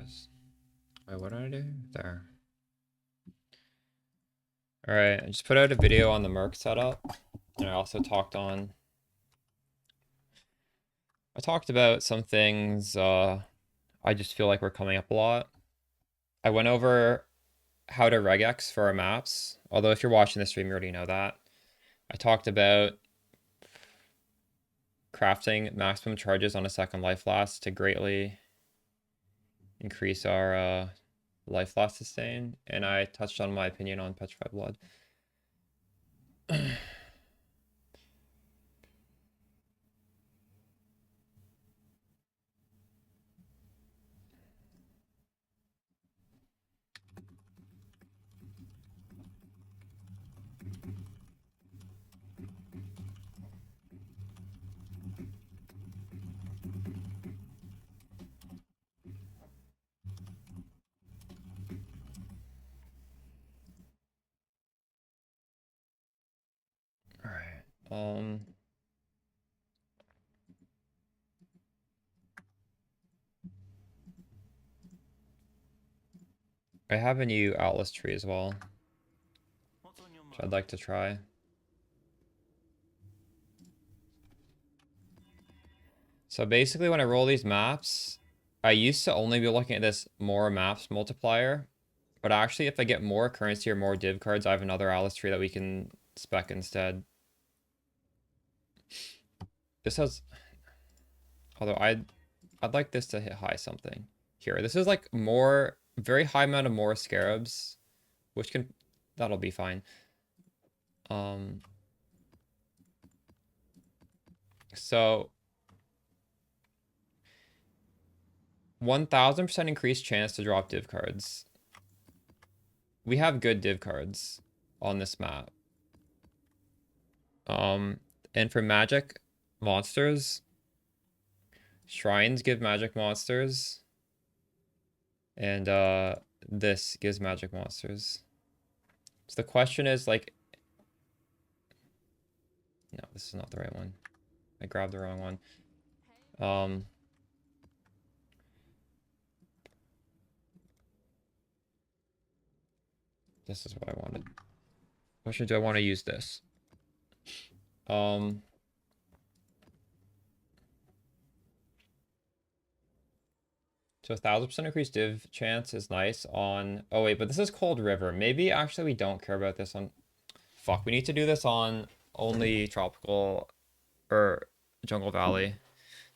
is. Wait, what did I do? There. Alright, I just put out a video on the Merc setup. And I also talked about some things I just feel like we're coming up a lot. I went over how to regex for our maps. Although if you're watching the stream, you already know that. I talked about crafting maximum charges on a second life last to greatly increase our life loss sustain, and I touched on my opinion on Petrified Blood. Alright, I have a new Atlas tree as well, which I'd like to try. So basically when I roll these maps, I used to only be looking at this more maps multiplier, but actually if I get more currency or more div cards, I have another Atlas tree that we can spec instead. This has, although I'd like this to hit high something here. This is like more, very high amount of more scarabs, which can, that'll be fine. So 1000% increased chance to drop div cards. We have good div cards on this map. And for magic monsters, shrines give magic monsters, and this gives magic monsters. So the question is like, no, this is not the right one. I grabbed the wrong one. This is what I wanted. Question, do I want to use this? So 1000% increased div chance is nice on... Oh wait, but this is Cold River. Maybe actually we don't care about this on... Fuck, we need to do this on only Tropical... or Jungle Valley.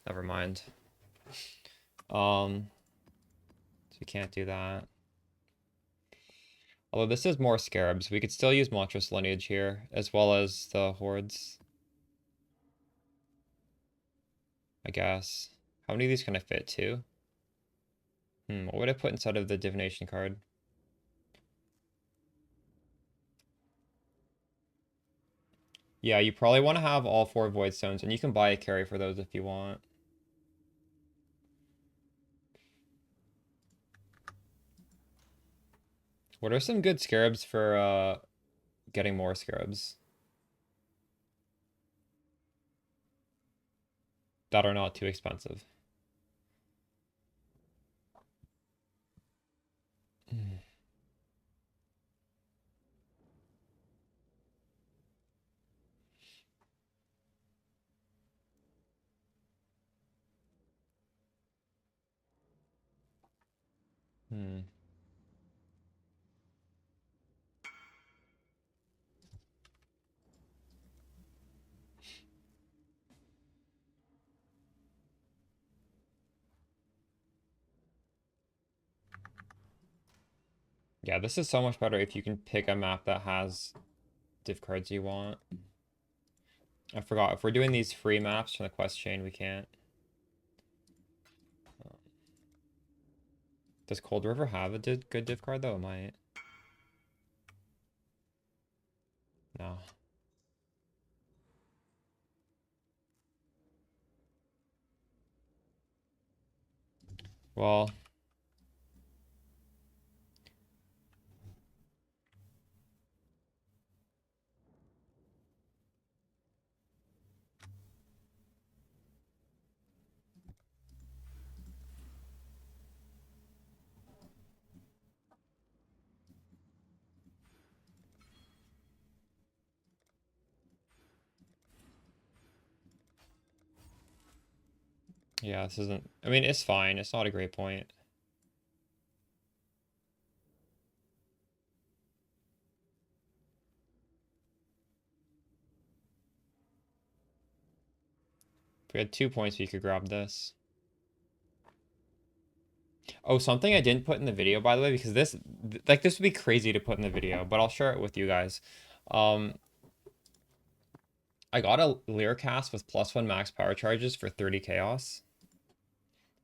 Never mind. So we can't do that. Although this is more scarabs, we could still use Monstrous Lineage here, as well as the Hordes. I guess. How many of these can I fit? 2? What would I put inside of the Divination card? Yeah, you probably want to have all 4 Void Stones, and you can buy a carry for those if you want. What are some good scarabs for getting more scarabs that are not too expensive? Yeah, this is so much better if you can pick a map that has div cards you want. I forgot, if we're doing these free maps from the quest chain, we can't. Does Cold River have a good div card though? It might. No. Well, Yeah, this isn't... I mean, it's fine. It's not a great point. If we had 2 points, we could grab this. Oh, something I didn't put in the video, by the way, because this... Like, this would be crazy to put in the video, but I'll share it with you guys. I got a Leercast with +1 max power charges for 30 chaos.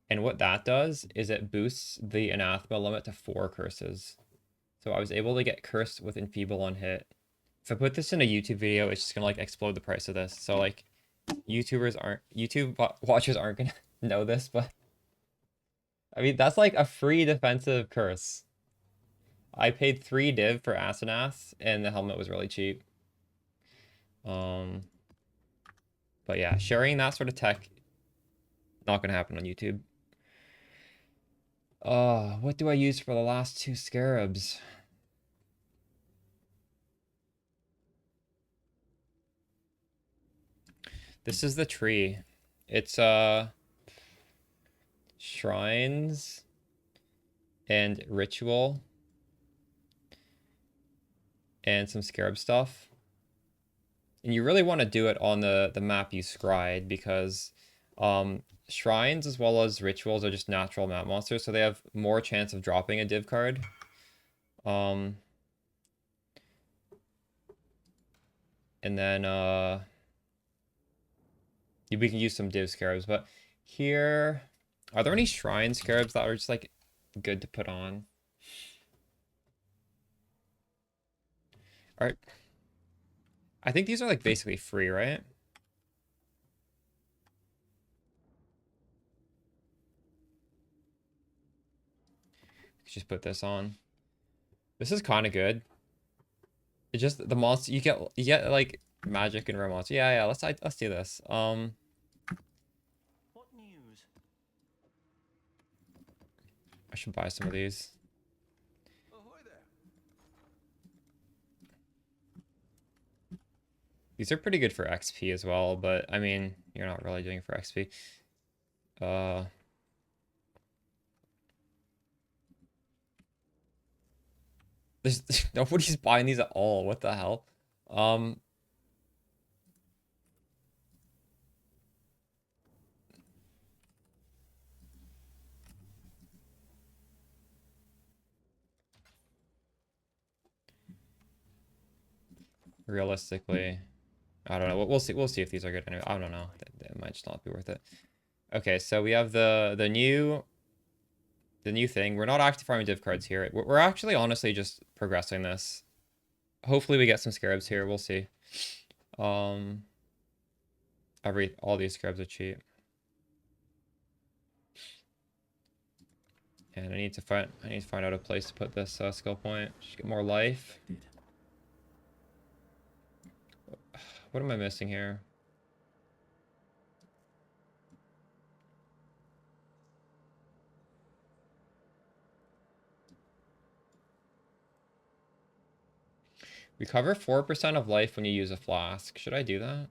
And what that does is it boosts the anathema limit to 4 curses. So I was able to get cursed with enfeeble on hit. If I put this in a YouTube video, it's just gonna like explode the price of this. So like YouTube watchers aren't gonna know this, but I mean that's like a free defensive curse. I paid 3 div for Asenath and the helmet was really cheap. But yeah, sharing that sort of tech not gonna happen on YouTube. What do I use for the last 2 scarabs? This is the tree. It's shrines and ritual and some scarab stuff. And you really want to do it on the map you scried because shrines as well as rituals are just natural map monsters, so they have more chance of dropping a div card. And then we can use some div scarabs, but here, are there any shrine scarabs that are just like good to put on? All right. I think these are like basically free, right? Just put this on. This is kind of good. It's just the monster you get like magic and rare monster. Yeah, let's do this. What news? I should buy some of these. These are pretty good for XP as well, but I mean, you're not really doing it for XP. There's nobody's buying these at all. What the hell? Realistically, I don't know. We'll see. We'll see if these are good. Anyway, I don't know. That might just not be worth it. Okay, so we have the new thing. We're not active farming div cards here. We're actually honestly just progressing this. Hopefully we get some scarabs here. We'll see. All these scarabs are cheap. And I need to find out a place to put this skill point. Just get more life. What am I missing here? Recover 4% of life when you use a flask. Should I do that?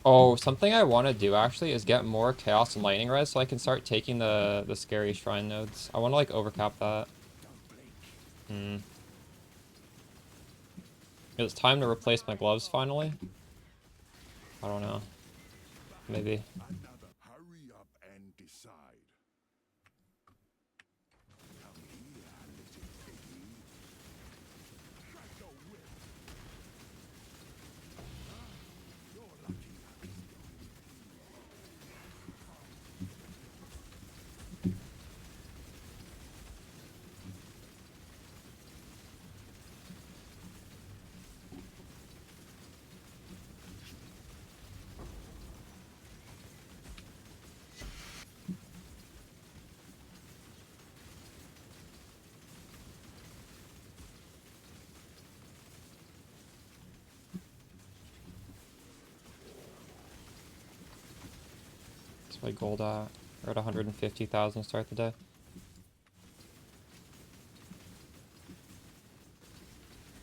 Oh, something I want to do actually is get more Chaos and Lightning Res so I can start taking the scary Shrine nodes. I want to like overcap that. It's time to replace my gloves finally. I don't know. Maybe. Hurry up and decide. Like gold at? We're at 150,000 start the day.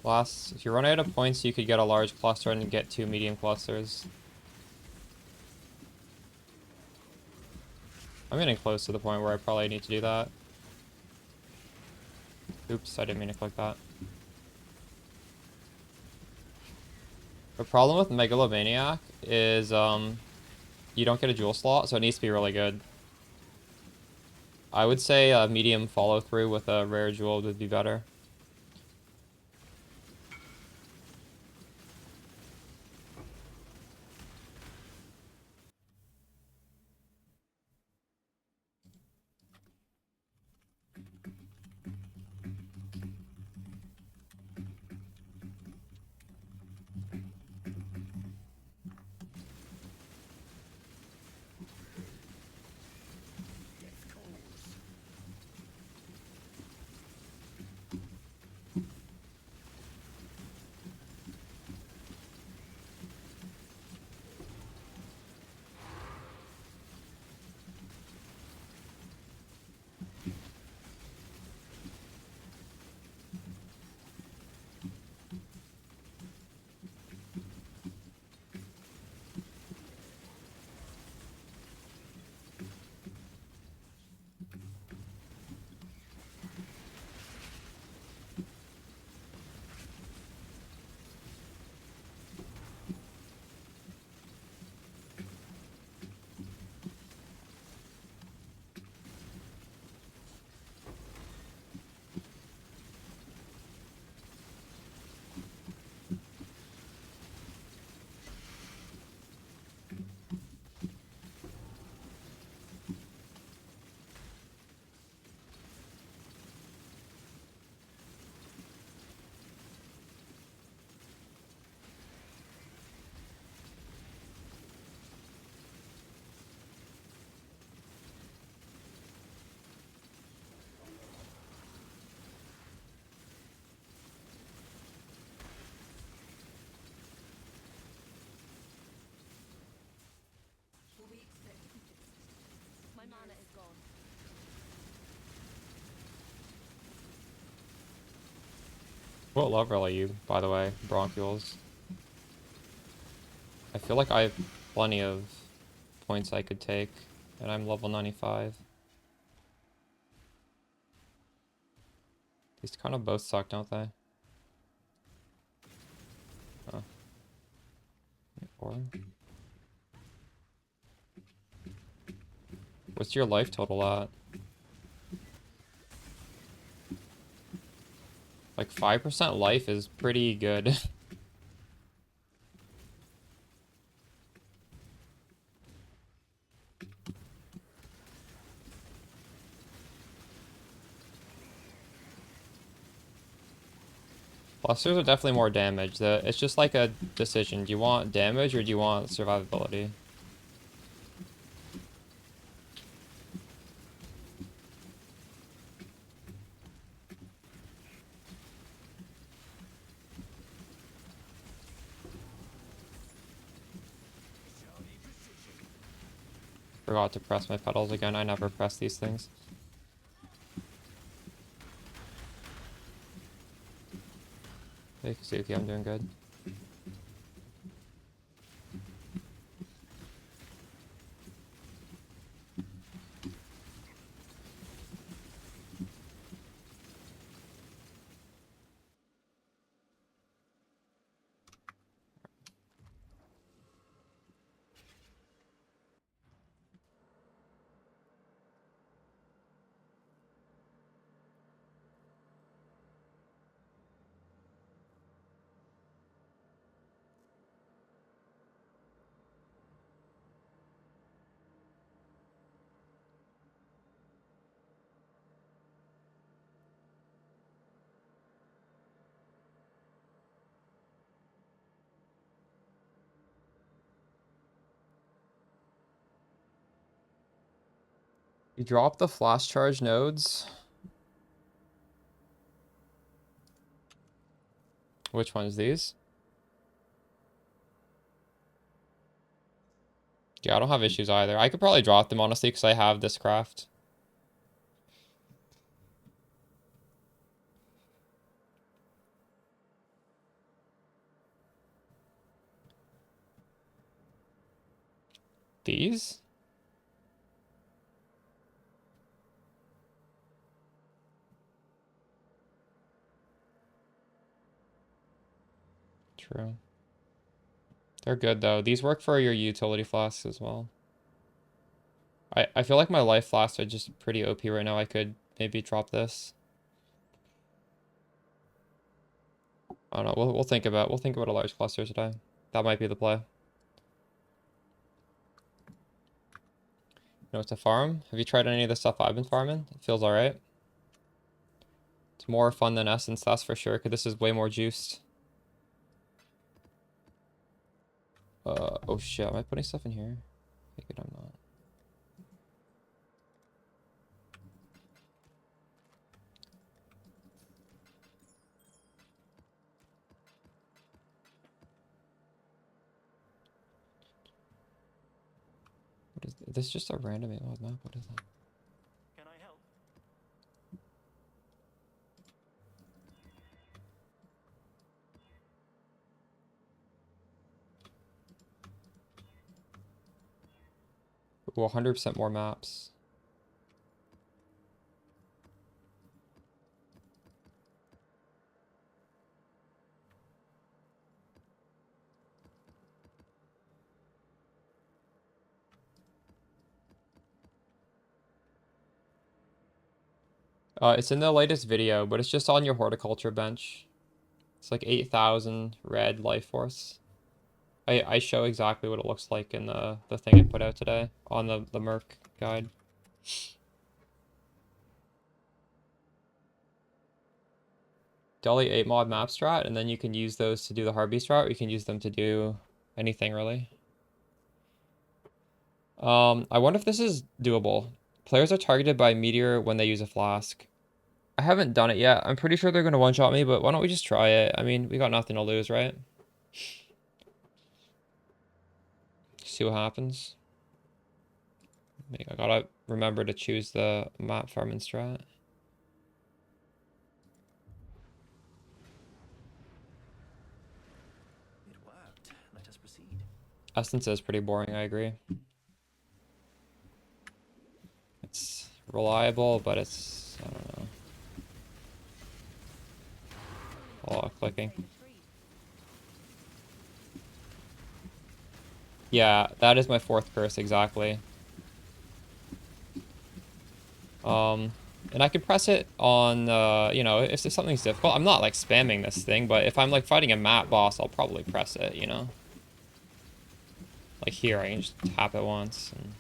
If you run out of points, you could get a large cluster and get 2 medium clusters. I'm getting close to the point where I probably need to do that. Oops, I didn't mean to click that. The problem with Megalomaniac is you don't get a jewel slot, so it needs to be really good. I would say a medium follow through with a rare jewel would be better. What level are you, by the way, Bronchioles? I feel like I have plenty of points I could take, and I'm level 95. These kind of both suck, don't they? Oh. 4. What's your life total at? Like 5% life is pretty good. Clusters are definitely more damage. It's just like a decision. Do you want damage or do you want survivability? Forgot to press my pedals again. I never press these things. Hey, Suzuki, I'm doing good. You drop the flash charge nodes. Which ones? These? Yeah, I don't have issues either. I could probably drop them, honestly, because I have this craft. These? True. They're good, though. These work for your utility flasks as well. I feel like my life flasks are just pretty OP right now. I could maybe drop this. I don't know. We'll think about a large cluster today. That might be the play. You know what to farm? Have you tried any of the stuff I've been farming? It feels alright. It's more fun than Essence, that's for sure, because this is way more juiced. Oh shit, am I putting stuff in here? Okay, good, I'm not. What is this? This is just a random AOS map? What is that? Can I help? Ooh, 100% more maps. It's in the latest video, but it's just on your horticulture bench. It's like 8,000 red life force. I show exactly what it looks like in the thing I put out today on the Merc guide. Dolly 8 mod map strat, and then you can use those to do the Harvey strat, or you can use them to do anything really. I wonder if this is doable. Players are targeted by meteor when they use a flask. I haven't done it yet. I'm pretty sure they're gonna one-shot me, but why don't we just try it? I mean, we got nothing to lose, right? See what happens. I gotta remember to choose the map farming strat. It worked. Let us proceed. Essence is pretty boring, I agree. It's reliable, but it's, I don't know. A lot of clicking. Yeah, that is my fourth curse, exactly. And I could press it on, you know, if something's difficult. I'm not, like, spamming this thing, but if I'm, like, fighting a map boss, I'll probably press it, you know? Like here, I can just tap it once. And...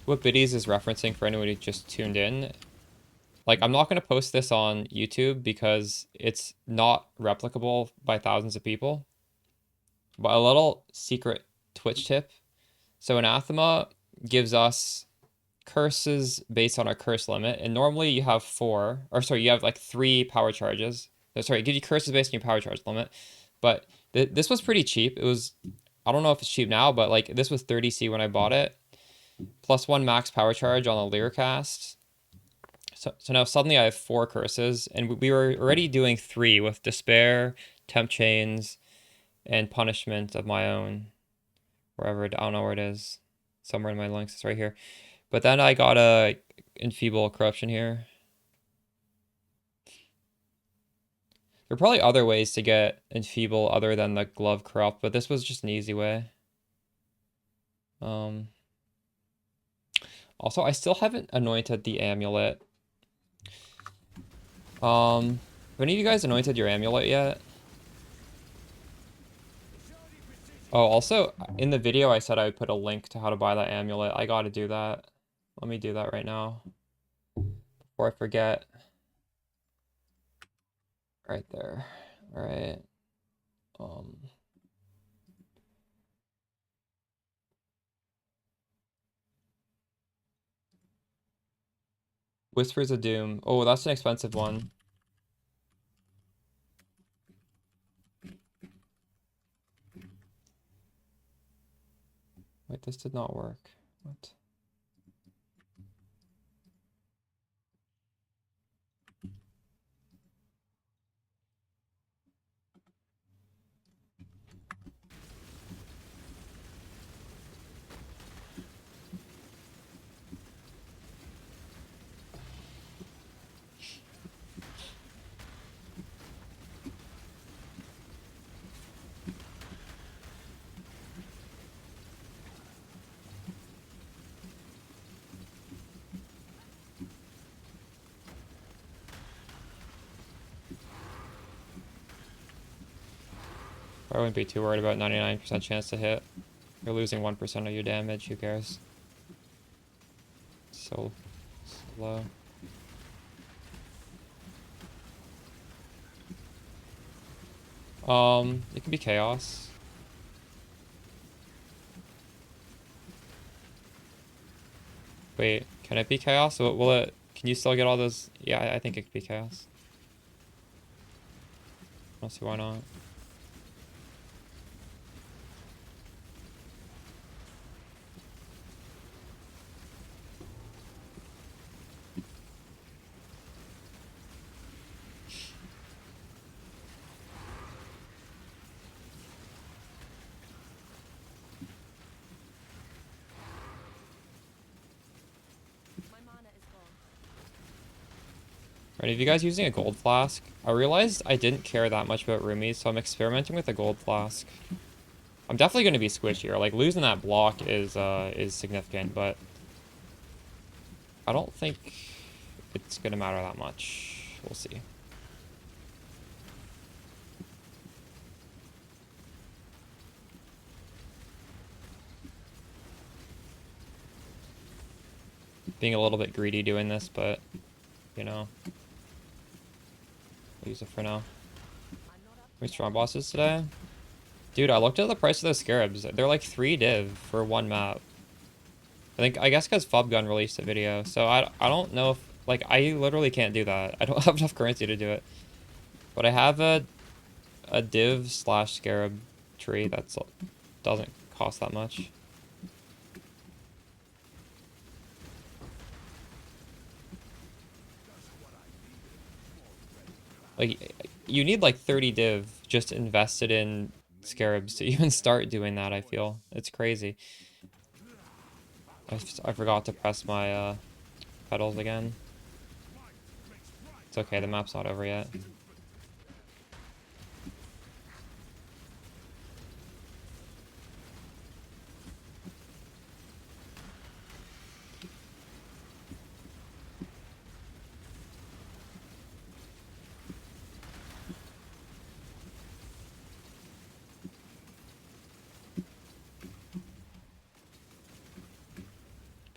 what biddies is referencing for anyone who just tuned in? Like, I'm not going to post this on YouTube because it's not replicable by thousands of people. But a little secret Twitch tip. So Anathema gives us curses based on our curse limit. And normally you have you have like 3 power charges. Sorry, it gives you curses based on your power charge limit. But this was pretty cheap. It was, I don't know if it's cheap now, but like this was 30C when I bought it. +1 max power charge on the Leercast. So now suddenly I have 4 curses, and we were already doing 3 with Despair, Temp Chains, and Punishment of my own. Wherever, I don't know where it is. Somewhere in my links, it's right here. But then I got a Enfeeble Corruption here. There are probably other ways to get Enfeeble other than the Glove Corrupt, but this was just an easy way. Also, I still haven't anointed the amulet. Have any of you guys anointed your amulet yet? Oh, also, in the video I said I would put a link to how to buy that amulet. I gotta do that. Let me do that right now. Before I forget. Right there. Alright. Whispers of Doom. Oh, that's an expensive one. Wait, this did not work. What? I wouldn't be too worried about 99% chance to hit. You're losing 1% of your damage, who cares? So low. It can be chaos. Wait, can it be chaos? Will it, can you still get all those? Yeah, I think it could be chaos. I don't see why not. Are any of you guys using a gold flask? I realized I didn't care that much about roomies, so I'm experimenting with a gold flask. I'm definitely going to be squishier. Like, losing that block is significant, but I don't think it's going to matter that much. We'll see. Being a little bit greedy doing this, but, you know, I'll use it for now. We strong bosses today? Dude, I looked at the price of those scarabs. They're like 3 div for one map. I guess because Fubgun released a video, so I don't know if, like, I literally can't do that. I don't have enough currency to do it. But I have a div slash scarab tree that's doesn't cost that much. Like, you need like 30 div just invested in scarabs to even start doing that, I feel. It's crazy. I forgot to press my pedals again. It's okay, the map's not over yet.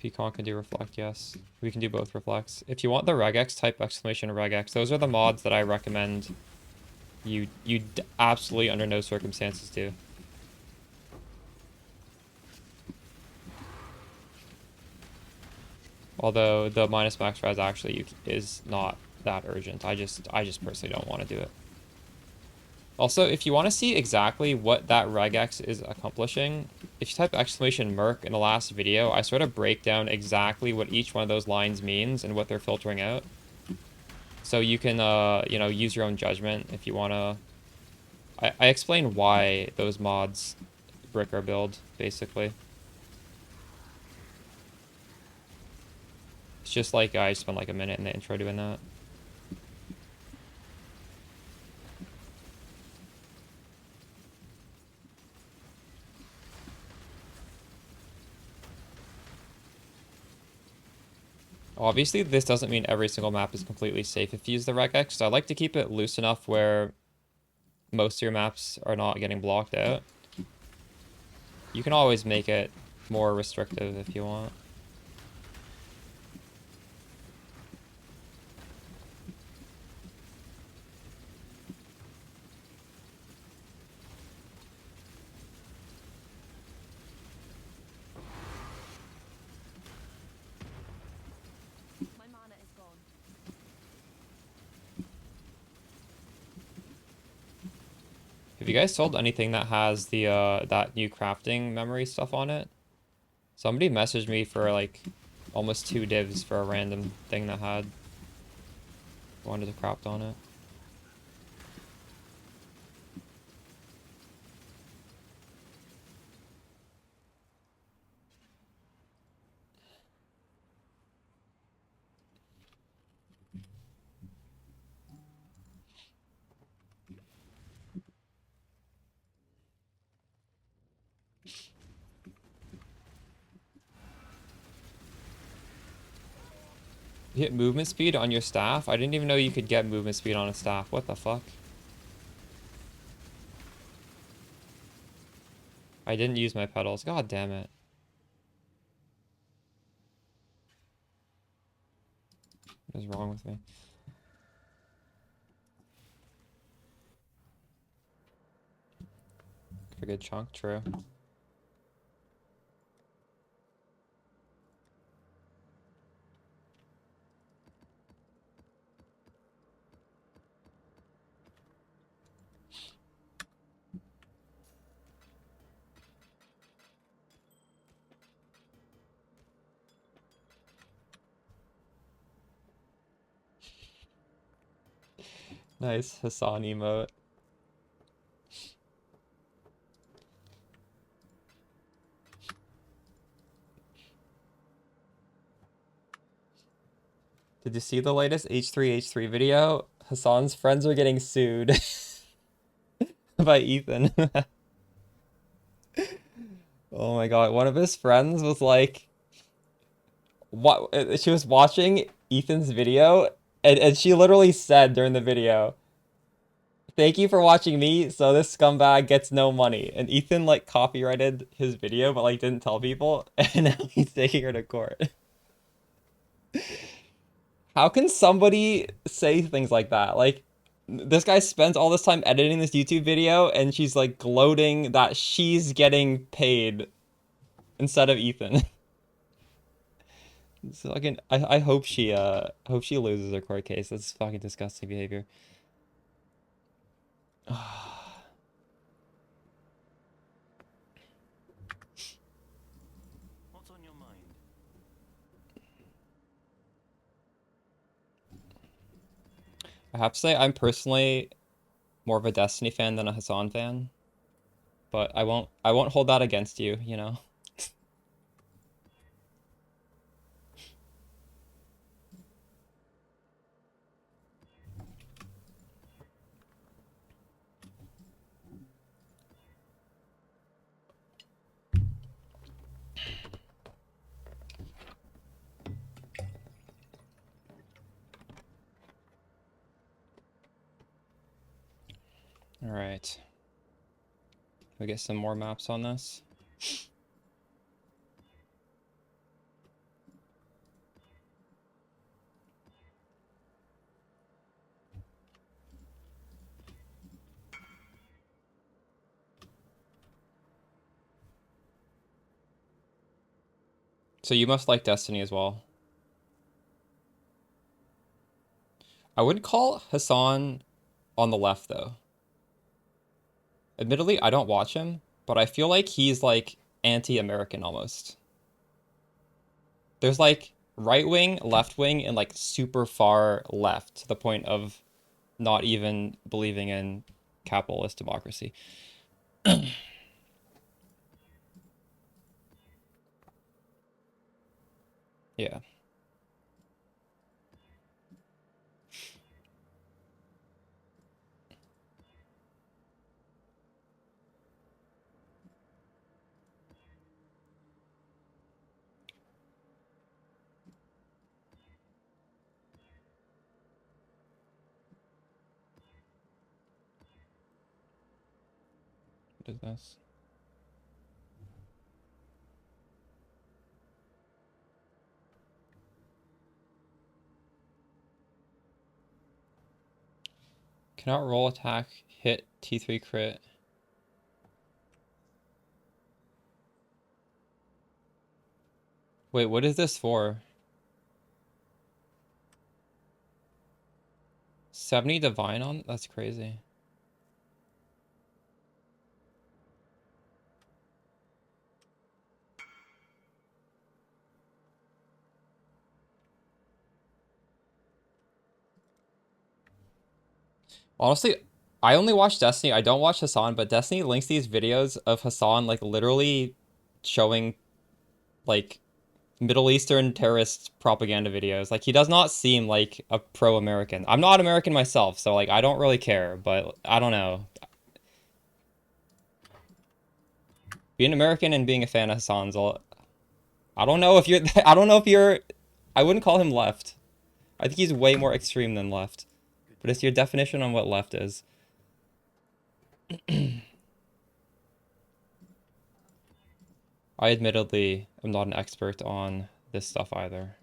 Pconc can do reflect, yes. We can do both reflects. If you want the regex, type exclamation regex. Those are the mods that I recommend you absolutely under no circumstances do. Although the minus max res actually is not that urgent. I just personally don't want to do it. Also, if you want to see exactly what that regex is accomplishing, if you type exclamation merc in the last video, I sort of break down exactly what each one of those lines means and what they're filtering out. So you can, you know, use your own judgment if you want to. I explain why those mods brick our build, basically. It's just like I spent like a minute in the intro doing that. Obviously, this doesn't mean every single map is completely safe if you use the regex, so I like to keep it loose enough where most of your maps are not getting blocked out. You can always make it more restrictive if you want. My mana is gone. Have you guys sold anything that has the that new crafting memory stuff on it? Somebody messaged me for like almost 2 divs for a random thing that had wanted to craft on it. You hit movement speed on your staff? I didn't even know you could get movement speed on a staff. What the fuck? I didn't use my pedals. God damn it. What is wrong with me? For a good chunk, true. Nice Hassan emote. Did you see the latest H3H3 video? Hassan's friends are getting sued by Ethan. Oh my god, one of his friends was like, what? She was watching Ethan's video, and she literally said during the video, "Thank you for watching me, so this scumbag gets no money." And Ethan like copyrighted his video, but like didn't tell people, and now he's taking her to court. How can somebody say things like that? Like, this guy spends all this time editing this YouTube video, and she's like gloating that she's getting paid instead of Ethan. So I hope she loses her court case. That's fucking disgusting behavior. I What's on your mind? have to say I'm personally more of a Destiny fan than a Hassan fan, but I won't hold that against you, you know. All right. We get some more maps on this. So you must like Destiny as well. I would call Hassan on the left though. Admittedly, I don't watch him, but I feel like he's like anti-American almost. There's like right wing, left wing, and like super far left to the point of not even believing in capitalist democracy. Yeah, what is this? Cannot roll attack, hit T3 crit. Wait, what is this for? 70 divine on? That's crazy. Honestly, I only watch Destiny. I don't watch Hassan, but Destiny links these videos of Hassan like literally showing like Middle Eastern terrorist propaganda videos. Like he does not seem like a pro-American. I'm not American myself, so like I don't really care, but I don't know. Being American and being a fan of Hassan's all I don't know if you're I don't know if you're I wouldn't call him left. I think he's way more extreme than left. But it's your definition on what left is. I admittedly am not an expert on this stuff either.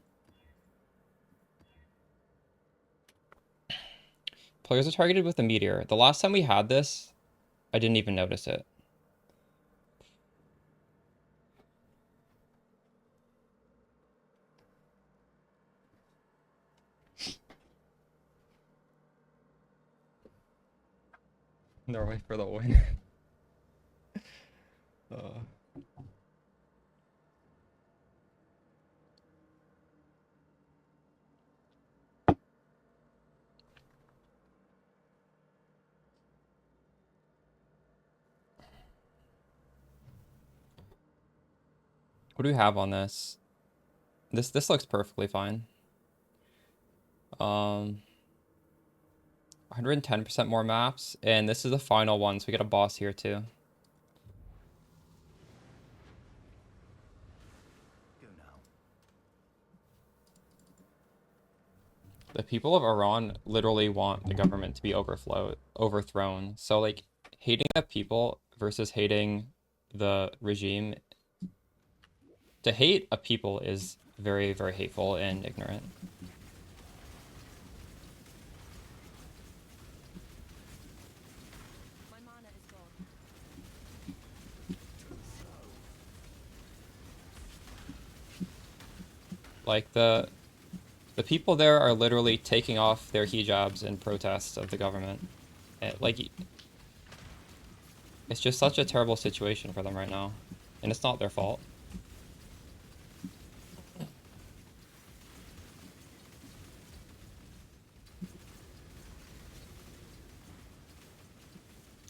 Players are targeted with a meteor. The last time we had this, I didn't even notice it. Norway for the win. uh. What do we have on this? This looks perfectly fine. 110% more maps, and this is the final one, so we get a boss here too. Go now. The people of Iran literally want the government to be overthrown. So like hating the people versus hating the regime. To hate a people is very, very hateful and ignorant. My mana is gone. Like the people there are literally taking off their hijabs in protest of the government. Like it's just such a terrible situation for them right now, and it's not their fault.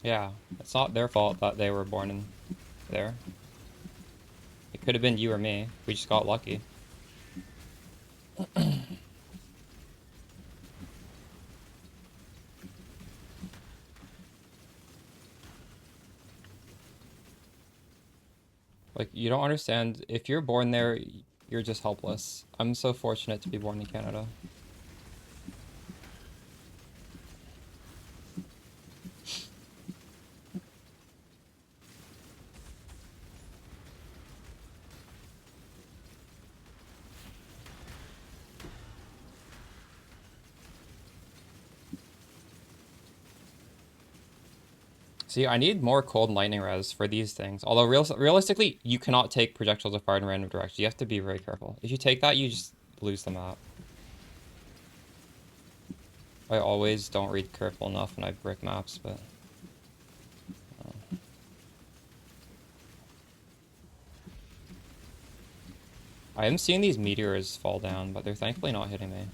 Yeah, it's not their fault that they were born in there. It could have been you or me. We just got lucky. Like, you don't understand. If you're born there, you're just helpless. I'm so fortunate to be born in Canada. See, I need more cold lightning res for these things. Although realistically, you cannot take projectiles that fire in random directions. You have to be very careful. If you take that, you just lose the map. I always don't read careful enough when I brick maps, but... I am seeing these meteors fall down, but they're thankfully not hitting me.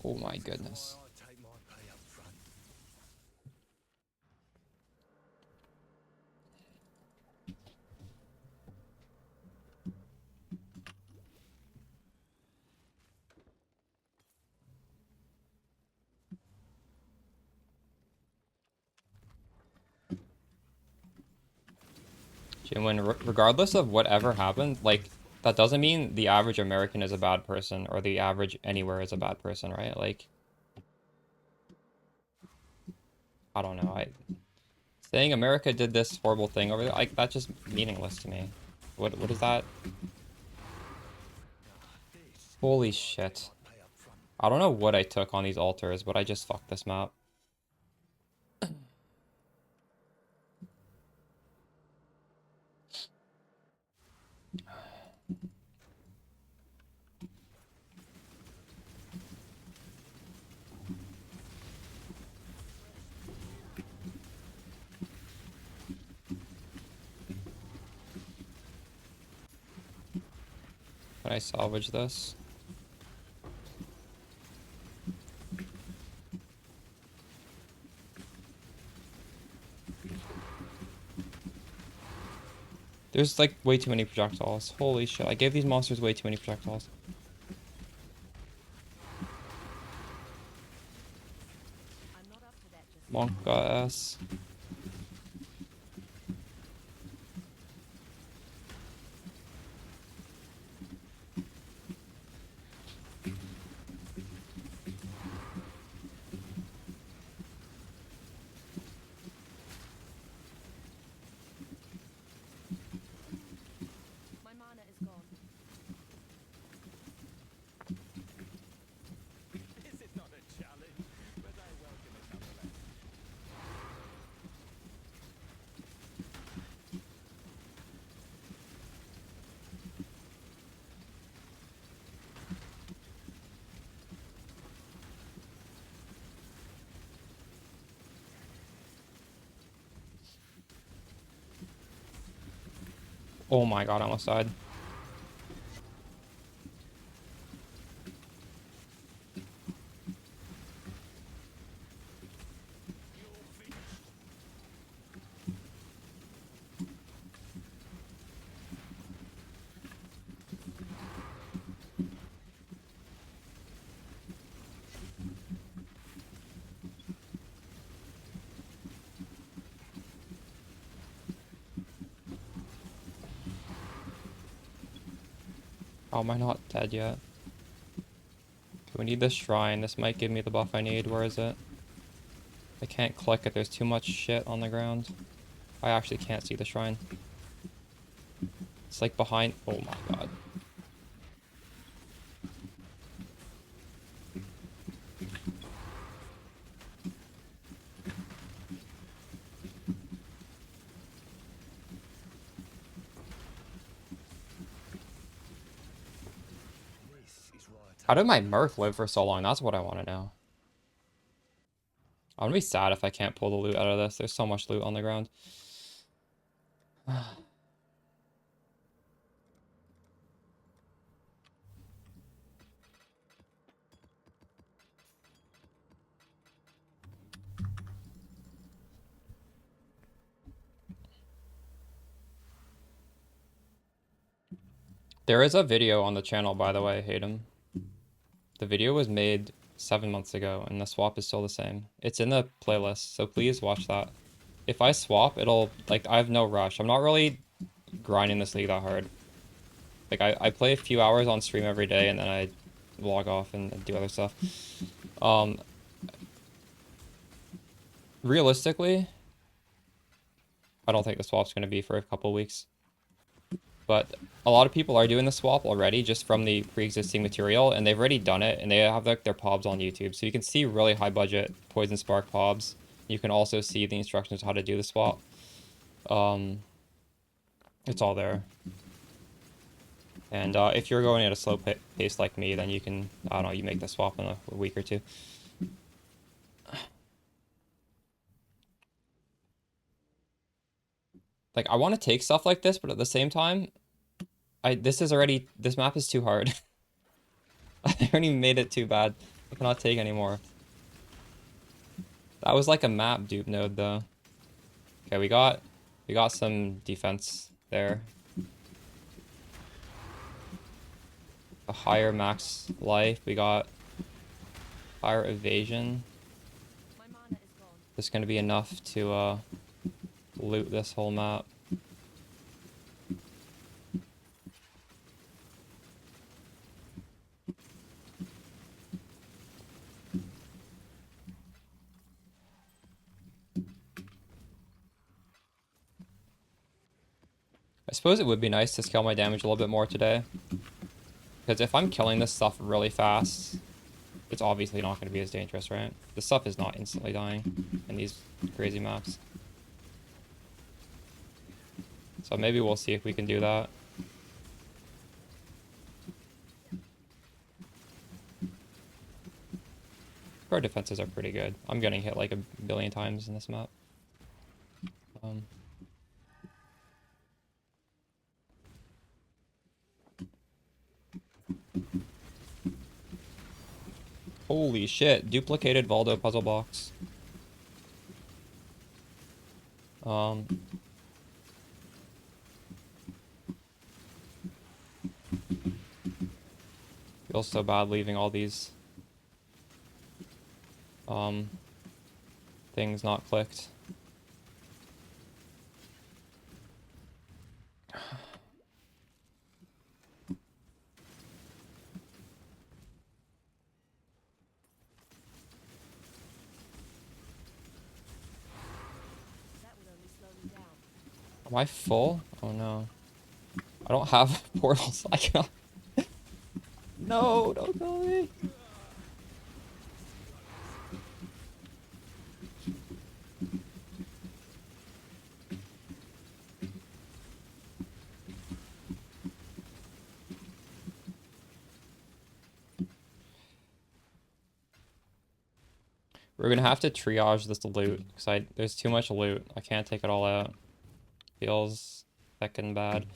Oh my goodness. Jim, regardless of whatever happened, like, that doesn't mean the average American is a bad person or the average anywhere is a bad person, right? Like, I don't know. Saying America did this horrible thing over there, like, that's just meaningless to me. What is that? Holy shit. I don't know what I took on these altars, but I just fucked this map. Can I salvage this? There's like way too many projectiles. Holy shit, I gave these monsters way too many projectiles. I'm not up to that just Monk got S. my mana is gone. This is not a challenge, but I welcome it nonetheless. Oh my god, I almost died. Oh, am I not dead yet? Okay, we need this shrine. This might give me the buff I need. Where is it? I can't click it. There's too much shit on the ground. I actually can't see the shrine. It's like behind. Oh my god. This is right. How did my Mirth live for so long? That's what I want to know. I'm gonna be sad if I can't pull the loot out of this. There's so much loot on the ground. There is a video on the channel, by the way, Hayden. The video was made 7 months ago, and the swap is still the same. It's in the playlist, so please watch that. If I swap, it'll, like, I have no rush. I'm not really grinding this league that hard. Like, I play a few hours on stream every day, and then I log off and do other stuff. Realistically, I don't think the swap's going to be for a couple weeks. But a lot of people are doing the swap already just from the pre-existing material, and they've already done it, and they have like their pobs on YouTube. So you can see really high budget Poison Spark pobs. You can also see the instructions how to do the swap. It's all there. And if you're going at a slow pace like me, then you can, I don't know, you make the swap in a week or two. Like, I want to take stuff like this, but at the same time, this map is too hard. I already made it too bad. I cannot take anymore. That was like a map dupe node, though. Okay, we got some defense there. A higher max life. We got higher evasion. My mana is gone. This is gonna be enough to loot this whole map. I suppose it would be nice to scale my damage a little bit more today. Because if I'm killing this stuff really fast, it's obviously not going to be as dangerous, right? This stuff is not instantly dying in these crazy maps. So maybe we'll see if we can do that. Our defenses are pretty good. I'm getting hit like a billion times in this map. Holy shit, duplicated Valdo puzzle box. Feels so bad leaving all these things not clicked. That would only slow me down. Am I full? Oh no. I don't have portals. I cannot. No, don't kill me. We're gonna have to triage this loot because there's too much loot. I can't take it all out. Feels heckin' bad.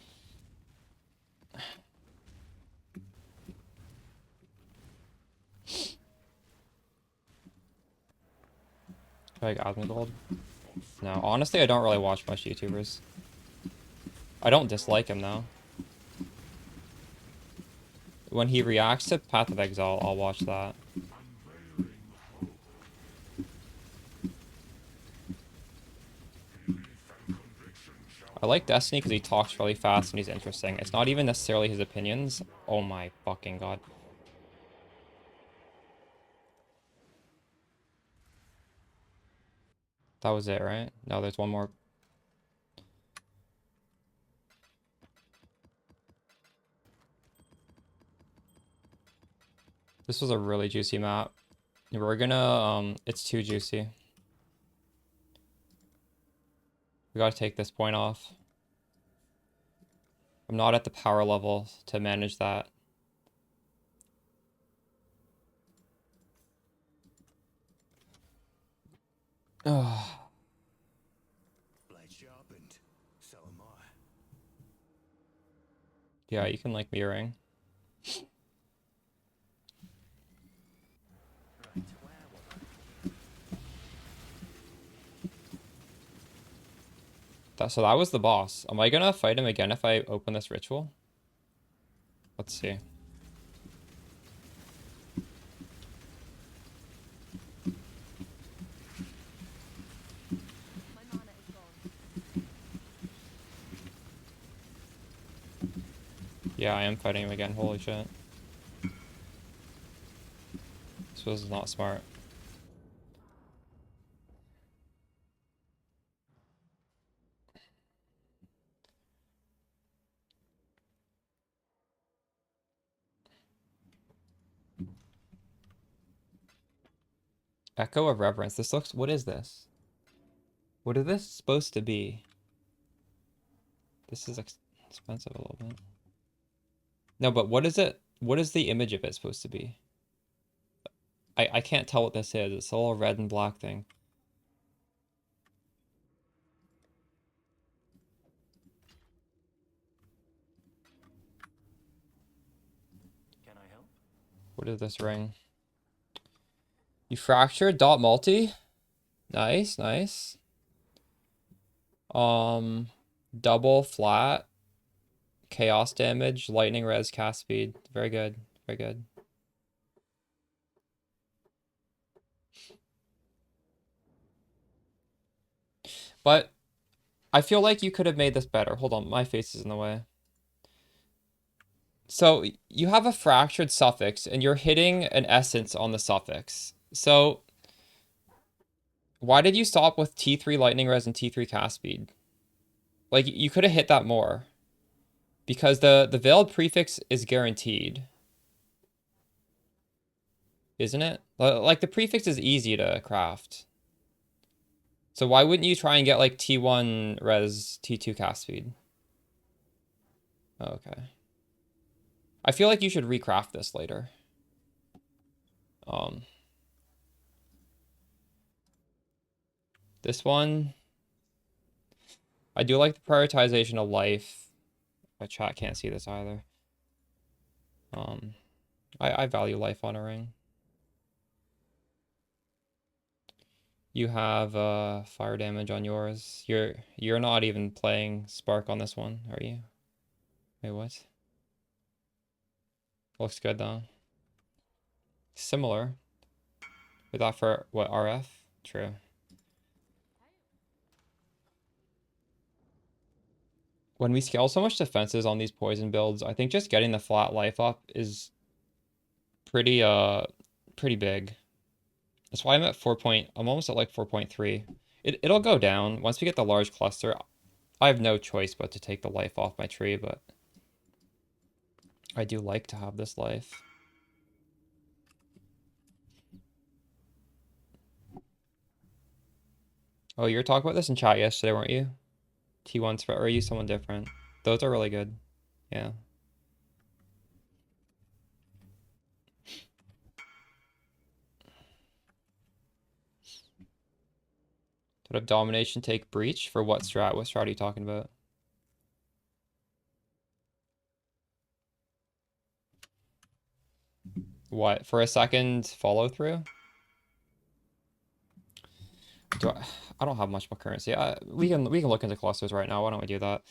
Like Admin Gold? No, honestly, I don't really watch much YouTubers. I don't dislike him though. When he reacts to Path of Exile, I'll watch that. I like Destiny because he talks really fast and he's interesting. It's not even necessarily his opinions. Oh my fucking god. That was it, right? No, there's one more. This was a really juicy map. We're gonna, it's too juicy. We gotta take this point off. I'm not at the power level to manage that. Ugh. Blade sharpened. So am I. Yeah, you can like mirroring. Right, where was I? So that was the boss. Am I gonna fight him again if I open this ritual? Let's see. My mana is gone. Yeah, I am fighting him again. Holy shit. This was not smart. Echo of Reverence. This looks... What is this? What is this supposed to be? This is expensive a little bit. No, but what is it? What is the image of it supposed to be? I can't tell what this is. It's a little red and black thing. Can I help? What is this ring? You fractured dot multi? Nice, nice. Double flat. Chaos damage, lightning res, cast speed. Very good. Very good. But I feel like you could have made this better. Hold on, my face is in the way. So you have a fractured suffix and you're hitting an essence on the suffix. So why did you stop with T3 lightning res and T3 cast speed? Like you could have hit that more. Because the veiled prefix is guaranteed. Isn't it? Like the prefix is easy to craft. So why wouldn't you try and get like T1 res, T2 cast speed? Okay. I feel like you should recraft this later. This one, I do like the prioritization of life. My chat can't see this either. I value life on a ring. You have fire damage on yours. You're not even playing Spark on this one, are you? Wait, what? Looks good though. Similar. With that for what, RF? True. When we scale so much defenses on these poison builds, I think just getting the flat life up is pretty pretty big. That's why I'm at 4 point, I'm almost at like 4.3. It'll go down once we get the large cluster. I have no choice but to take the life off my tree, but I do like to have this life. Oh, you were talking about this in chat yesterday, weren't you? T1's or are you someone different? Those are really good. Yeah. Did have domination take breach for what strat? What strat are you talking about? What? For a second follow through? I don't have much more currency. We can look into clusters right now. Why don't we do that?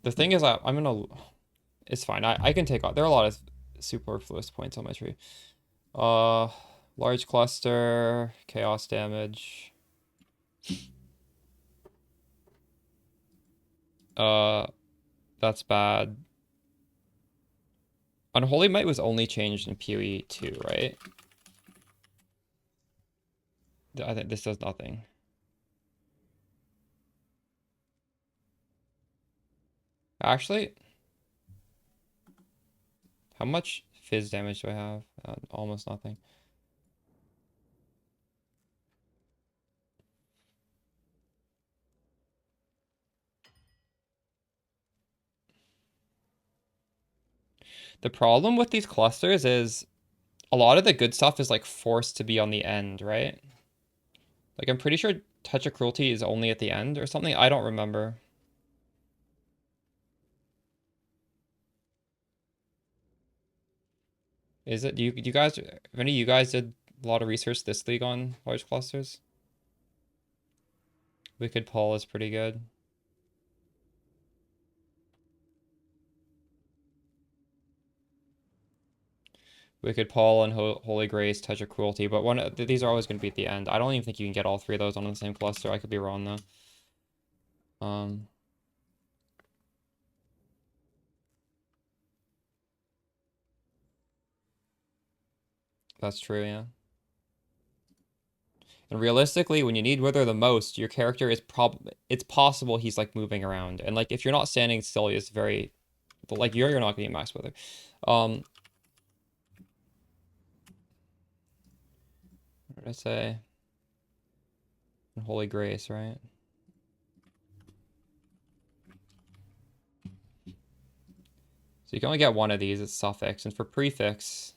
The thing is, I'm gonna. It's fine. I can take off. There are a lot of superfluous points on my tree. Uh, Large cluster, chaos damage. Uh, that's bad. Unholy Might was only changed in PoE 2, right? I think this does nothing. Actually, how much fizz damage do I have? Almost nothing. The problem with these clusters is a lot of the good stuff is like forced to be on the end, right? Like I'm pretty sure Touch of Cruelty is only at the end or something. I don't remember. Is it? Do you guys, if any of you guys did a lot of research this league on large clusters? Wicked Pull is pretty good. Wicked Pull and Holy Grace, Touch of Cruelty, but these are always going to be at the end. I don't even think you can get all three of those on the same cluster. I could be wrong though. That's true, yeah. And realistically, when you need Wither the most, your character is it's possible he's like moving around. And like if you're not standing still, it's very like you're not gonna get max Wither. What did I say? Holy Grace, right? So you can only get one of these, it's suffix, and for prefix.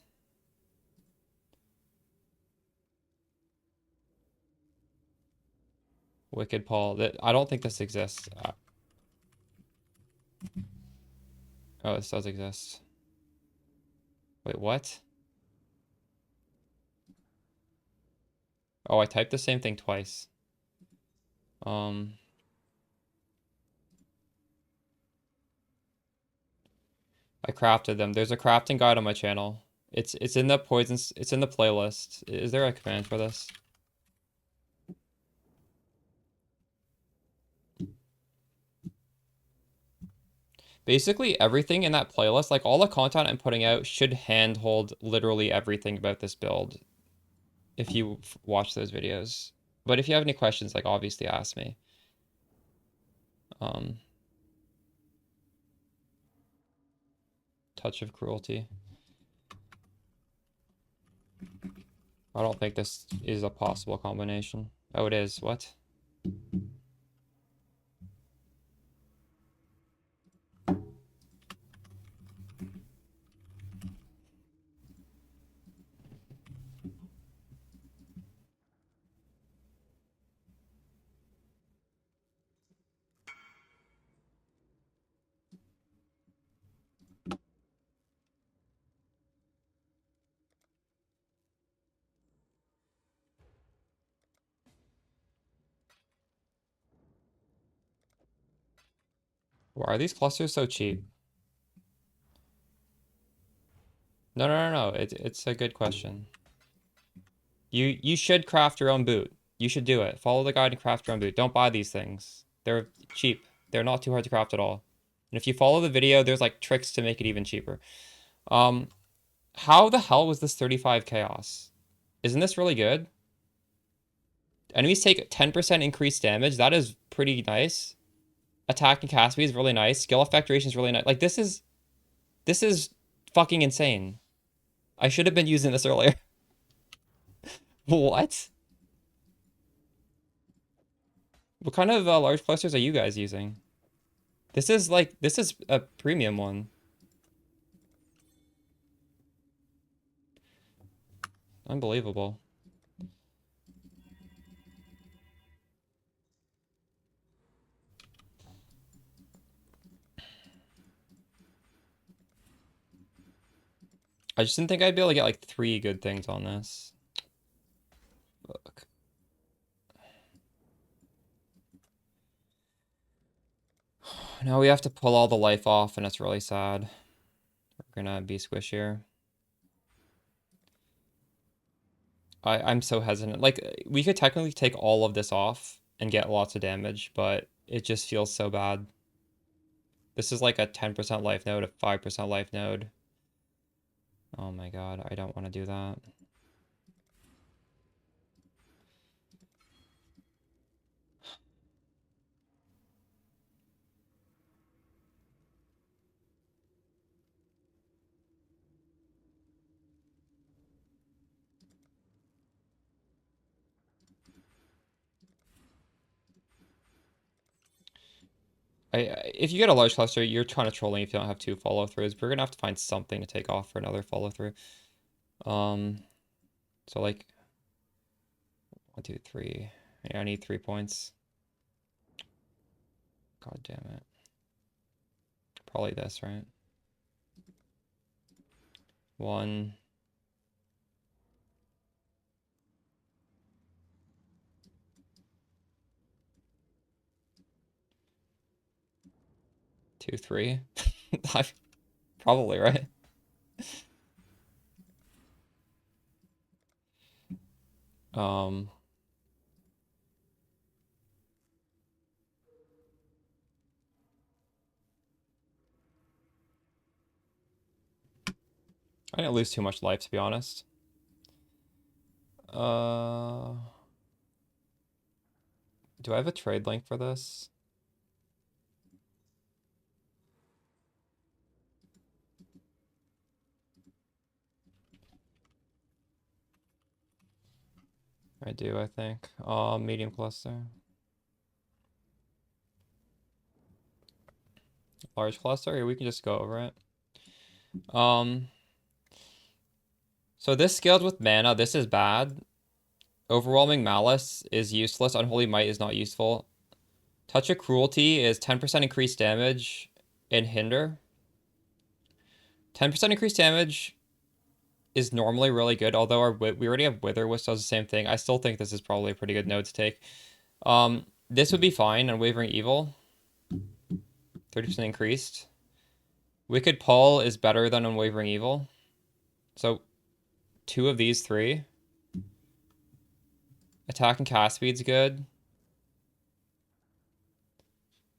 Wicked Paul. That I don't think this exists. Oh, this does exist. Wait, what? Oh, I typed the same thing twice. I crafted them. There's a crafting guide on my channel. It's in the poisons. It's in the playlist. Is there a command for this? Basically, everything in that playlist, like all the content I'm putting out, should handhold literally everything about this build if you watch those videos. But if you have any questions, like obviously ask me. Touch of Cruelty. I don't think this is a possible combination. Oh, it is. What? Why are these clusters so cheap? No. It's a good question. You should craft your own boot. You should do it. Follow the guide and craft your own boot. Don't buy these things. They're cheap. They're not too hard to craft at all. And if you follow the video, there's like tricks to make it even cheaper. Um, how the hell was this 35 chaos? Isn't this really good? Enemies take 10% increased damage. That is pretty nice. Attack and cast speed is really nice. Skill effect duration is really nice. Like this is fucking insane. I should have been using this earlier. What? What kind of large clusters are you guys using? This is a premium one. Unbelievable. I just didn't think I'd be able to get like 3 good things on this. Look. Now we have to pull all the life off, and it's really sad. We're gonna be squishier. I'm so hesitant. Like, we could technically take all of this off and get lots of damage, but it just feels so bad. This is like a 10% life node, a 5% life node. Oh my god, I don't want to do that. If you get a large cluster, you're kind of trolling if you don't have 2 follow-throughs. We're gonna have to find something to take off for another follow-through. So like 1, 2, 3. Yeah, I need 3 points. God damn it. Probably this, right? 1. 2, 3. Probably, right? Um, I didn't lose too much life, to be honest. Do I have a trade link for this? I do, I think. Medium cluster. Large cluster, or we can just go over it. So this scaled with mana, this is bad. Overwhelming Malice is useless. Unholy Might is not useful. Touch of Cruelty is 10% increased damage and hinder. 10% increased damage is normally really good, although we already have Wither, which does the same thing. I still think this is probably a pretty good node to take. This would be fine. Unwavering Evil. 30% increased. Wicked Pull is better than Unwavering Evil. So 2 of these 3. Attack and cast speed's good.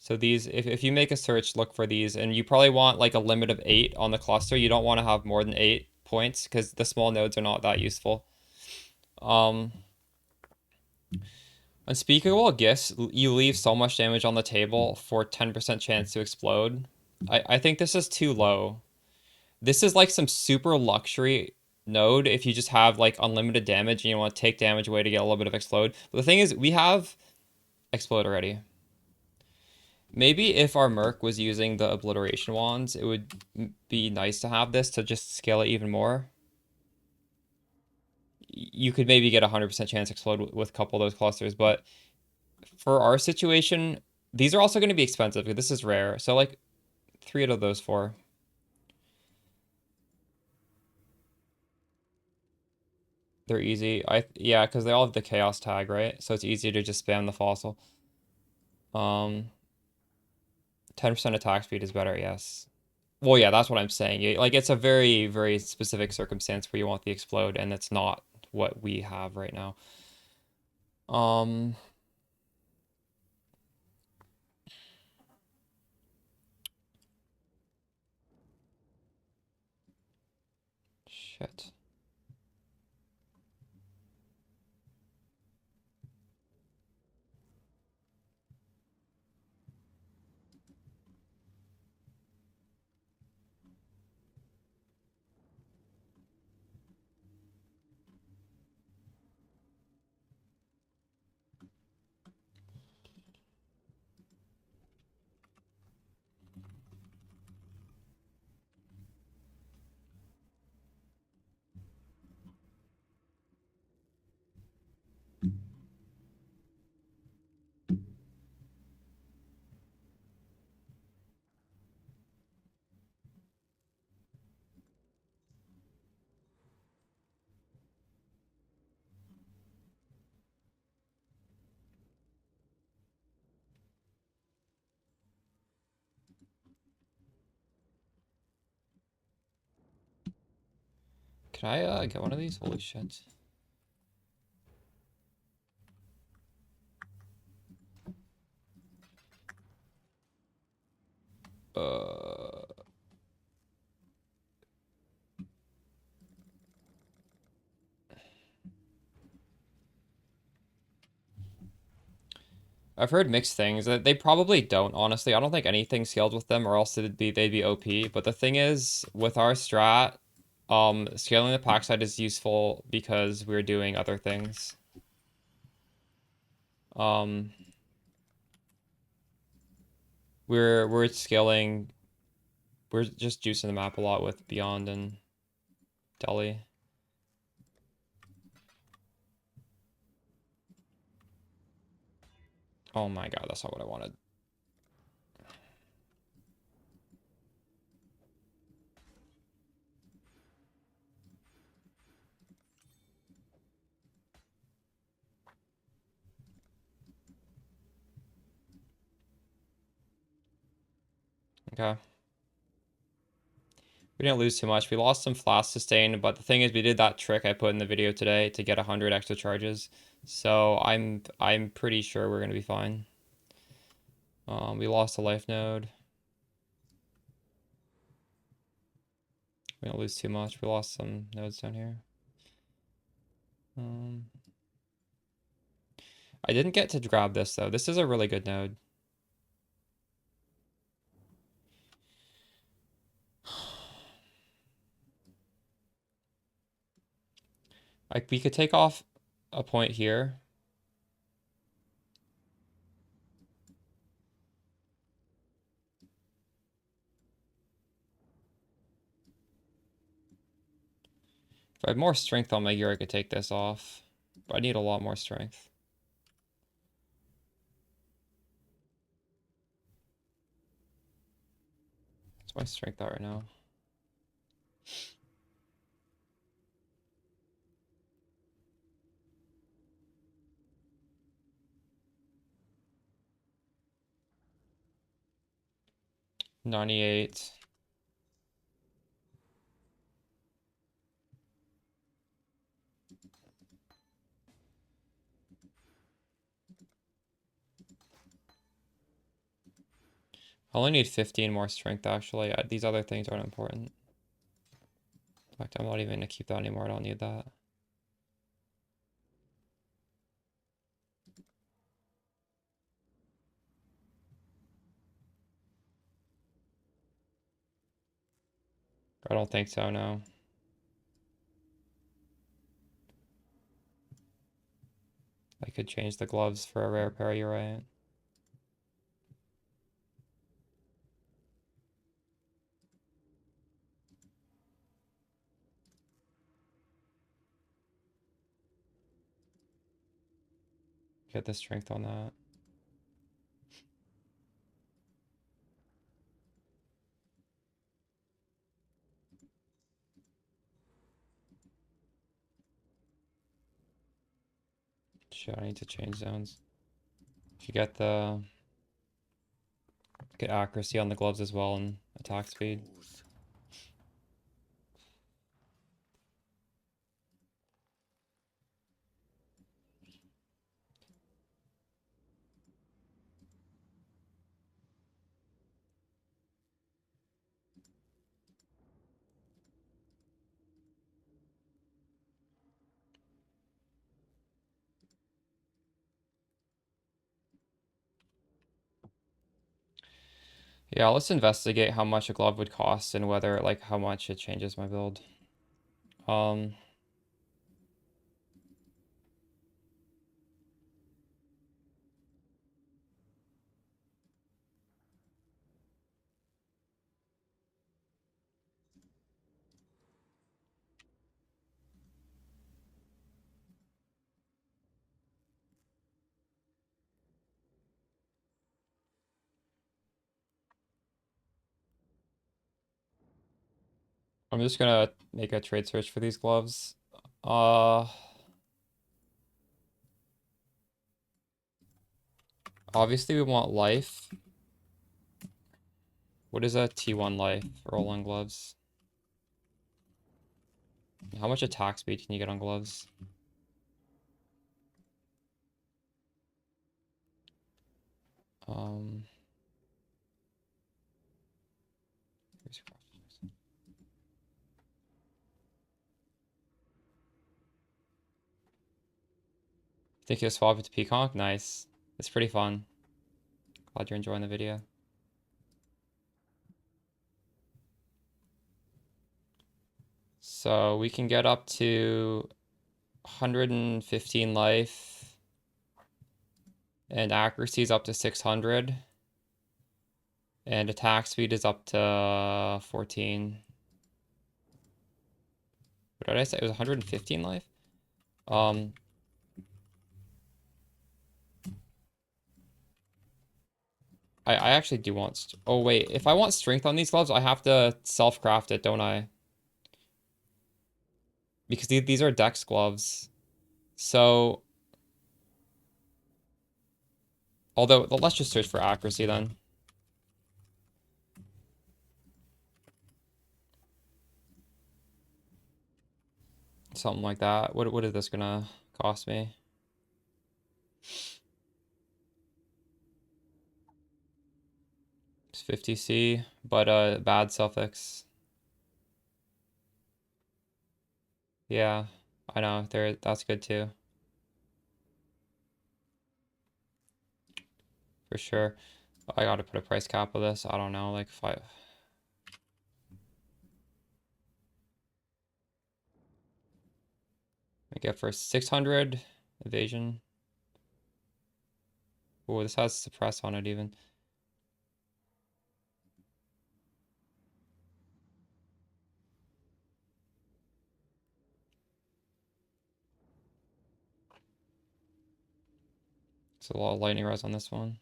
So these, if you make a search, look for these, and you probably want like a limit of 8 on the cluster. You don't want to have more than 8 points because the small nodes are not that useful. Unspeakable Gifts, you leave so much damage on the table for 10% chance to explode. I think this is too low. This is like some super luxury node if you just have like unlimited damage and you want to take damage away to get a little bit of explode. But the thing is, we have explode already. Maybe if our Merc was using the obliteration wands, it would be nice to have this to just scale it even more. You could maybe get a 100% chance to explode with a couple of those clusters, but for our situation, these are also going to be expensive because this is rare. So like 3 out of those 4. They're easy. Yeah, because they all have the chaos tag, right? So it's easy to just spam the fossil. 10% attack speed is better, yes. Well, yeah, that's what I'm saying. Like, it's a very, very specific circumstance where you want the explode, and it's not what we have right now. Um, shit. Can I get one of these? Holy shit. Uh, I've heard mixed things. They probably don't, honestly. I don't think anything scaled with them, or else they'd be OP. But the thing is, with our strat, scaling the pack side is useful because we're doing other things. Um, we're scaling. We're just juicing the map a lot with Beyond and Delhi. Oh my god, that's not what I wanted. Okay. We didn't lose too much. We lost some flash sustain, but the thing is, we did that trick I put in the video today to get 100 extra charges. So I'm pretty sure we're gonna be fine. We lost a life node. We don't lose too much. We lost some nodes down here. I didn't get to grab this though. This is a really good node. Like we could take off a point here. If I had more strength on my gear, I could take this off. But I need a lot more strength. What's my strength at right now? $98. I only need 15 more strength actually. These other things aren't important. In fact, I'm not even gonna keep that anymore. I don't need that. I don't think so, no. I could change the gloves for a rare pair, you're right. Get the strength on that. Shit, I need to change zones. If you get the... Get accuracy on the gloves as well and attack speed. Yeah, let's investigate how much a glove would cost and whether, like, how much it changes my build. Um, I'm just gonna make a trade search for these gloves. Uh, Obviously we want life. What is a T1 life roll on gloves? How much attack speed can you get on gloves? Um, think you'll swap it to Pconc? Nice. It's pretty fun. Glad you're enjoying the video. So we can get up to 115 life and accuracy is up to 600 and attack speed is up to 14. What did I say? It was 115 life? I actually do want... Oh, wait. If I want strength on these gloves, I have to self-craft it, don't I? Because these are dex gloves. So... Although, let's just search for accuracy then. Something like that. What is this gonna cost me? It's 50C, but bad suffix. Yeah, I know. That's good too. For sure. I gotta put a price cap of this. I don't know, like 5. I get for 600 evasion. Oh, this has suppress on it even. It's a lot of lightning res on this one.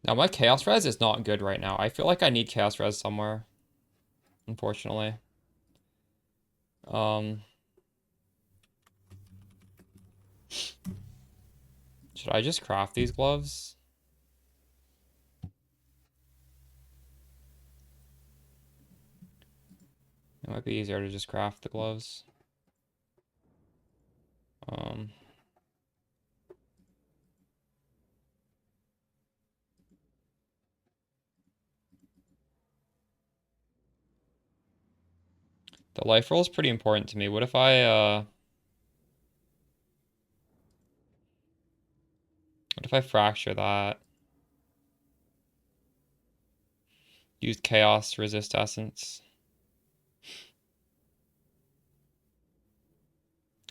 Now my chaos res is not good right now. I feel like I need chaos res somewhere, unfortunately. Um, should I just craft these gloves? It might be easier to just craft the gloves. Um, the life roll is pretty important to me. What if I fracture that? Use chaos resist essence.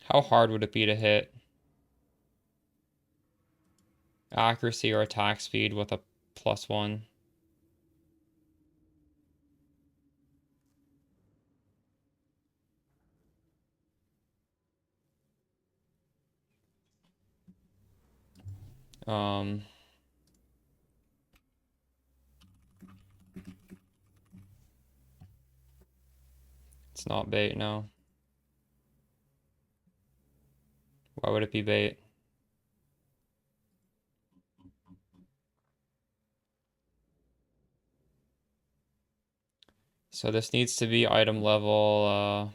How hard would it be to hit accuracy or attack speed with a +1? Um, That's not bait, no. Why would it be bait? So this needs to be item level,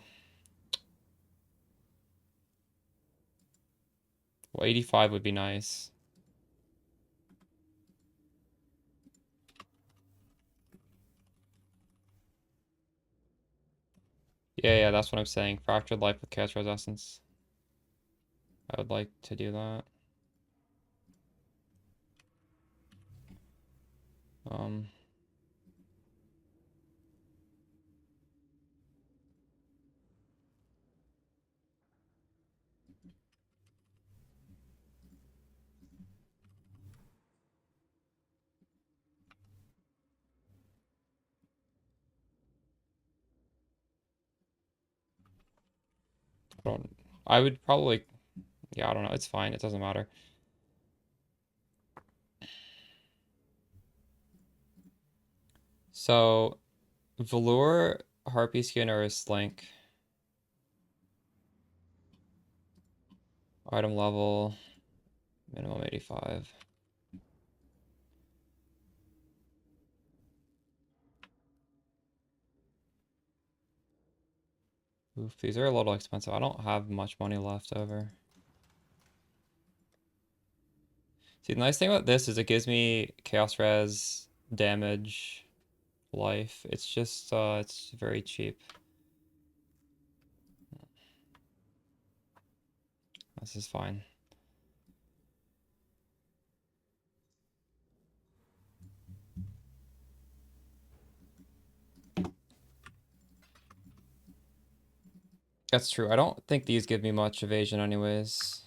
well, 85 would be nice. Yeah, that's what I'm saying. Fractured Life with Chaos Resistance. I would like to do that. Um, I don't, I would probably, yeah, I don't know. It's fine. It doesn't matter. So, Velour, Harpy Skin, or a Slink? Item level, minimum 85. Oof, these are a little expensive. I don't have much money left over. See, the nice thing about this is it gives me Chaos Res, damage, life. It's just, it's very cheap. This is fine. That's true. I don't think these give me much evasion anyways.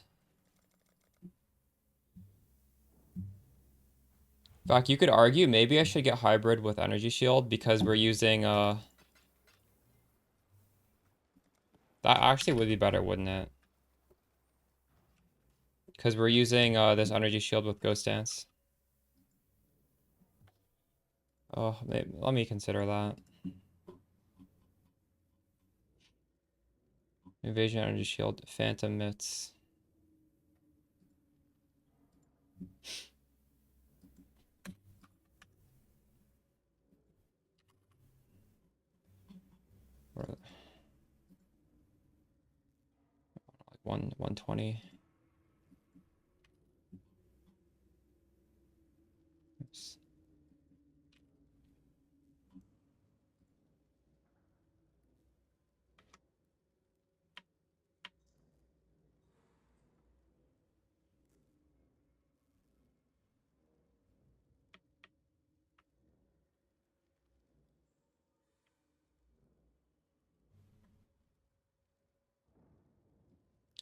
In fact, you could argue maybe I should get hybrid with energy shield because we're using that actually would be better, wouldn't it? Because we're using this energy shield with ghost dance. Oh, maybe, let me consider that. Invasion energy shield, phantom mitts. Or like 120. Oops.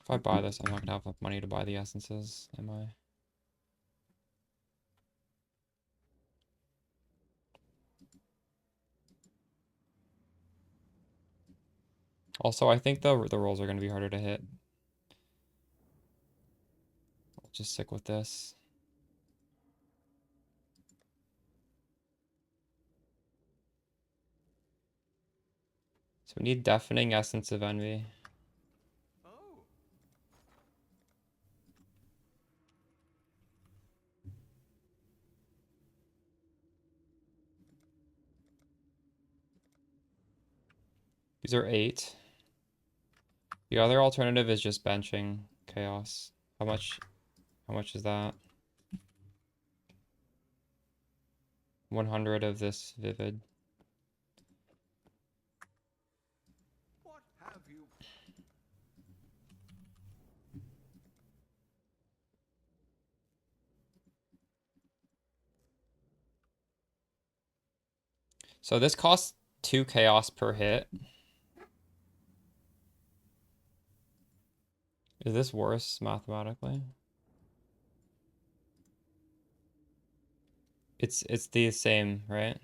If I buy this, I'm not gonna have enough money to buy the essences, am I? Also, I think the rolls are gonna be harder to hit. I'll just stick with this. So we need deafening essence of envy. Oh, These are 8. The other alternative is just benching chaos. How much is that? 100 of this vivid. what have you? So this costs 2 chaos per hit. Is this worse mathematically? It's the same, right?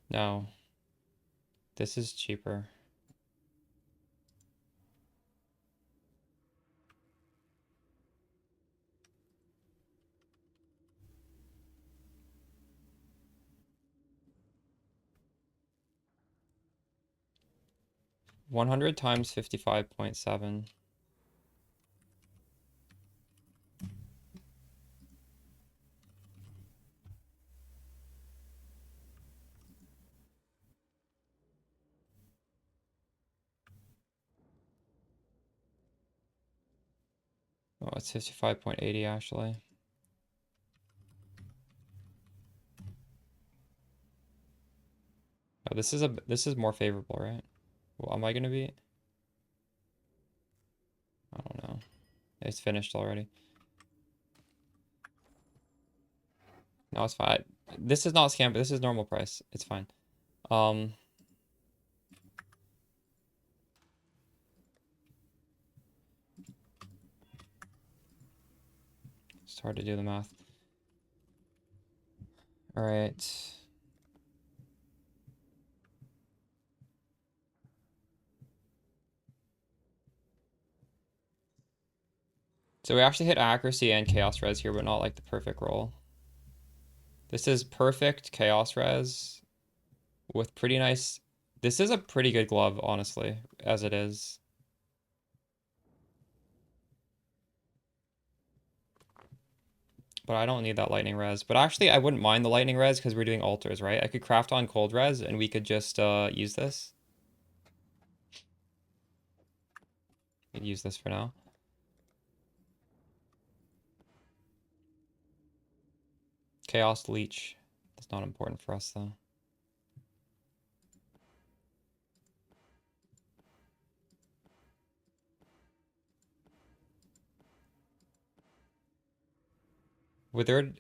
No. This is cheaper. 100 times 55.7. Oh, it's 55.80 actually. Oh, this is more favorable, right? Well, am I gonna be? I don't know. It's finished already. No, it's fine. This is not scam, but this is normal price. It's fine. Um, it's hard to do the math. All right. So we actually hit accuracy and chaos res here, but not like the perfect roll. This is perfect chaos res with pretty nice. This is a pretty good glove, honestly, as it is. But I don't need that lightning res. But actually, I wouldn't mind the lightning res because we're doing altars, right? I could craft on cold res and we could just use this. Use this for now. Chaos leech. That's not important for us though. Withered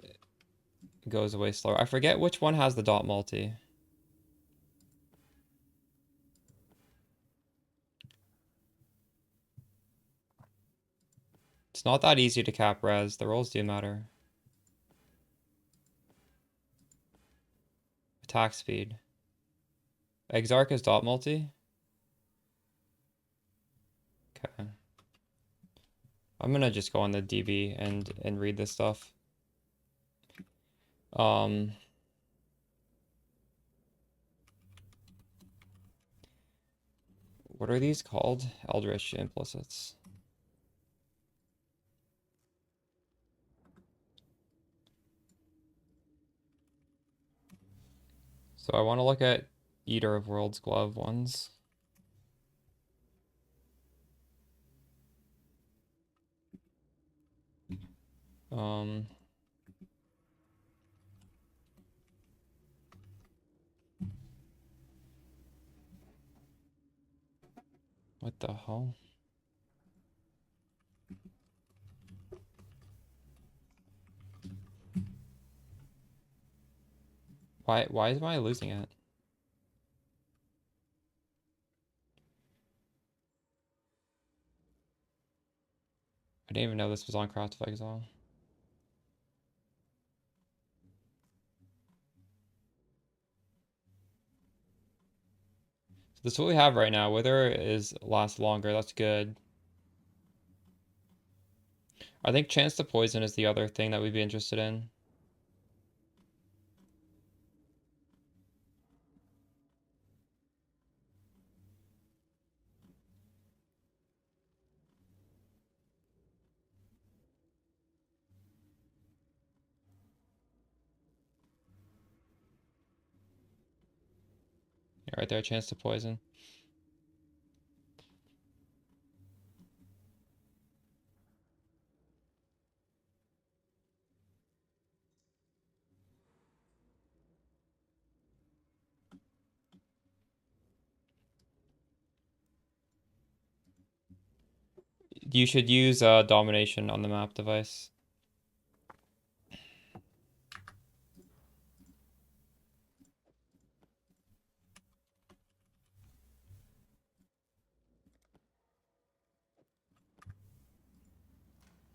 goes away slower. I forget which one has the dot multi. It's not that easy to cap res. The rolls do matter. Attack speed. Exarch is dot multi. Okay. I'm gonna just go on the DB and read this stuff. What are these called? Eldritch implicits. So I want to look at Eater of Worlds glove ones. Um, what the hell? Why am I losing it? I didn't even know this was on Craft of Exile. So this is what we have right now. Wither is lasts longer. That's good. I think chance to poison is the other thing that we'd be interested in. Yeah, right there, chance to poison. You should use domination on the map device.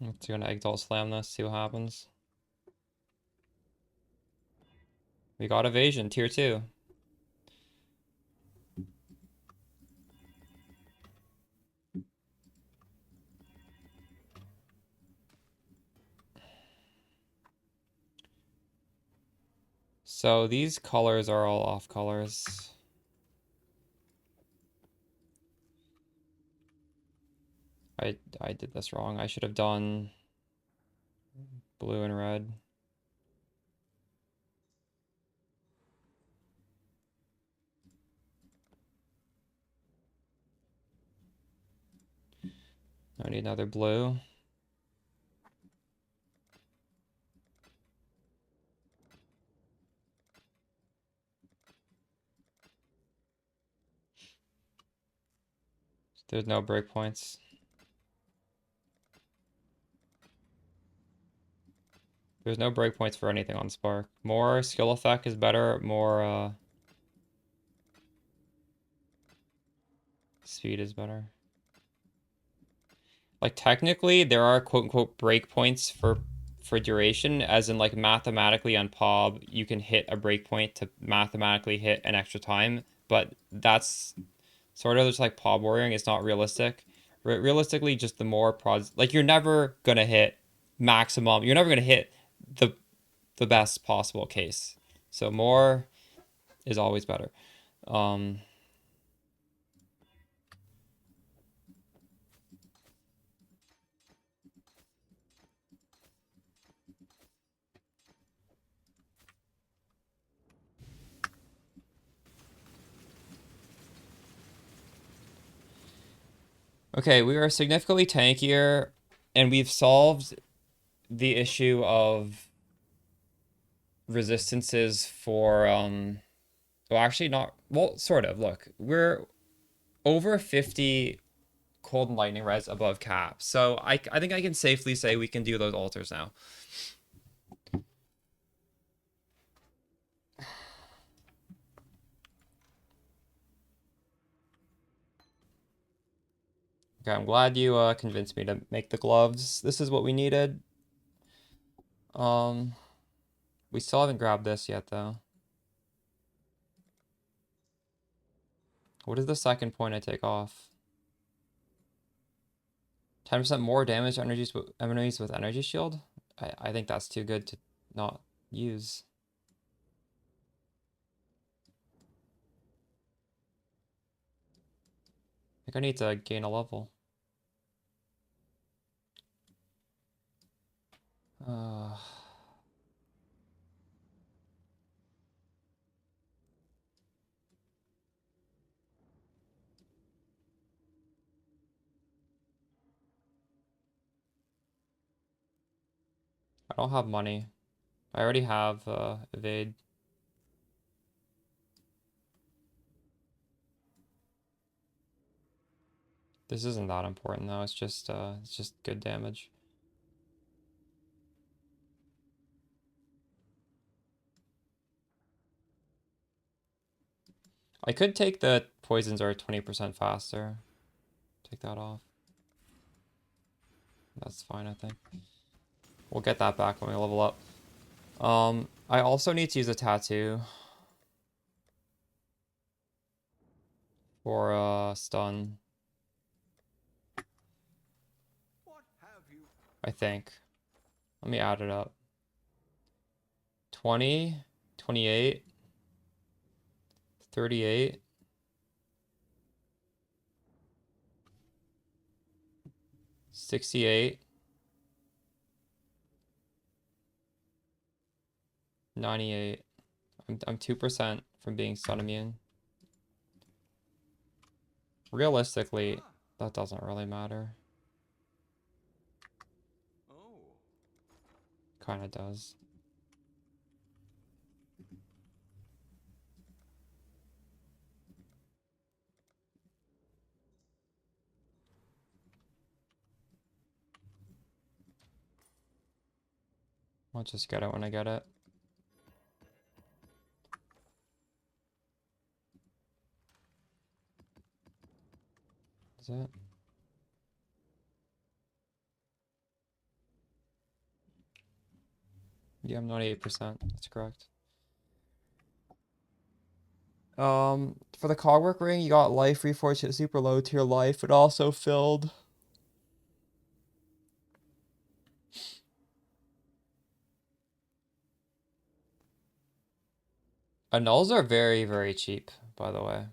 Let's gonna exalt slam this, see what happens. We got evasion, tier 2. So these colors are all off colors. I did this wrong. I should have done blue and red. I need another blue. There's no breakpoints. There's no breakpoints for anything on Spark. More skill effect is better. More speed is better. Like technically, there are quote unquote breakpoints for duration, as in like mathematically on POB, you can hit a breakpoint to mathematically hit an extra time, but that's sort of just like POB warrioring. It's not realistic. Realistically, just the more prods, like you're never gonna hit maximum. You're never gonna hit the the best possible case. So more is always better. Um, okay, we are significantly tankier, and we've solved the issue of resistances for well actually not well sort of. Look, we're over 50 cold and lightning res above cap. So I think I can safely say we can do those altars now. Okay, I'm glad you convinced me to make the gloves. This is what we needed. Um we still haven't grabbed this yet though. What is the second point I take off? 10% more damage to enemies with energy shield? I think that's too good to not use. I think I need to gain a level. Uh, I don't have money. I already have evade. This isn't that important though. It's just good damage. I could take the poisons are 20% faster. Take that off. That's fine, I think. We'll get that back when we level up. I also need to use a tattoo for stun, What have you? I think. Let me add it up. 20, 28, 38, 68, 98. I'm 2% from being stun immune. Realistically, that doesn't really matter. Oh. Kinda does. I'll just get it when I get it. Is it? Yeah, I'm 98%. That's correct. For the cogwork ring, you got life reforged at super low tier life. It also filled. Annuls are very, very cheap, by the way.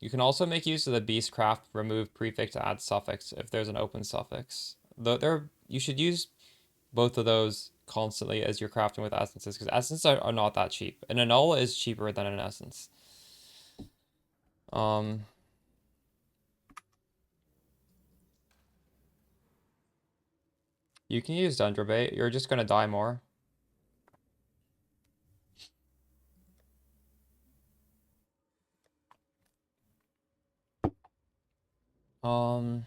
You can also make use of the beastcraft remove prefix to add suffix if there's an open suffix. Though you should use both of those constantly as you're crafting with essences, because essences are not that cheap. And a null is cheaper than an essence. You can use Dendrobate. You're just gonna die more. Um,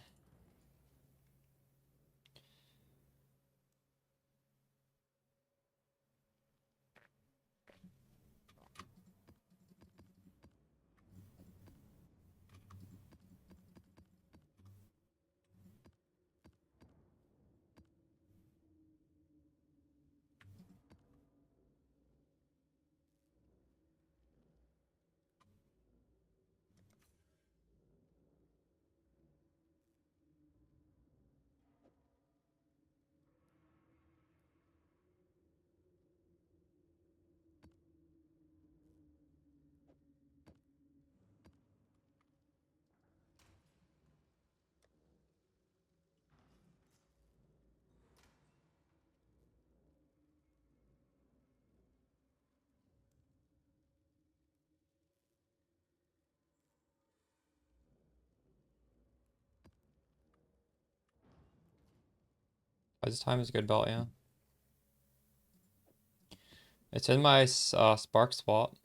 this time is a good belt, yeah. It's in my spark spot.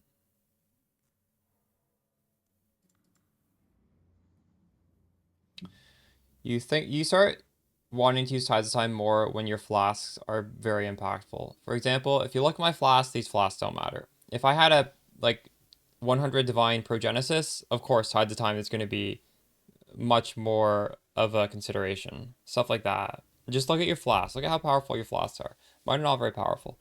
You start wanting to use Tides of Time more when your flasks are very impactful. For example, if you look at my flasks, these flasks don't matter. If I had a like 100 Divine Progenesis, of course Tides of Time is going to be much more of a consideration. Stuff like that. Just look at your flasks. Look at how powerful your flasks are. Mine are not very powerful.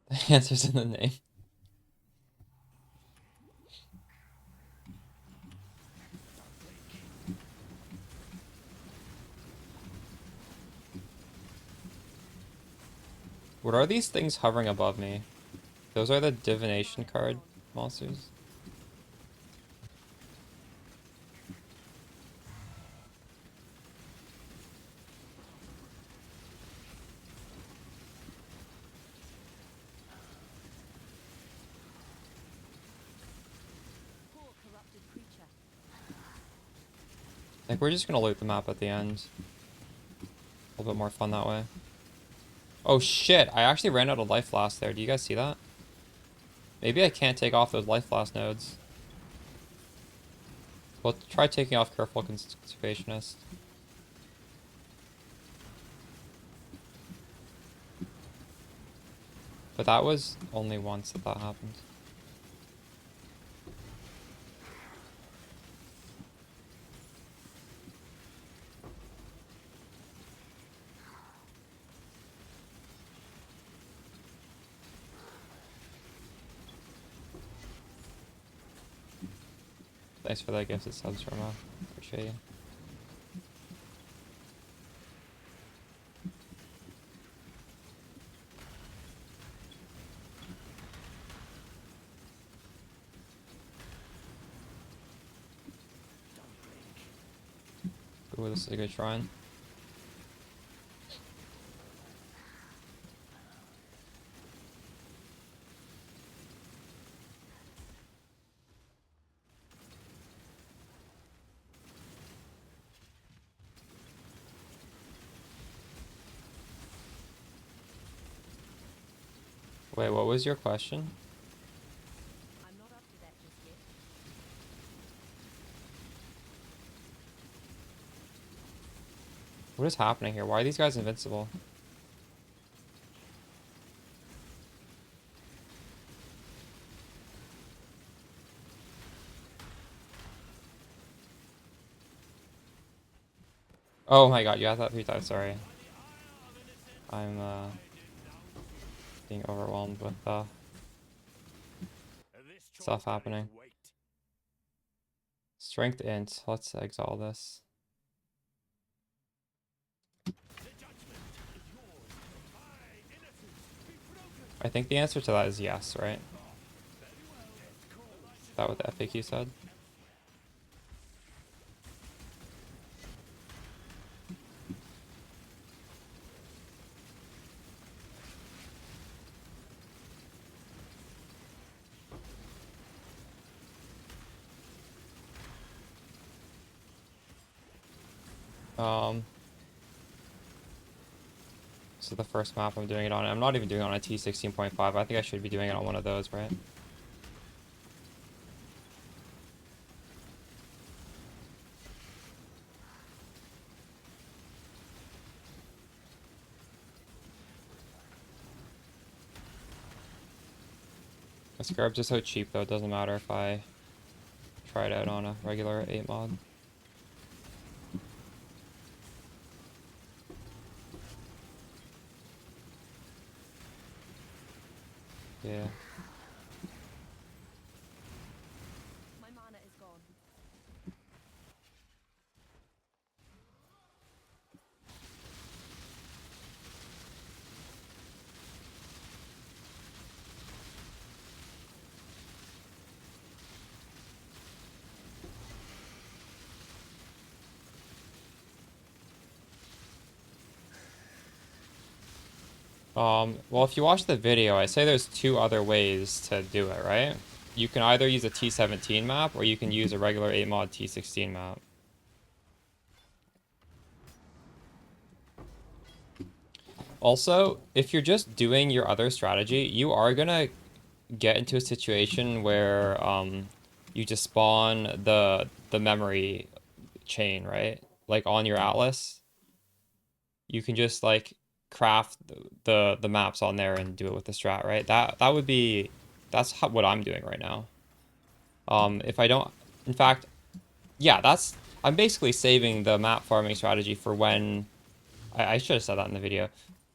The answer's in the name. What are these things hovering above me? Those are the divination card monsters. Poor corrupted creature. I think we're just gonna loot the map at the end. A little bit more fun that way. Oh shit, I actually ran out of life blast there. Do you guys see that? Maybe I can't take off those life blast nodes. Well, try taking off Careful Conservationist. But that was only once that happened. Thanks for that gifted subs, Roma. Appreciate you. Ooh, this is a good shrine. Wait, what was your question? I'm not up to that just yet. What is happening here? Why are these guys invincible? Oh my god, you have that 3 times, sorry. I'm being overwhelmed with stuff happening. Strength int. Let's exile this. I think the answer to that is yes, right? Is that what the FAQ said? So the first map I'm doing it on, I'm not even doing it on a T16.5. I think I should be doing it on one of those, right? The scarabs are so cheap though, it doesn't matter if I try it out on a regular 8 mod. Yeah. My mana is gone. Well, if you watch the video, I say there's two other ways to do it, right? You can either use a T17 map, or you can use a regular 8 mod T16 map. Also, if you're just doing your other strategy, you are gonna get into a situation where you just spawn the memory chain, right? Like on your atlas, you can just like craft the maps on there and do it with the strat, right? That would be what I'm doing right now. If I don't, in fact, yeah, I'm basically saving the map farming strategy for when I should have said that in the video.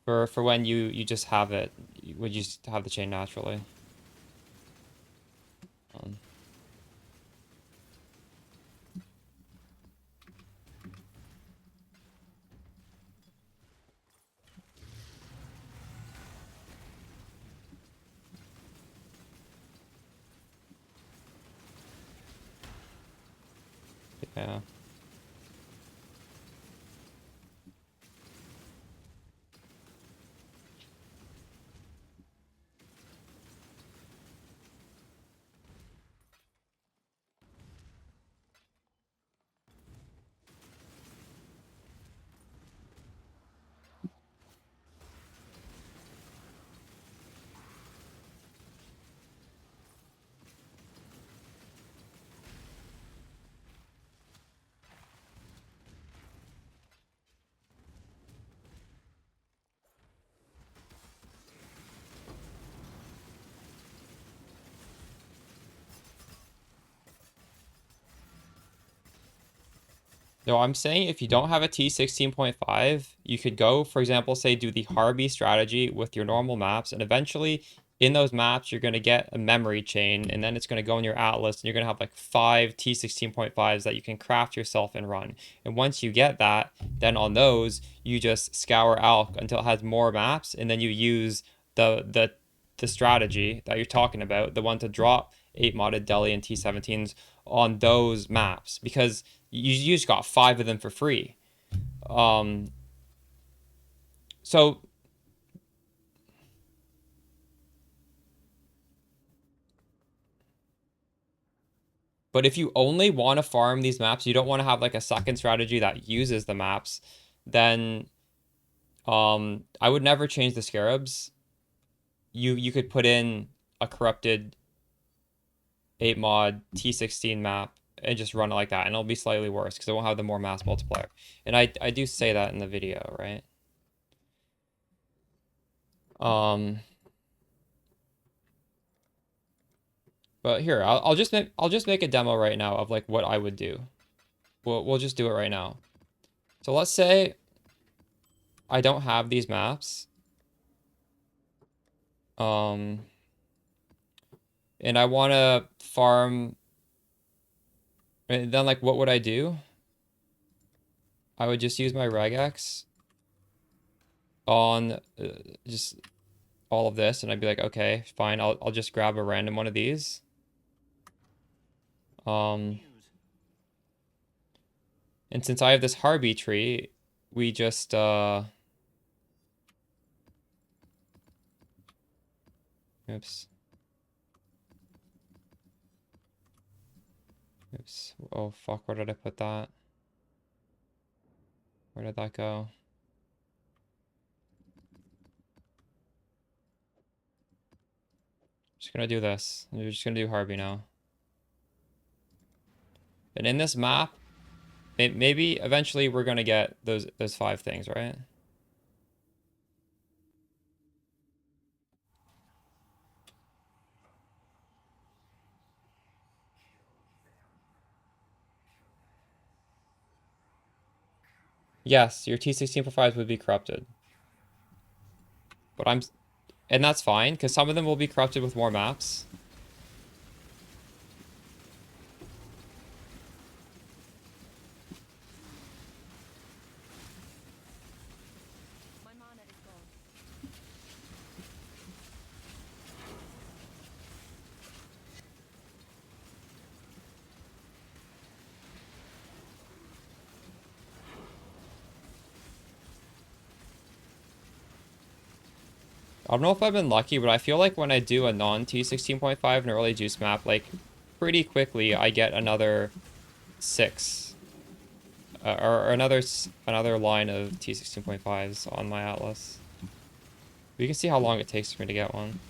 For when you just have it, would you just have the chain naturally. Um, yeah. No, I'm saying if you don't have a T16.5, you could go, for example, say do the Harvey strategy with your normal maps, and eventually in those maps, you're going to get a memory chain, and then it's going to go in your atlas, and you're going to have like 5 T16.5s that you can craft yourself and run. And once you get that, then on those, you just scour Alk until it has more maps, and then you use the strategy that you're talking about, the one to drop 8 modded Delhi and T17s on those maps, because you just got 5 of them for free. So but if you only want to farm these maps, you don't want to have like a second strategy that uses the maps, then I would never change the scarabs. You could put in a corrupted 8 mod T16 map and just run it like that, and it'll be slightly worse because it won't have the more mass multiplier. And I do say that in the video, right? But here, I'll just make a demo right now of like what I would do. We'll just do it right now. So let's say I don't have these maps. And I want to farm And then like what would I do? I would just use my regex on just all of this, and I'd be like, okay, fine, I'll just grab a random one of these. News. And since I have this Harby tree, we just oops. Oops. Oh fuck, where did I put that? Where did that go? Just gonna do this. We're just gonna do Harvey now. And in this map, maybe eventually we're gonna get those 5 things, right? Yes, your T16.5s would be corrupted. But and that's fine, because some of them will be corrupted with more maps. My mana is gone. I don't know if I've been lucky, but I feel like when I do a non-T16.5 and early juice map, like, pretty quickly I get another 6. Or another line of T16.5s on my Atlas. We can see how long it takes for me to get one.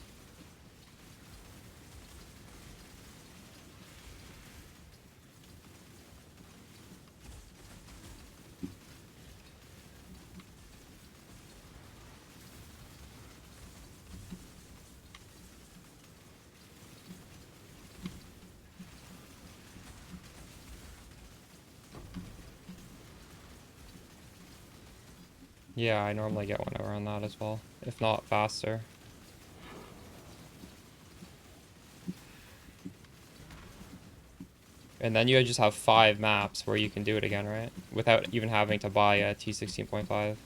Yeah, I normally get one around that as well, if not faster. And then you just have 5 maps where you can do it again, right? Without even having to buy a T16.5.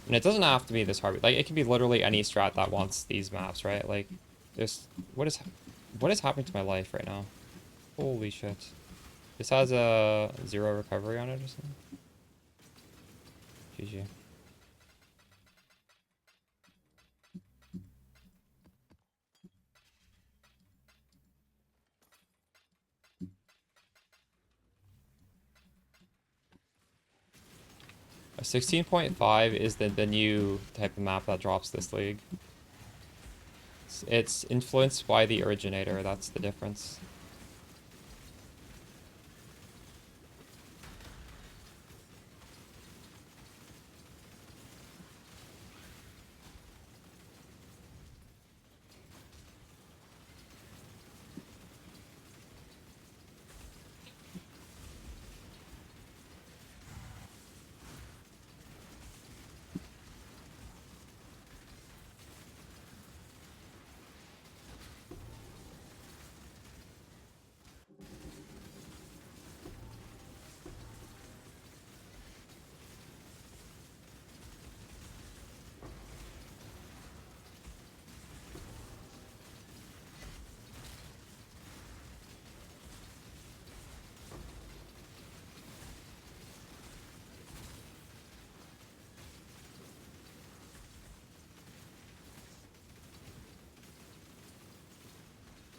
And it doesn't have to be this hard. Like, it can be literally any strat that wants these maps, right? Like, this... What is happening to my life right now? Holy shit. This has a 0 recovery on it or something? GG. A 16.5 is the new type of map that drops this league. It's influenced by the originator, that's the difference.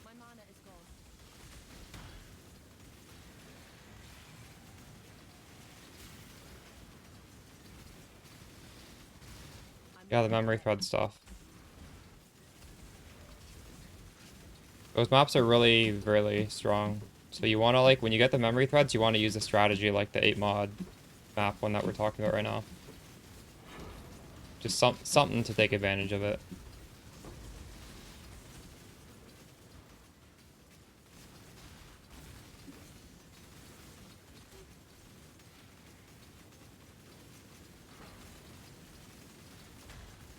My mana is gone. Yeah, the memory thread stuff. Those maps are really, really strong. So you want to, like, when you get the memory threads, you want to use a strategy like the 8 mod map one that we're talking about right now. Just something to take advantage of it.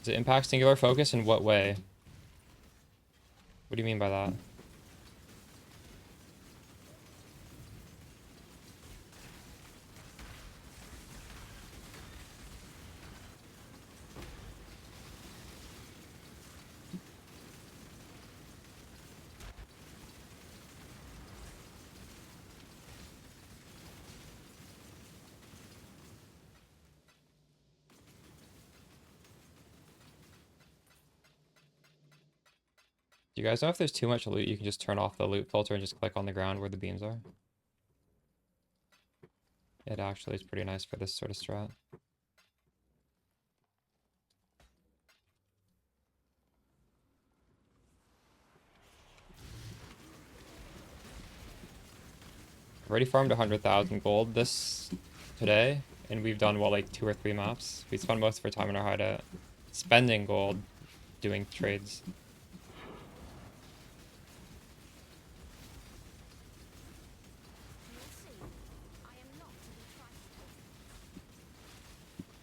Does it impact singular focus in what way? What do you mean by that? Do you guys know if there's too much loot, you can just turn off the loot filter and just click on the ground where the beams are? It actually is pretty nice for this sort of strat. I've already farmed 100,000 gold today, and we've done, what, like 2 or 3 maps? We spent most of our time in our hideout spending gold doing trades.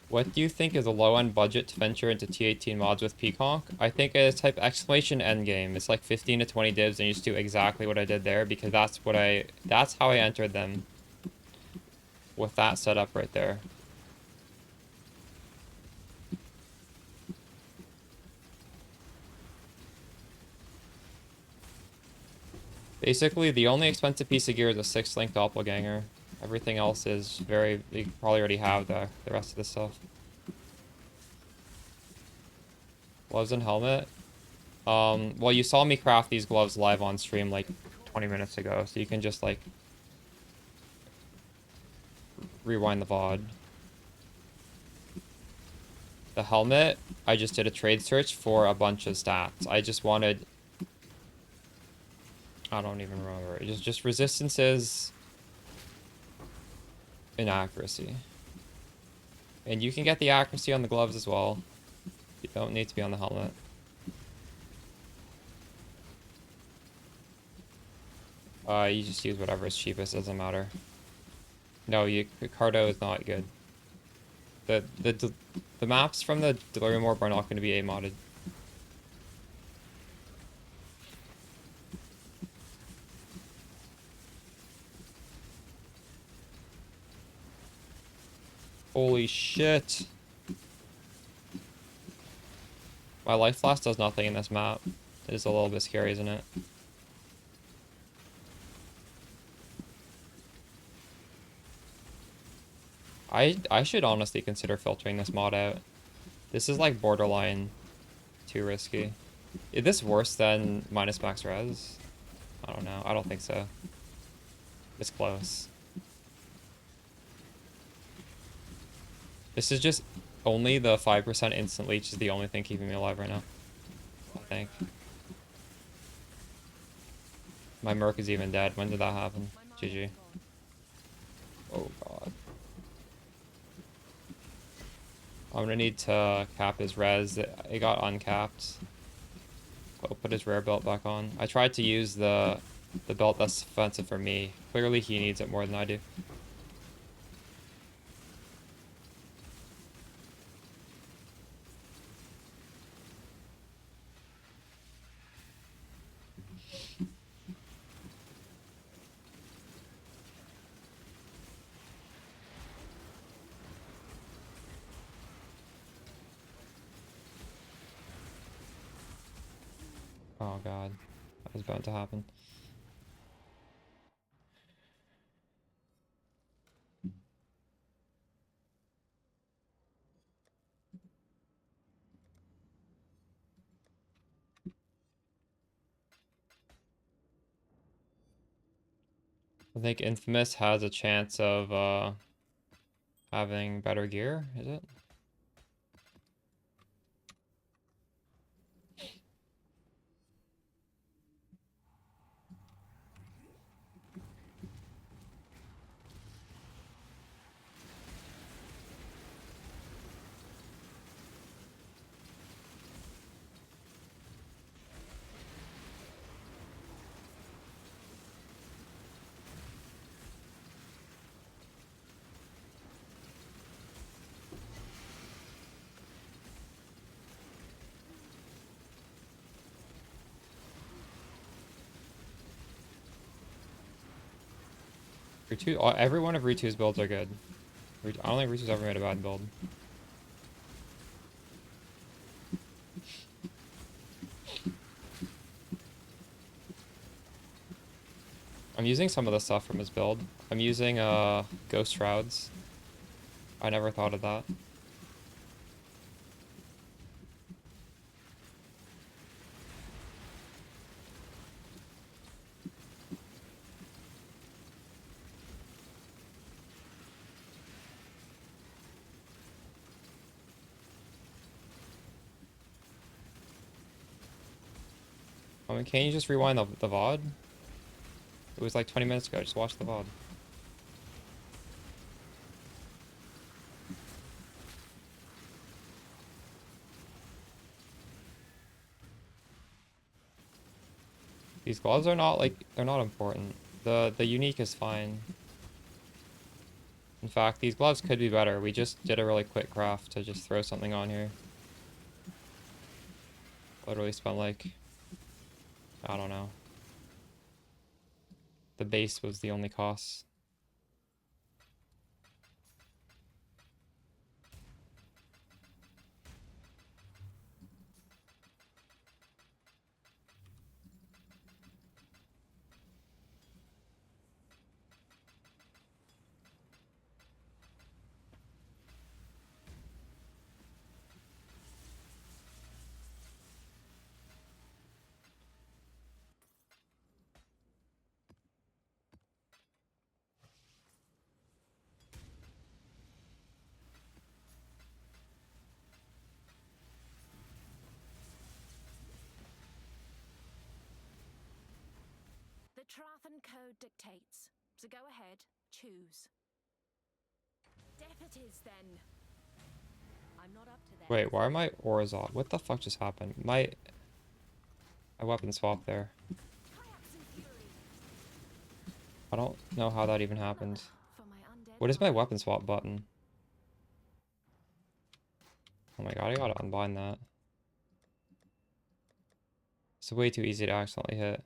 What do you think is a low-end budget to venture into T18 mods with Pconc? I think it's type exclamation endgame. It's like 15 to 20 divs and you just do exactly what I did there because that's how I entered them. With that setup right there. Basically, the only expensive piece of gear is a 6-link doppelganger. Everything else is you probably already have the rest of the stuff. Gloves and helmet. Well, you saw me craft these gloves live on stream like 20 minutes ago, so you can just like rewind the VOD. The helmet, I just did a trade search for a bunch of stats. I just wanted... I don't even remember. It's just resistances and accuracy. And you can get the accuracy on the gloves as well. You don't need to be on the helmet. You just use whatever is cheapest, doesn't matter. No, Cardo is not good. The maps from the Delirium Orb are not going to be A-modded. Holy shit. My life flask does nothing in this map. It is a little bit scary, isn't it? I should honestly consider filtering this mod out. This is like borderline too risky. Is this worse than minus max res? I don't know. I don't think so. It's close. This is just only the 5% instant leech is the only thing keeping me alive right now. I think. My Merc is even dead. When did that happen? GG. Oh god. I'm gonna need to cap his res. It got uncapped. I'll put his rare belt back on. I tried to use the belt that's offensive for me. Clearly he needs it more than I do. Oh god, that was bound to happen. I think Infamous has a chance of having better gear, is it? Ritu, every one of Ritu's builds are good. I don't think Ritu's ever made a bad build. I'm using some of the stuff from his build. I'm using Ghost Shrouds. I never thought of that. I mean, can't you just rewind the VOD? It was like 20 minutes ago. Just watch the VOD. These gloves are not like, they're not important. The unique is fine. In fact, these gloves could be better. We just did a really quick craft to just throw something on here. Literally spent like, I don't know. The base was the only cost. The Trathan code dictates. So go ahead, choose. Deputies, then. I'm not up to that. Wait, why are my auras off? What the fuck just happened? My weapon swap there. Kayaks and fury. I don't know how that even happened. For my undead What is my love. weapon swap button? Oh my god, I gotta unbind that. It's way too easy to accidentally hit.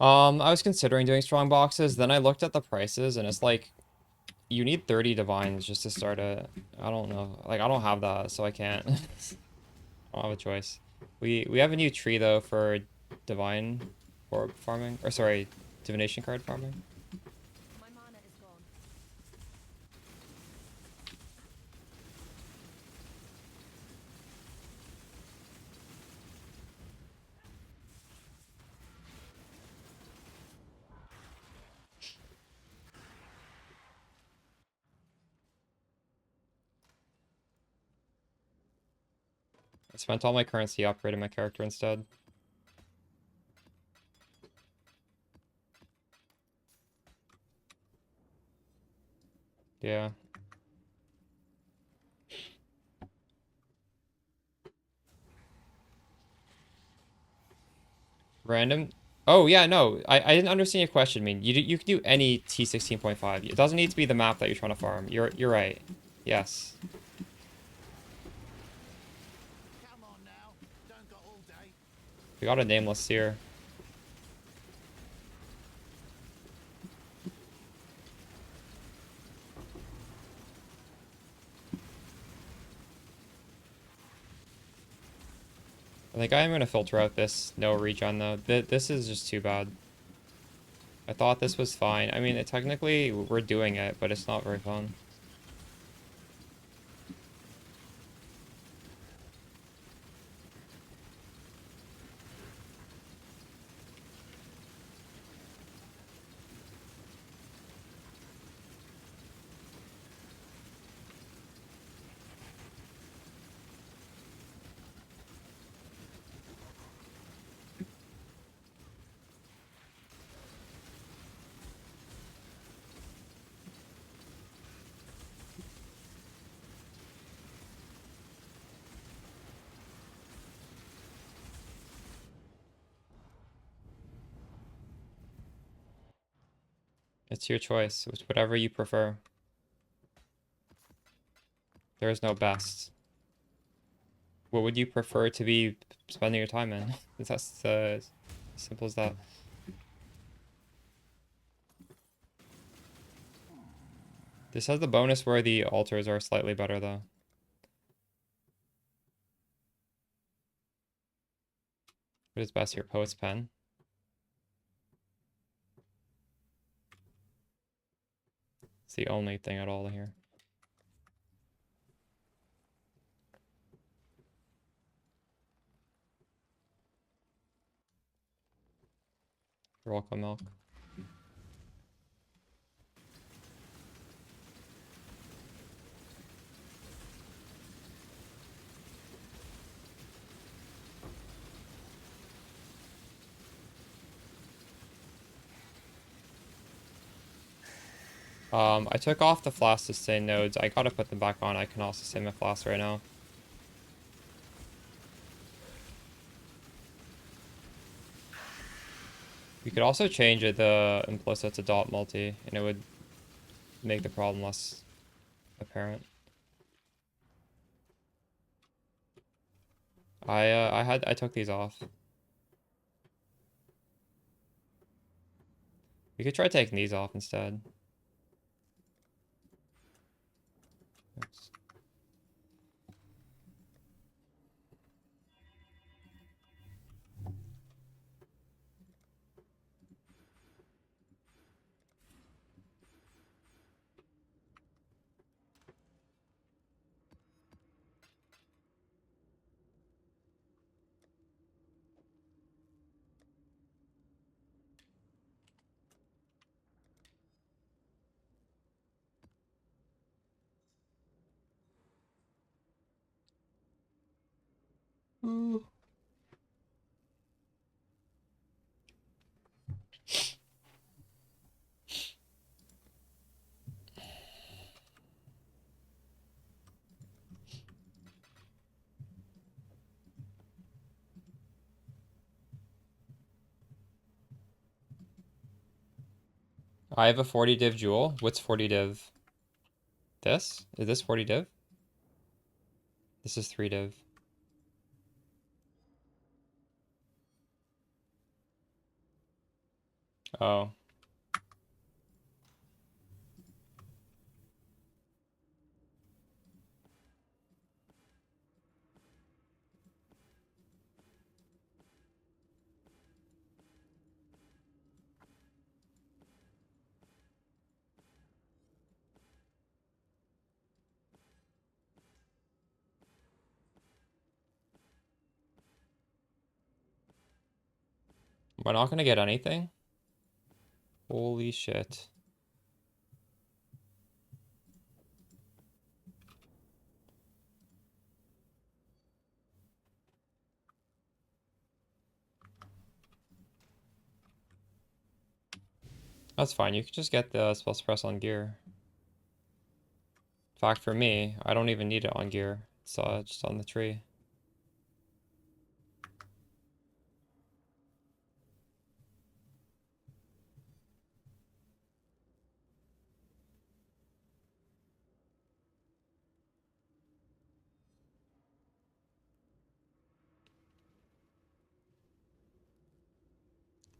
I was considering doing strong boxes, then I looked at the prices and it's like you need 30 divines just to start a, I don't know. Like I don't have that, so I can't. I don't have a choice. We have a new tree though for divine orb farming, or sorry, divination card farming. My mana is gone. I spent all my currency upgrading my character instead. Yeah. Random. Oh yeah, no, I didn't understand your question. I mean, you could do any T16.5. It doesn't need to be the map that you're trying to farm. You're right. Yes. Come on now. Don't got all day. We got a nameless seer. I think I am gonna filter out this no regen though. This is just too bad. I thought this was fine. I mean, technically we're doing it, but it's not very fun. It's your choice. It's whatever you prefer. There is no best. What would you prefer to be spending your time in? That's as simple as that. This has the bonus where the altars are slightly better though. What is best here? Poet's Pen. It's the only thing at all here. You're welcome, Milk. I took off the flask sustain nodes. I gotta put them back on. I can also sustain my flask right now. You could also change it, the implicit to dot multi, and it would make the problem less apparent. I took these off. You could try taking these off instead. Oops. Ooh. I have a 40 div jewel. What's 40 div? This? Is this 40 div? This is 3 div. Oh. Am I not gonna get anything? Holy shit. That's fine. You could just get the spell suppress on gear. In fact, for me, I don't even need it on gear. It's just on the tree.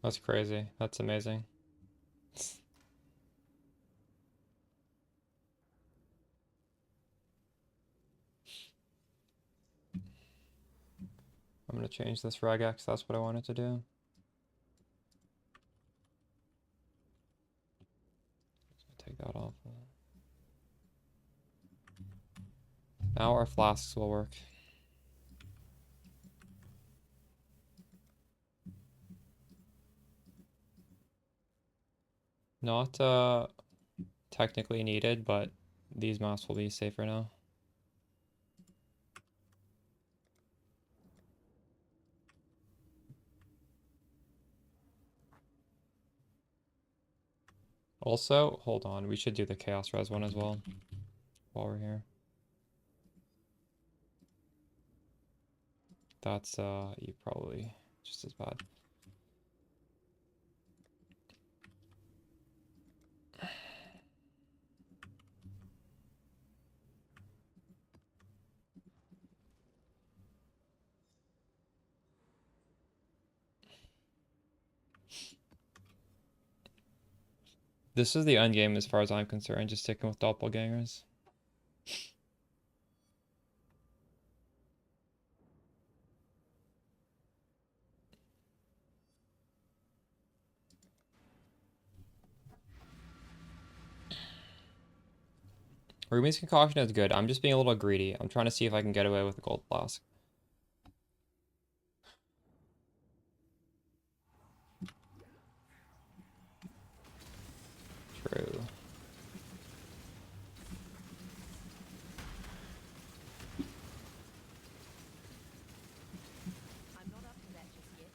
That's crazy. That's amazing. I'm gonna change this regex. That's what I wanted to do. Take that off. Now our flasks will work. Not technically needed, but these masks will be safer now. Also, hold on, we should do the Chaos Res one as well while we're here. That's you probably just as bad. This is the end game as far as I'm concerned, just sticking with doppelgangers. Ruby's concoction is good. I'm just being a little greedy. I'm trying to see if I can get away with a gold flask. True. I'm not up to that just yet.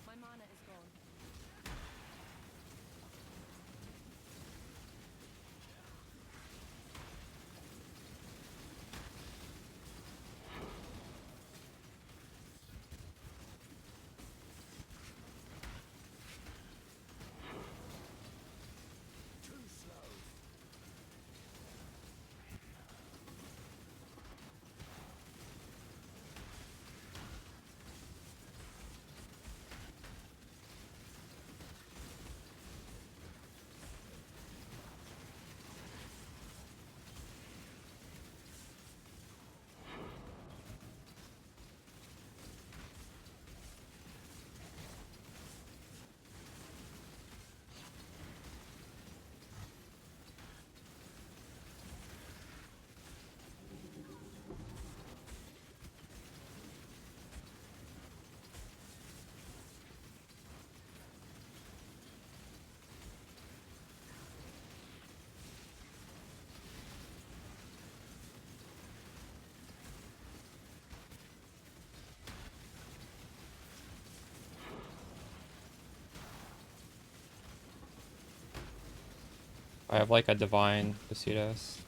My mana is gone. Too slow. I have like a divine Besitos.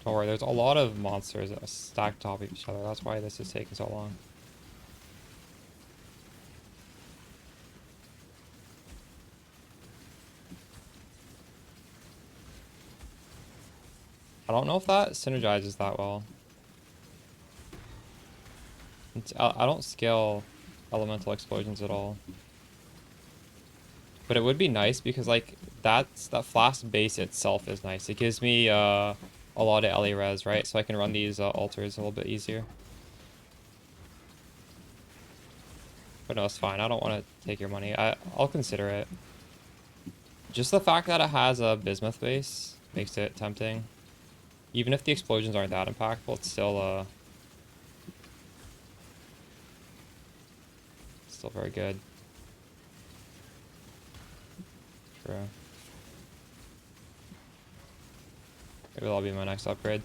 Don't worry, there's a lot of monsters that are stacked top of each other. That's why this is taking so long. I don't know if that synergizes that well. I don't scale elemental explosions at all. But it would be nice because like that flask base itself is nice. It gives me a lot of LE res, right? So I can run these altars a little bit easier. But no, it's fine. I don't want to take your money. I'll consider it. Just the fact that it has a bismuth base makes it tempting. Even if the explosions aren't that impactful, it's still very good. True. Maybe that'll be my next upgrade.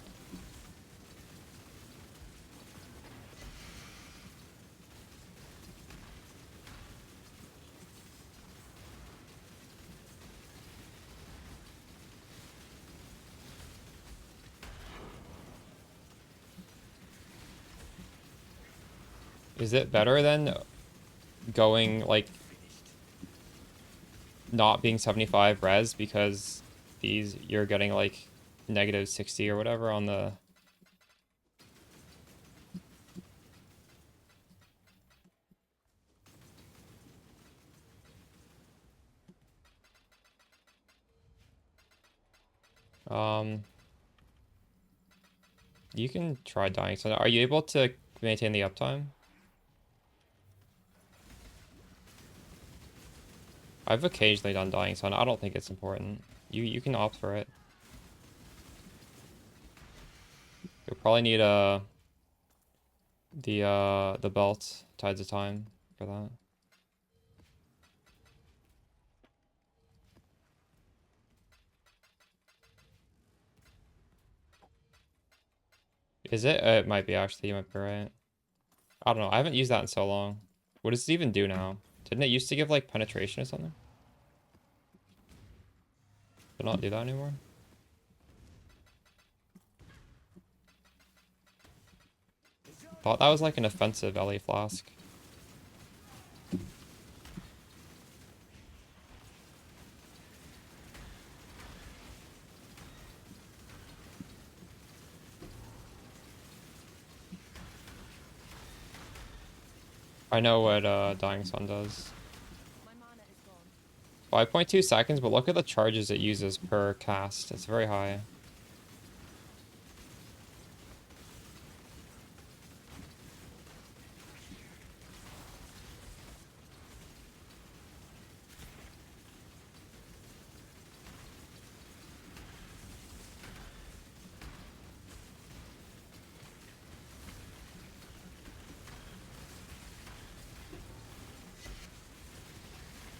Is it better than going like not being 75 res because these you're getting like negative 60 or whatever on the you can try dying. So are you able to maintain the uptime? I've occasionally done dying, so I don't think it's important. You can opt for it. You'll probably need the belt tides of time for that. Is it? It might be actually. You might be right. I don't know. I haven't used that in so long. What does it even do now? Didn't it used to give like penetration or something? Did it not do that anymore? Thought that was like an offensive LA flask. I know what Dying Sun does. My mana is gone. 5.2 seconds, but look at the charges it uses per cast. It's very high.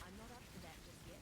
I'm not up to that just yet.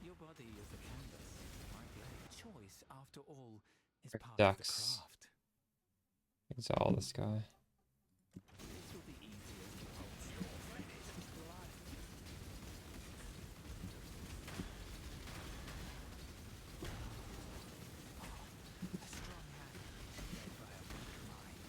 Your body is a canvas. My blade. Choice, after all, is part of the Dex. craft. Exile this guy. This will be easier to hold. A strong hand, led by a weak mind.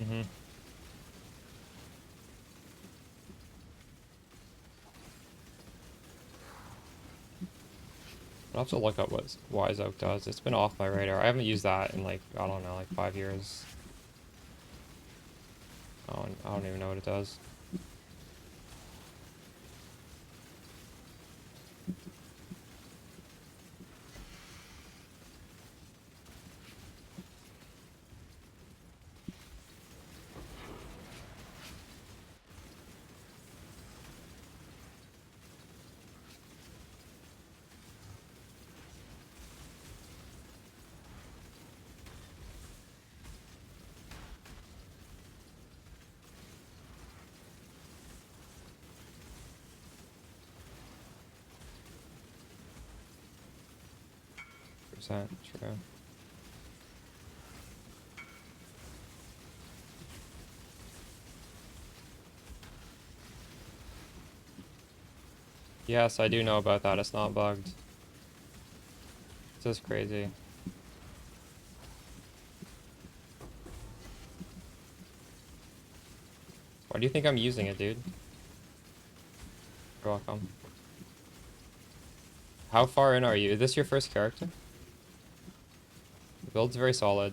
Mm-hmm. I'll have to look up what Wise Oak does. It's been off my radar. I haven't used that in like, I don't know, like 5 years. I don't even know what it does. Percent true. Yes, I do know about that. It's not bugged. This is crazy. Why do you think I'm using it, dude? You're welcome. How far in are you? Is this your first character? The build's very solid.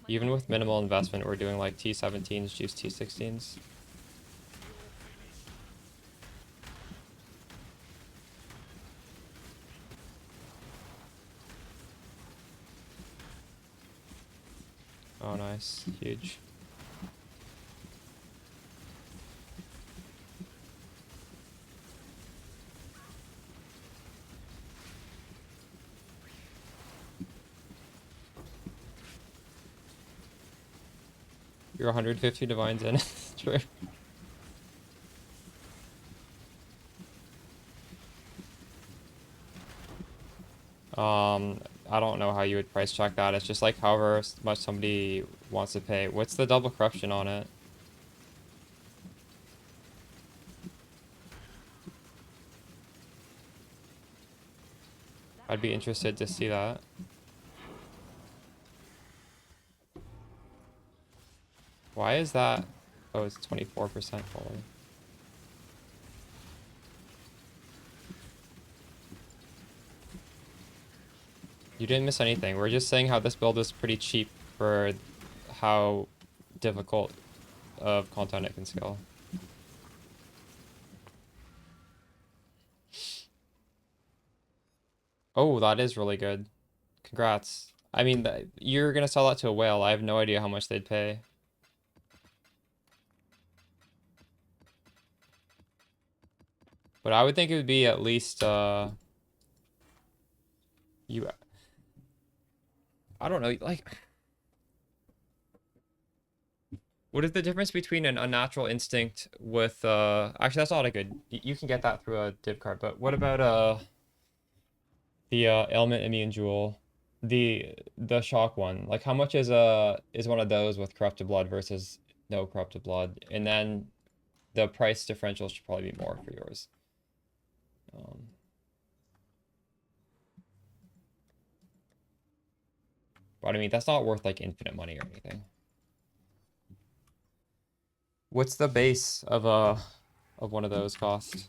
Even with minimal investment, we're doing like T17s, juice T16s. Oh, nice. Huge. You're 150 divines in. True. I don't know how you would price check that. It's just like however much somebody wants to pay. What's the double corruption on it? I'd be interested to see that. Why is that? Oh, it's 24% fully. You didn't miss anything. We're just saying how this build is pretty cheap for how difficult of content it can scale. Oh, that is really good. Congrats. I mean, you're gonna sell that to a whale. I have no idea how much they'd pay. But I would think it would be at least, you, I don't know, like, what is the difference between an unnatural instinct with, actually, that's not a good, you can get that through a div card, but what about, the, ailment immune jewel? The shock one. Like, how much is one of those with corrupted blood versus no corrupted blood? And then the price differential should probably be more for yours. Um, but I mean, that's not worth like infinite money or anything. What's the base of one of those cost?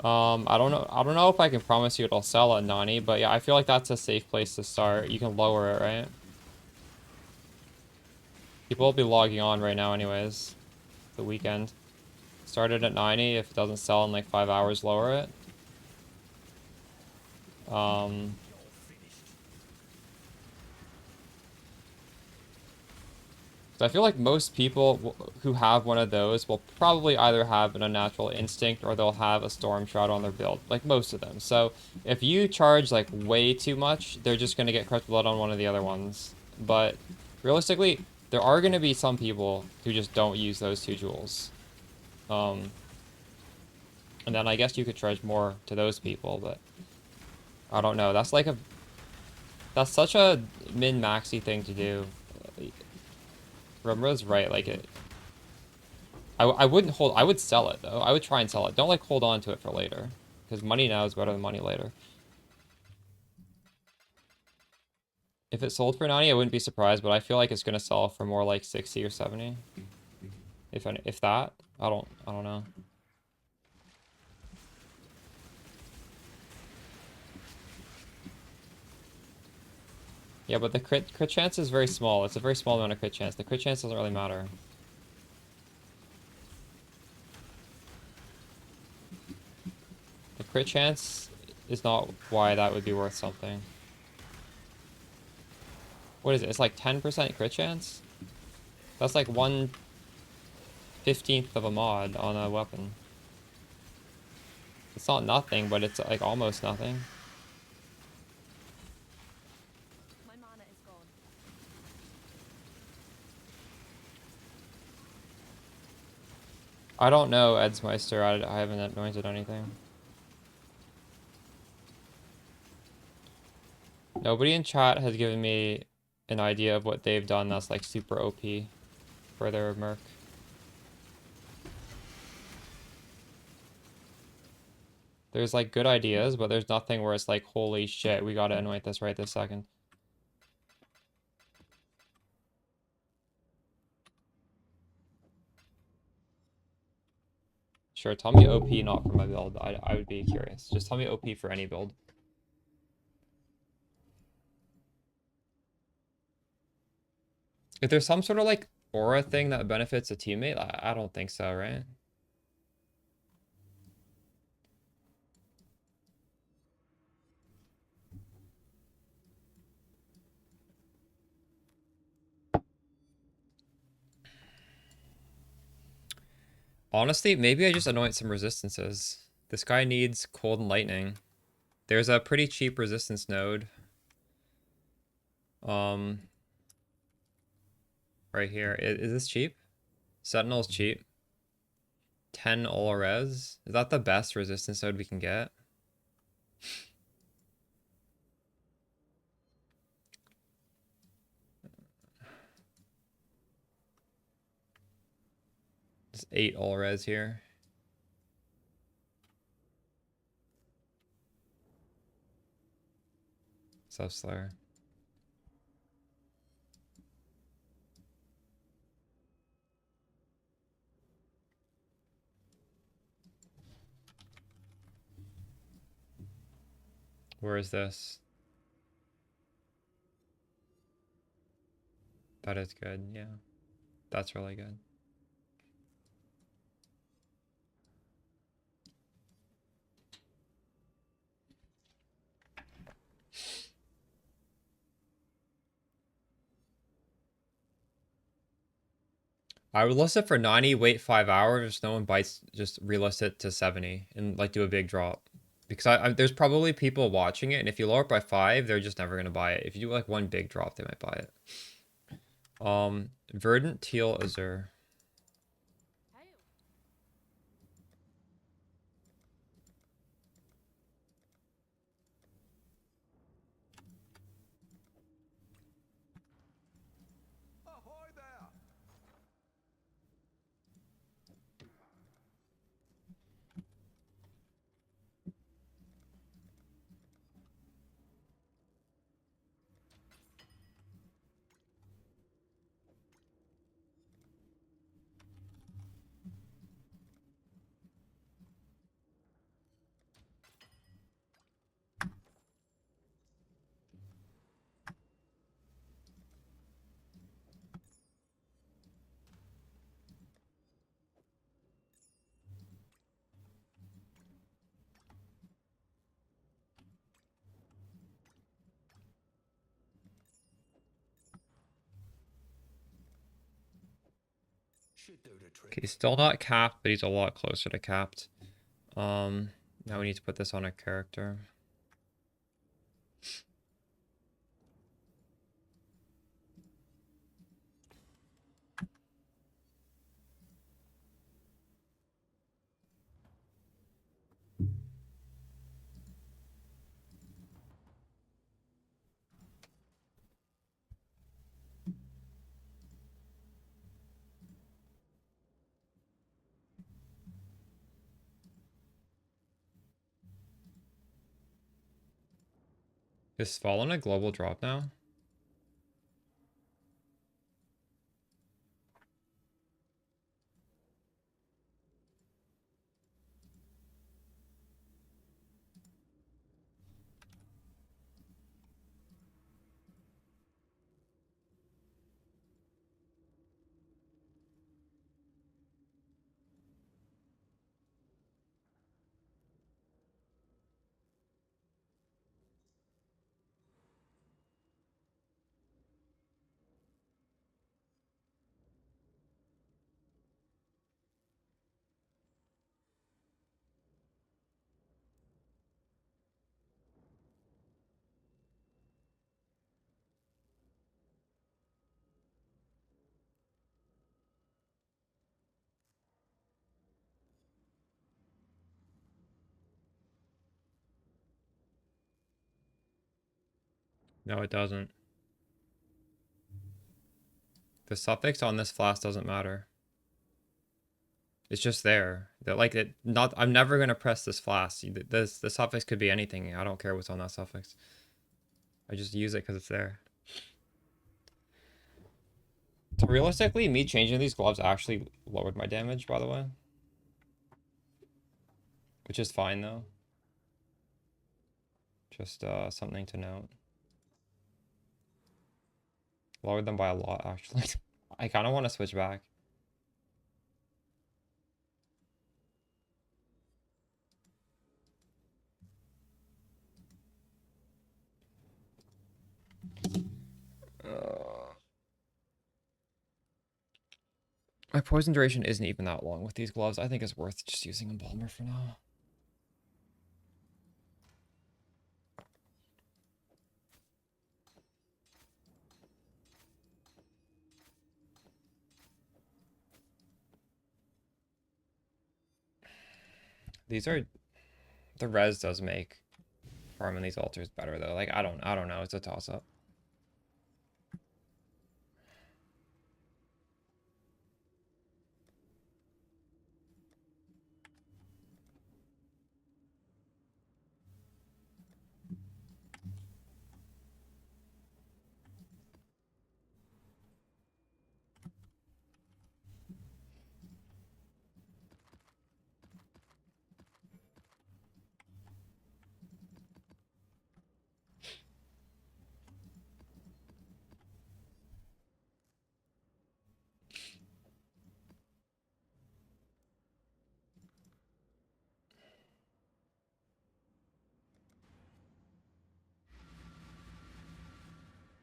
I don't know. I don't know if I can promise you it'll sell at 90, but yeah, I feel like that's a safe place to start. You can lower it, right? People will be logging on right now anyways. The weekend. Start it at 90. If it doesn't sell in like 5 hours, lower it. So I feel like most people who have one of those will probably either have an unnatural instinct or they'll have a storm shroud on their build, like most of them. So if you charge like way too much, they're just gonna get corrupted blood on one of the other ones. But realistically, there are gonna be some people who just don't use those two jewels. And then I guess you could charge more to those people, but I don't know. That's such a min-maxy thing to do. Rumro's right, like I wouldn't hold, I would sell it though. I would try and sell it. Don't like hold on to it for later. Because money now is better than money later. If it sold for 90, I wouldn't be surprised, but I feel like it's gonna sell for more like 60 or 70. If that. I don't know. Yeah, but the crit chance is very small. It's a very small amount of crit chance. The crit chance doesn't really matter. The crit chance is not why that would be worth something. What is it? It's like 10% crit chance? That's like 1/15th of a mod on a weapon. It's not nothing, but it's like almost nothing. My mana is gone. I don't know, Edsmeister. I haven't anointed anything. Nobody in chat has given me an idea of what they've done that's like super OP for their merc. There's like good ideas, but there's nothing where it's like, holy shit, we gotta anoint this right this second. Sure, tell me OP not for my build. I would be curious. Just tell me OP for any build. If there's some sort of like aura thing that benefits a teammate, I don't think so, right? Honestly, maybe I just anoint some resistances. This guy needs cold and lightning. There's a pretty cheap resistance node. Right here. Is this cheap? Sentinel's cheap. 10 all res. Is that the best resistance node we can get? Just 8 all res here. Self-slayer. Where is this? That is good, yeah. That's really good. I would list it for 90, wait 5 hours. If no one bites, just relist it to 70 and like do a big drop. Because there's probably people watching it, and if you lower it by 5, they're just never gonna buy it. If you do like one big drop, they might buy it. Verdant Teal Azure. Ahoy there! Should do the trick. Okay, he's still not capped, but he's a lot closer to capped. Now we need to put this on a character. Is Fall on a global drop now? No, it doesn't. The suffix on this flask doesn't matter. It's just there. That like it not I'm never gonna press this flask. The suffix could be anything. I don't care what's on that suffix. I just use it because it's there. So realistically, me changing these gloves actually lowered my damage, by the way. Which is fine though. Just something to note. Lowered them by a lot actually. I kind of want to switch back. My poison duration isn't even that long with these gloves. I think it's worth just using Embalmer for now. These are... The res does make farming these altars better though. Like, I don't know. It's a toss-up.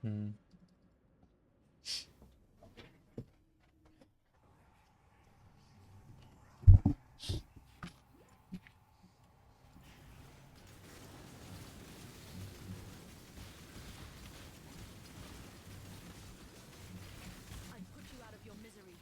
Hmm. I put you out of your misery.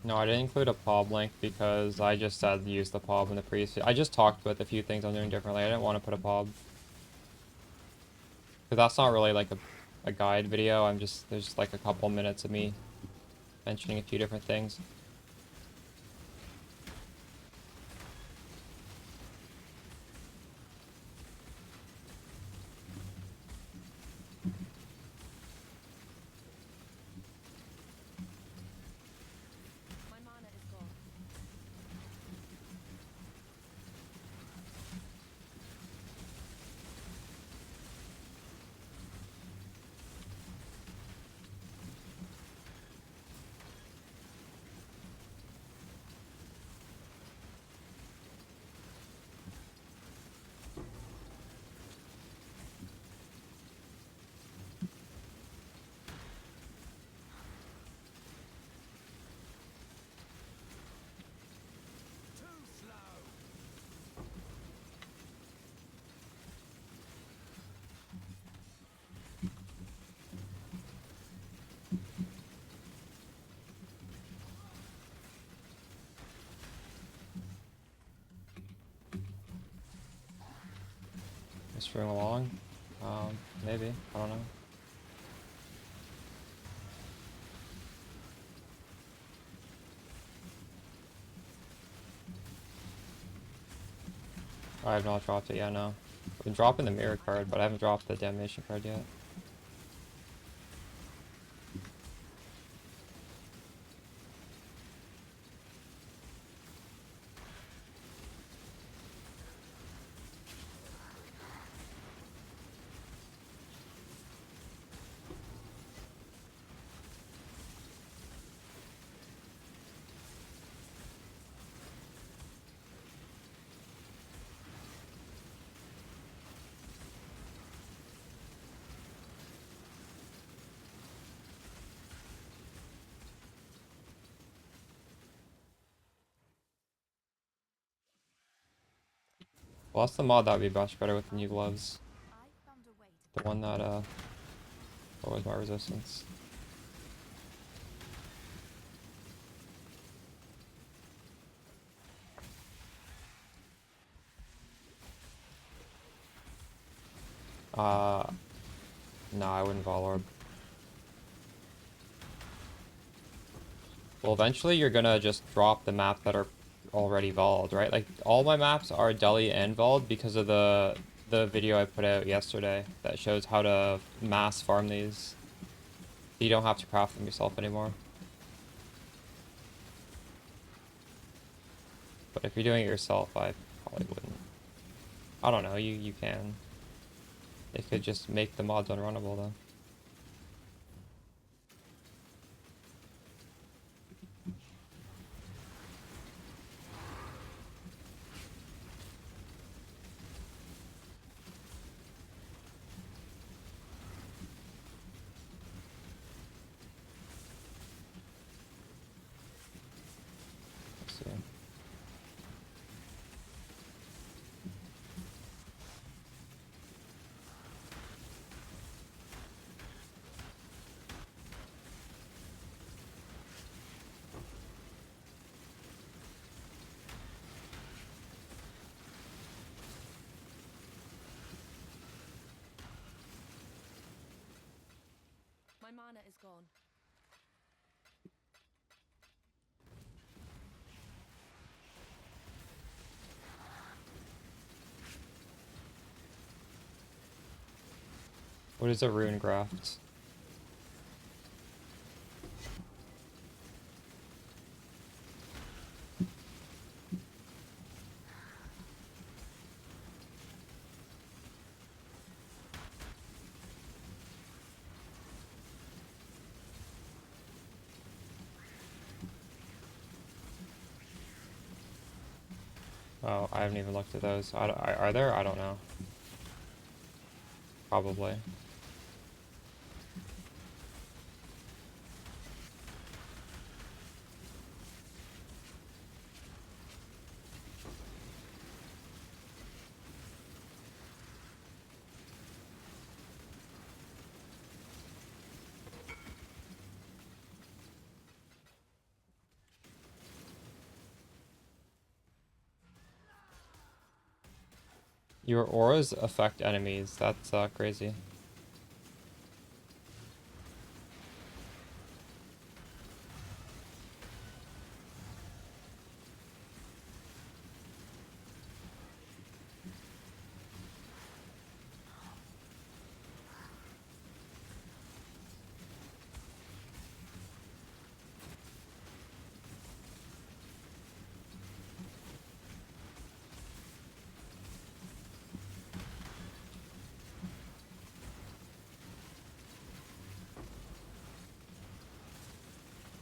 No, I didn't include a POB link because I just said use the POB in the previous. I just talked about a few things I'm doing differently. I didn't want to put a POB. Because that's not really like a guide video. There's just like a couple minutes of me mentioning a few different things. My mana is gone. Too slow. Just moving along. Maybe. I don't know. I have not dropped it yet, no. I've been dropping the mirror card, but I haven't dropped the damnation card yet. Well, that's the mod that would be much better with the new gloves. I found a way The one that, lowers my resistance. No, I wouldn't Volorb. Well, eventually you're gonna just drop the maps that are already Volled, right? Like, all my maps are Deli and Volled because of the video I put out yesterday that shows how to mass farm these. You don't have to craft them yourself anymore. But if you're doing it yourself, I probably wouldn't. I don't know, you can. They could just make the mods unrunnable though. Let's see. My mana is gone. What is a rune graft? Oh, I haven't even looked at those. Are there? I don't know. Probably. Your auras affect enemies. That's crazy.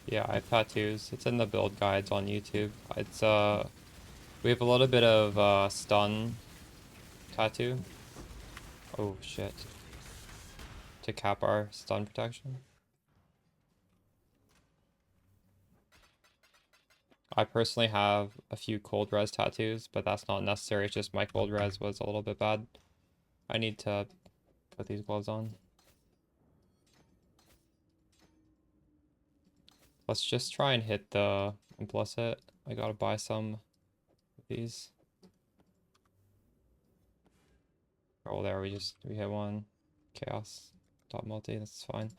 Yeah, I have tattoos. It's in the build guides on YouTube. It's we have a little bit of stun tattoo. Oh shit. To cap our stun protection. I personally have a few cold res tattoos, but that's not necessary. It's just my cold res was a little bit bad. I need to put these gloves on. Let's just try and hit the implicit. I gotta buy some of these. Oh, there we hit one. Chaos. Top multi, that's fine.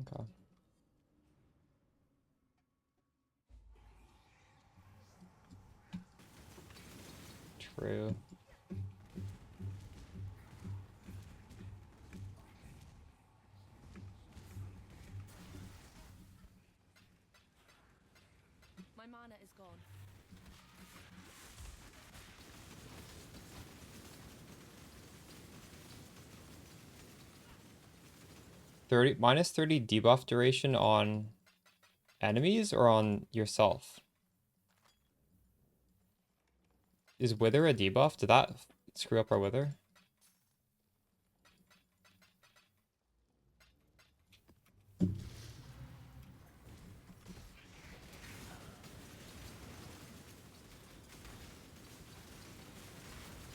Okay. True. My mana is gone. -30 debuff duration on enemies or on yourself? Is Wither a debuff? Did that screw up our Wither?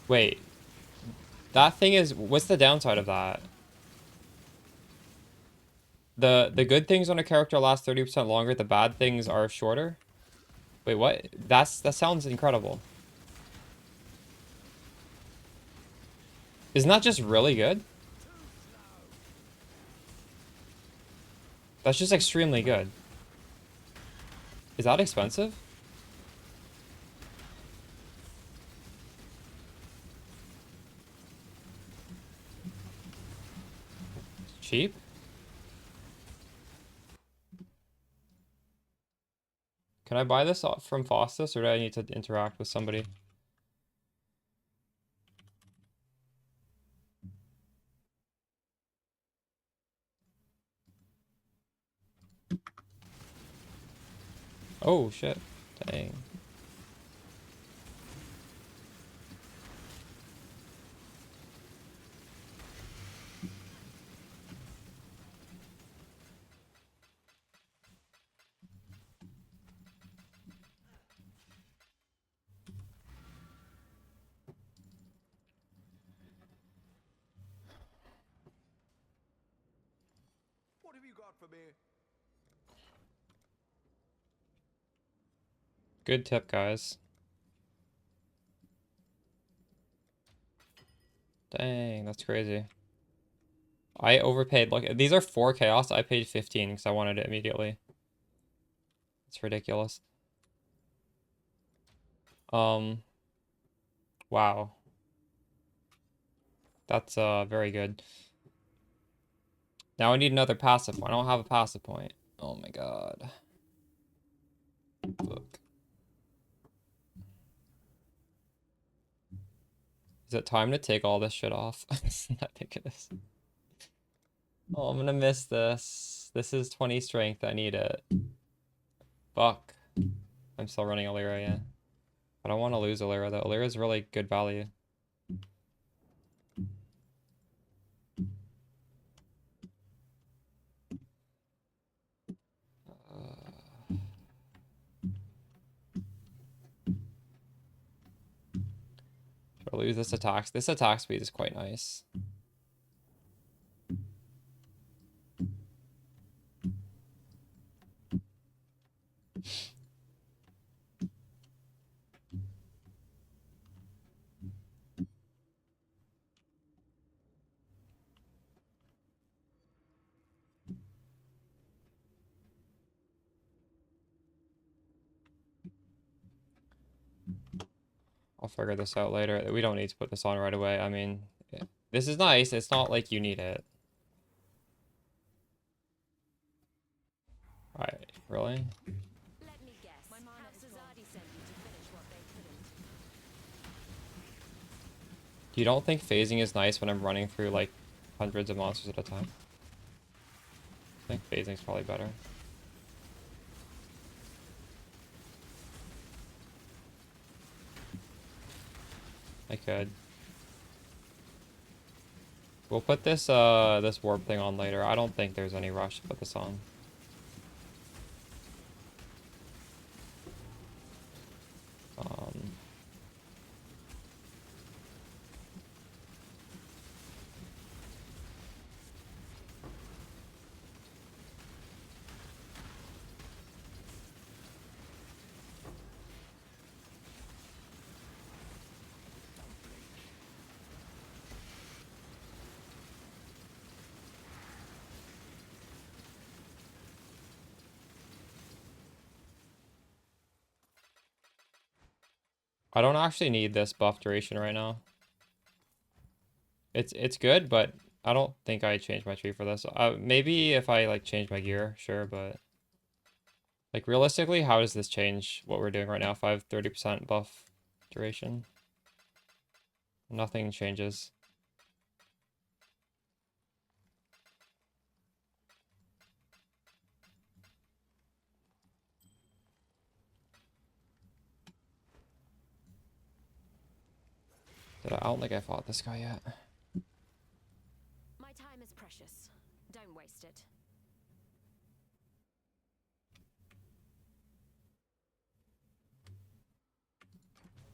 Wait, that thing is, what's the downside of that? The good things on a character last 30% longer, the bad things are shorter? Wait, what? That sounds incredible. Isn't that just really good? That's just extremely good. Is that expensive? Cheap? Can I buy this from Faustus, or do I need to interact with somebody? Oh, shit. Dang. What have you got for me? Good tip, guys. Dang, that's crazy. I overpaid. Look, these are 4 chaos. I paid 15 because I wanted it immediately. It's ridiculous. Wow. That's very good. Now I need another passive point. I don't have a passive point. Oh my god. Look. Is it time to take all this shit off? I think it is. Oh, I'm gonna miss this. This is 20 strength. I need it. Fuck. I'm still running Alira, yeah. I don't want to lose Alira though. Alira is really good value. Should I lose this attack? This attack speed is quite nice. I'll figure this out later. We don't need to put this on right away. I mean, this is nice. It's not like you need it. Alright, really? Let me guess. My House Azadi sent you to finish what they couldn't. You don't think phasing is nice when I'm running through like hundreds of monsters at a time? I think phasing's probably better. I could. We'll put this this warp thing on later. I don't think there's any rush to put this on. I don't actually need this buff duration right now. It's good, but I don't think I changed my tree for this. Maybe if I like change my gear, sure, but like realistically, how does this change what we're doing right now? If I have 30% buff duration, nothing changes. I don't think I fought this guy yet. My time is precious. Don't waste it.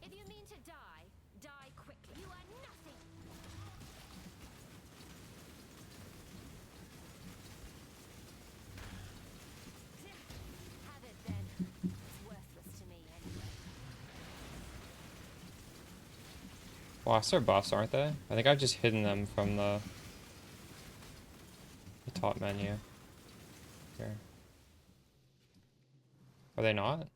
If you mean to die, die quickly. You are nothing. Have it then. It's worthless to me anyway. Well, they're buffs, aren't they? I think I've just hidden them from the top menu. Here. Are they not?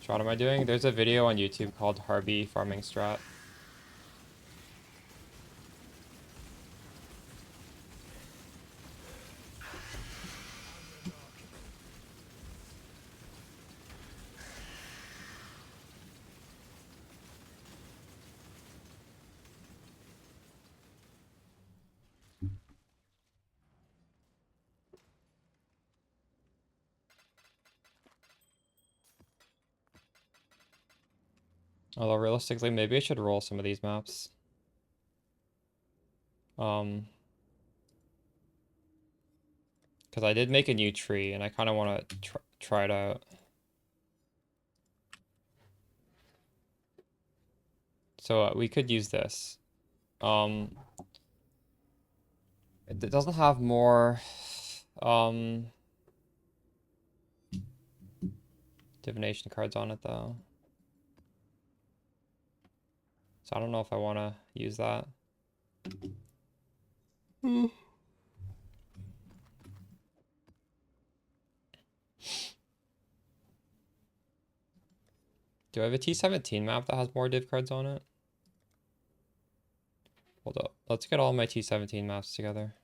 What am I doing? There's a video on YouTube called Harvey Farming Strat. Although realistically, maybe I should roll some of these maps. Because I did make a new tree, and I kind of want to try it out. So we could use this. It doesn't have more divination cards on it though. So I don't know if I want to use that. Do I have a T17 map that has more div cards on it? Hold up. Let's get all my T17 maps together.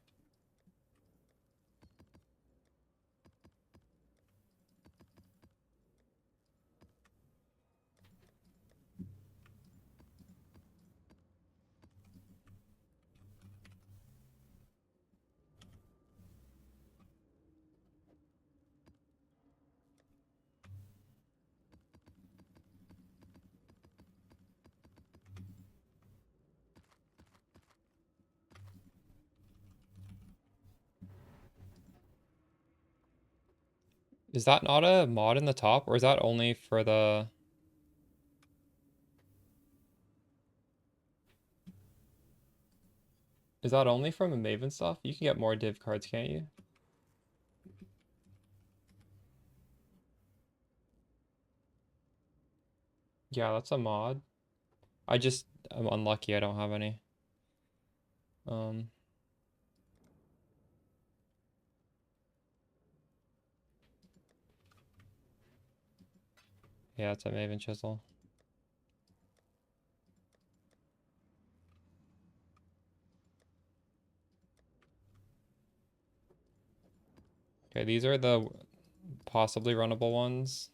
Is that not a mod in the top, or is that only for the... Is that only from a Maven stuff? You can get more div cards, can't you? Yeah, that's a mod. I'm unlucky, I don't have any. Um, yeah, it's a Maven Chisel. Okay, these are the possibly runnable ones.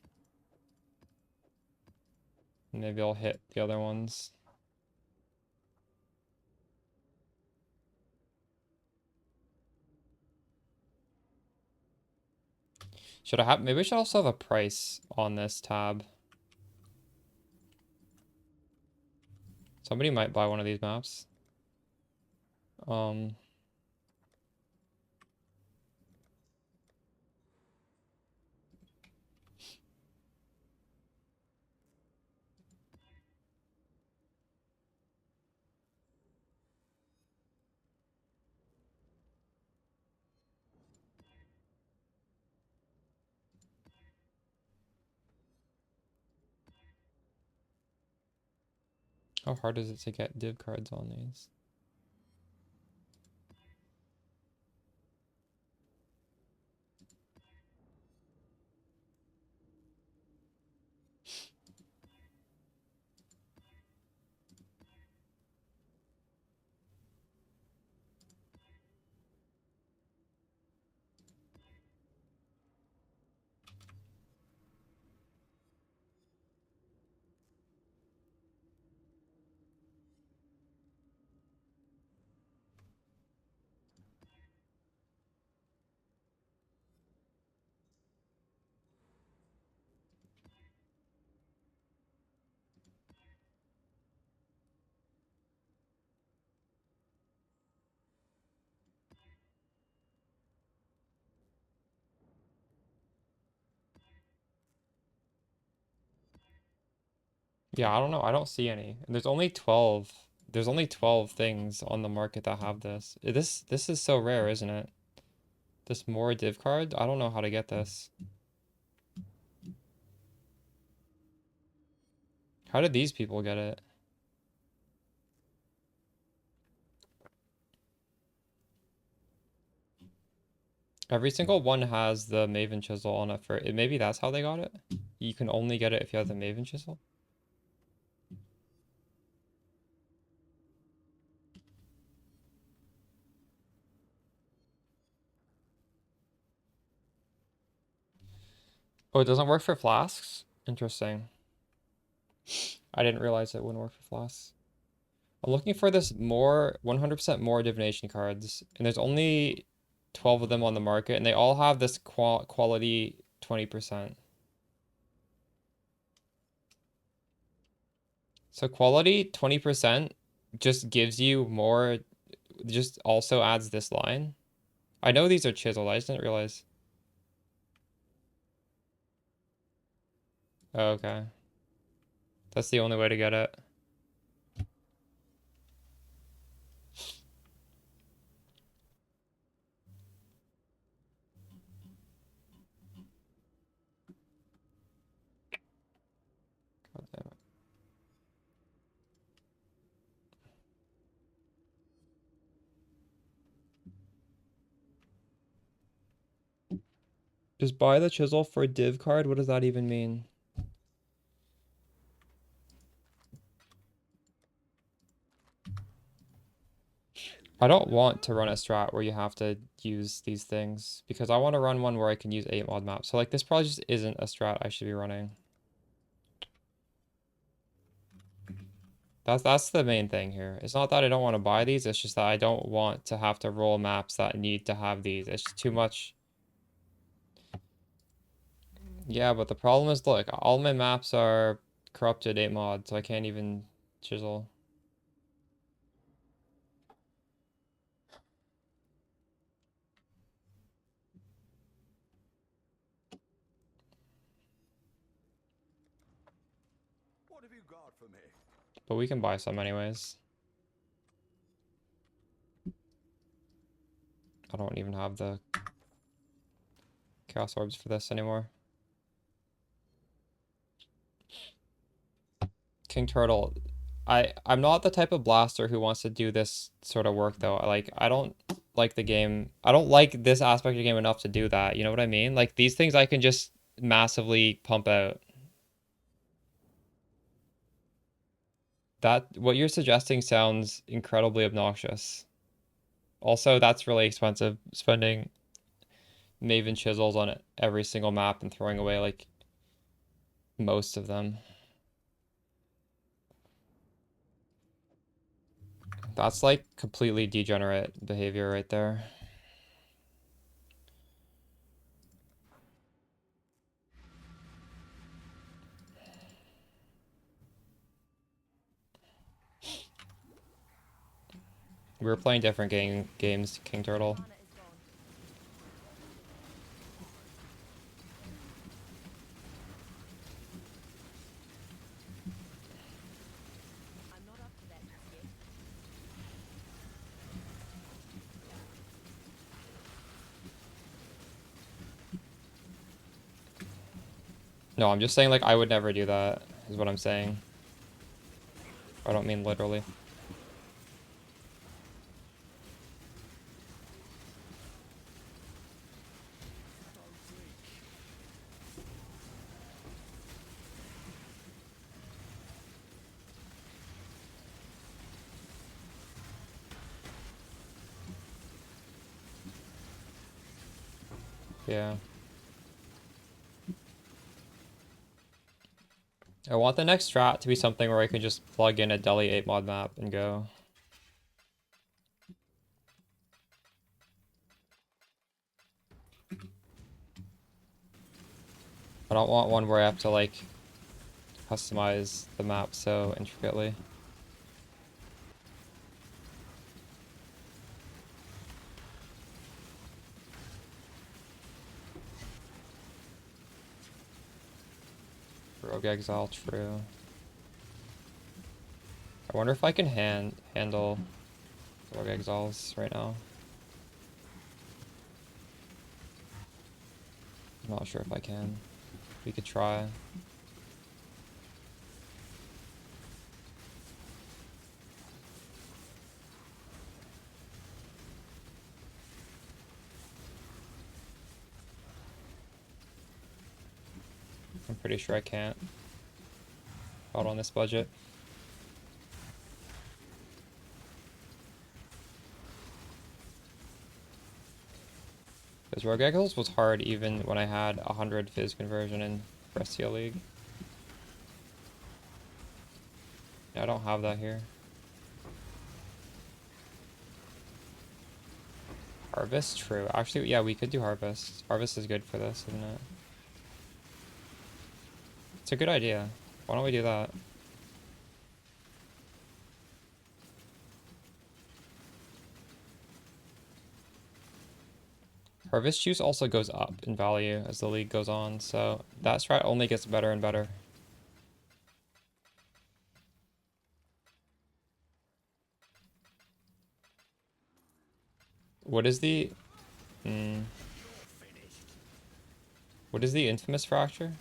Maybe I'll hit the other ones. Should I have, maybe I should also have a price on this tab. Somebody might buy one of these maps. Um, how hard is it to get div cards on these? Yeah, I don't know. I don't see any. And there's only 12. There's only 12 things on the market that have this. This is so rare, isn't it? This more div card? I don't know how to get this. How did these people get it? Every single one has the Maven Chisel on it for it. Maybe that's how they got it. You can only get it if you have the Maven Chisel. Oh, it doesn't work for flasks? Interesting. I didn't realize it wouldn't work for flasks. I'm looking for this more 100% more divination cards, and there's only 12 of them on the market, and they all have this quality 20%. So quality 20% just gives you more, just also adds this line. I know these are chiseled, I just didn't realize. Oh, okay. That's the only way to get it. God damn it. Just buy the chisel for a div card? What does that even mean? I don't want to run a strat where you have to use these things because I want to run one where I can use 8 mod maps. So like this probably just isn't a strat I should be running. That's the main thing here. It's not that I don't want to buy these, it's just that I don't want to have to roll maps that need to have these. It's just too much. Yeah, but the problem is, look, all my maps are corrupted 8 mod, so I can't even chisel. What have you got for me? But we can buy some anyways. I don't even have the Chaos Orbs for this anymore. King Turtle. I'm not the type of blaster who wants to do this sort of work though. I don't like the game. I don't like this aspect of the game enough to do that. You know what I mean? Like these things I can just massively pump out. That what you're suggesting sounds incredibly obnoxious. Also, that's really expensive, spending Maven chisels on it every single map and throwing away like most of them. That's like completely degenerate behavior right there. We were playing different games, King Turtle. Mana is gone. I'm not up to that just yet. No, I'm just saying like I would never do that, is what I'm saying. I don't mean literally. Yeah. I want the next strat to be something where I can just plug in a Delhi 8 mod map and go. I don't want one where I have to like customize the map so intricately. Rogue Exile, true. I wonder if I can handle Rogue Exiles right now. I'm not sure if I can. We could try. I'm pretty sure I can't. Not on this budget. Because Rogue Exiles was hard even when I had 100 Fizz conversion in Brescia League. Yeah, I don't have that here. Harvest? True. Actually, yeah, we could do Harvest. Harvest is good for this, isn't it? It's a good idea. Why don't we do that? Harvest Juice also goes up in value as the league goes on, so that strat only gets better and better. What is the... what is the infamous fracture?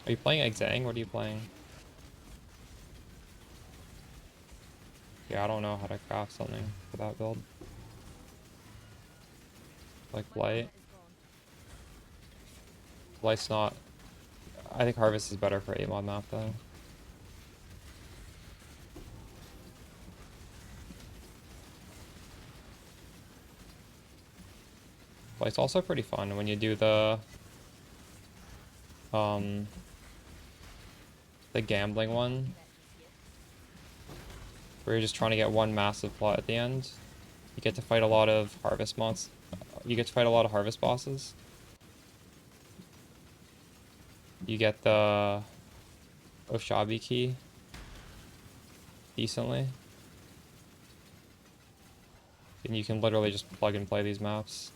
Are you playing Exang? What are you playing? Yeah, I don't know how to craft something for that build. Like Blight. Blight's not... I think Harvest is better for 8-mod map though. Blight's also pretty fun when you do the gambling one, where you're just trying to get one massive plot at the end. You get to fight a lot of harvest mods. You get to fight a lot of harvest bosses. You get the Oshabi key decently. And you can literally just plug and play these maps.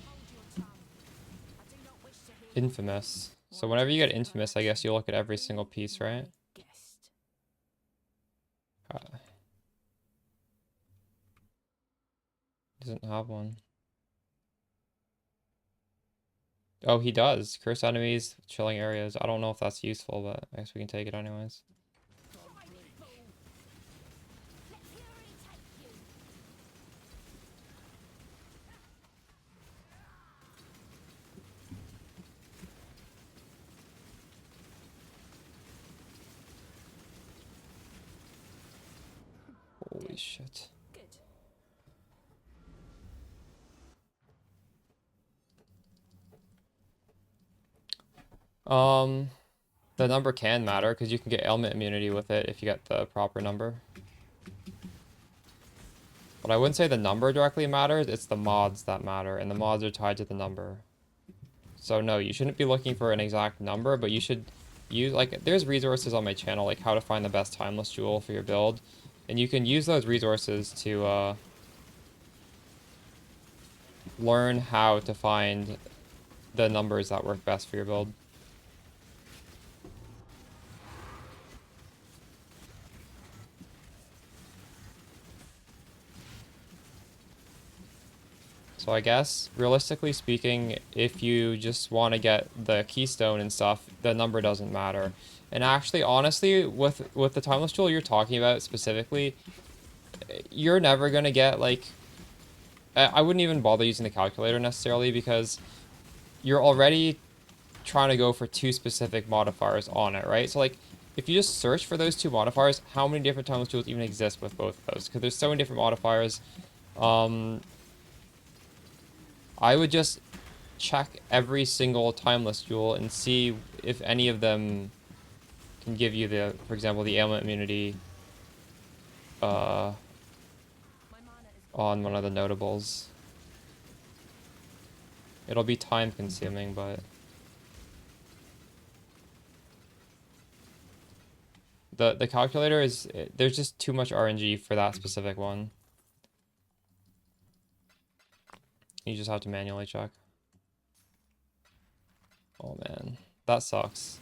Hold your tongue. I do not wish to hear. Infamous. So whenever you get Infamous, I guess you look at every single piece, right? Guest. Doesn't have one. Oh, he does. Curse enemies, chilling areas. I don't know if that's useful, but I guess we can take it anyways. Let fury take you. Holy shit. Good. The number can matter because you can get ailment immunity with it if you get the proper number. But I wouldn't say the number directly matters, it's the mods that matter, and the mods are tied to the number. So no, you shouldn't be looking for an exact number, but you should use, like, there's resources on my channel, like how to find the best timeless jewel for your build. And you can use those resources to learn how to find the numbers that work best for your build. So I guess, realistically speaking, if you just want to get the keystone and stuff, the number doesn't matter. And actually, honestly, with the timeless jewel you're talking about specifically, you're never going to get, like... I wouldn't even bother using the calculator necessarily, because you're already trying to go for 2 specific modifiers on it, right? So, like, if you just search for those 2 modifiers, how many different timeless jewels even exist with both of those? Because there's so many different modifiers. I would just check every single timeless jewel and see if any of them can give you the, for example, the ailment immunity My mana is on one of the notables. It'll be time consuming, but the calculator is, there's just too much RNG for that specific one. You just have to manually check. Oh man, that sucks.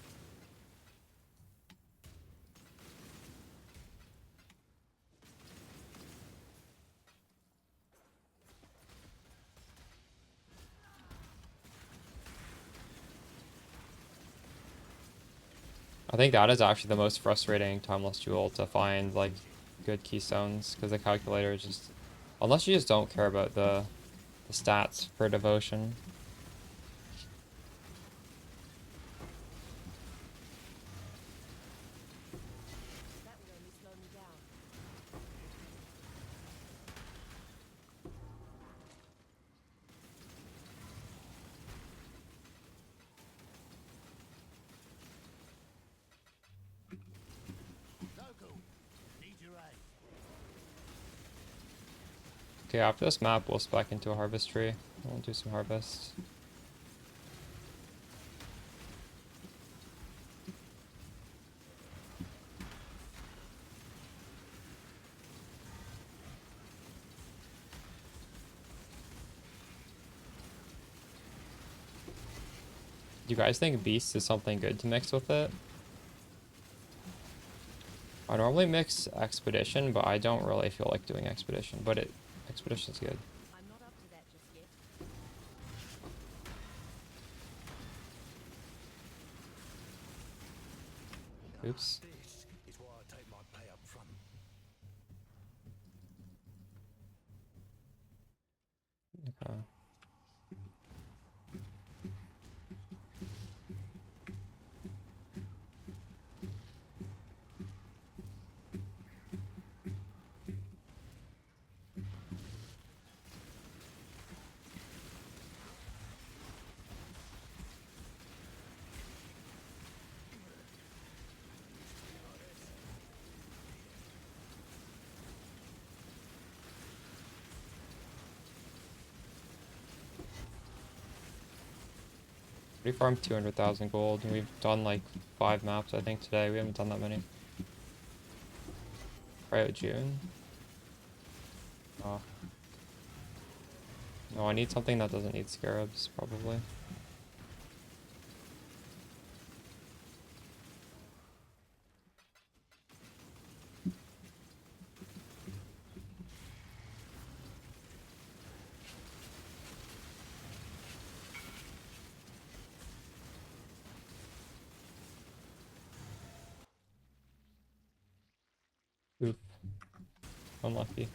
I think that is actually the most frustrating timeless jewel to find, like, good keystones, because the calculator is just, unless you just don't care about the stats for devotion. that will only slow me down. Local, need your aid. Okay, after this map, we'll spec into a harvest tree. We'll do some harvest. Do you guys think Beast is something good to mix with it? I normally mix Expedition, but I don't really feel like doing Expedition. But Expedition's good. I'm not up to that just yet. Oops. This is why I take my pay up front. Okay. We farmed 200,000 gold, and we've done like 5 maps, I think, today. We haven't done that many. Right, June? Oh. No, I need something that doesn't need scarabs, probably. Oof. Unlucky.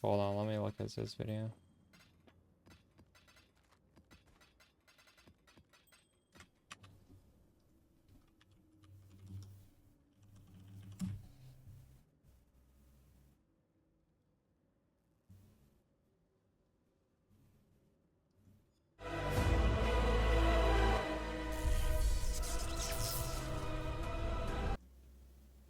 Hold on, let me look at this video.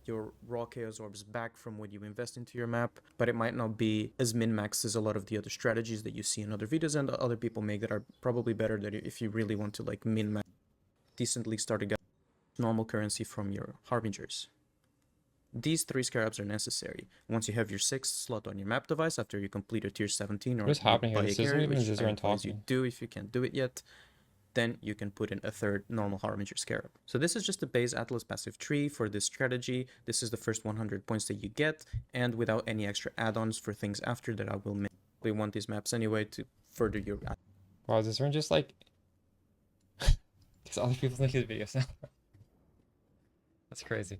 Your raw chaos orbs back from what you invest into your map, but it might not be as min-maxed as a lot of the other strategies that you see in other videos and other people make that are probably better than if you really want to like min-max decently started normal currency from your harbingers. These 3 scarabs are necessary. Once you have your 6th slot on your map device after you complete a tier 17 or What's happening here? buy a This isn't carry, even which I Zizaran advise you talking. do if you can't do it yet, then you can put in a 3rd normal Harbinger Scarab. So this is just the base Atlas passive tree for this strategy. This is the first 100 points that you get, and without any extra add-ons for things after that I will make. We want these maps anyway to further your... Wow, is Zizaran just like... Because other people think his videos now. That's crazy.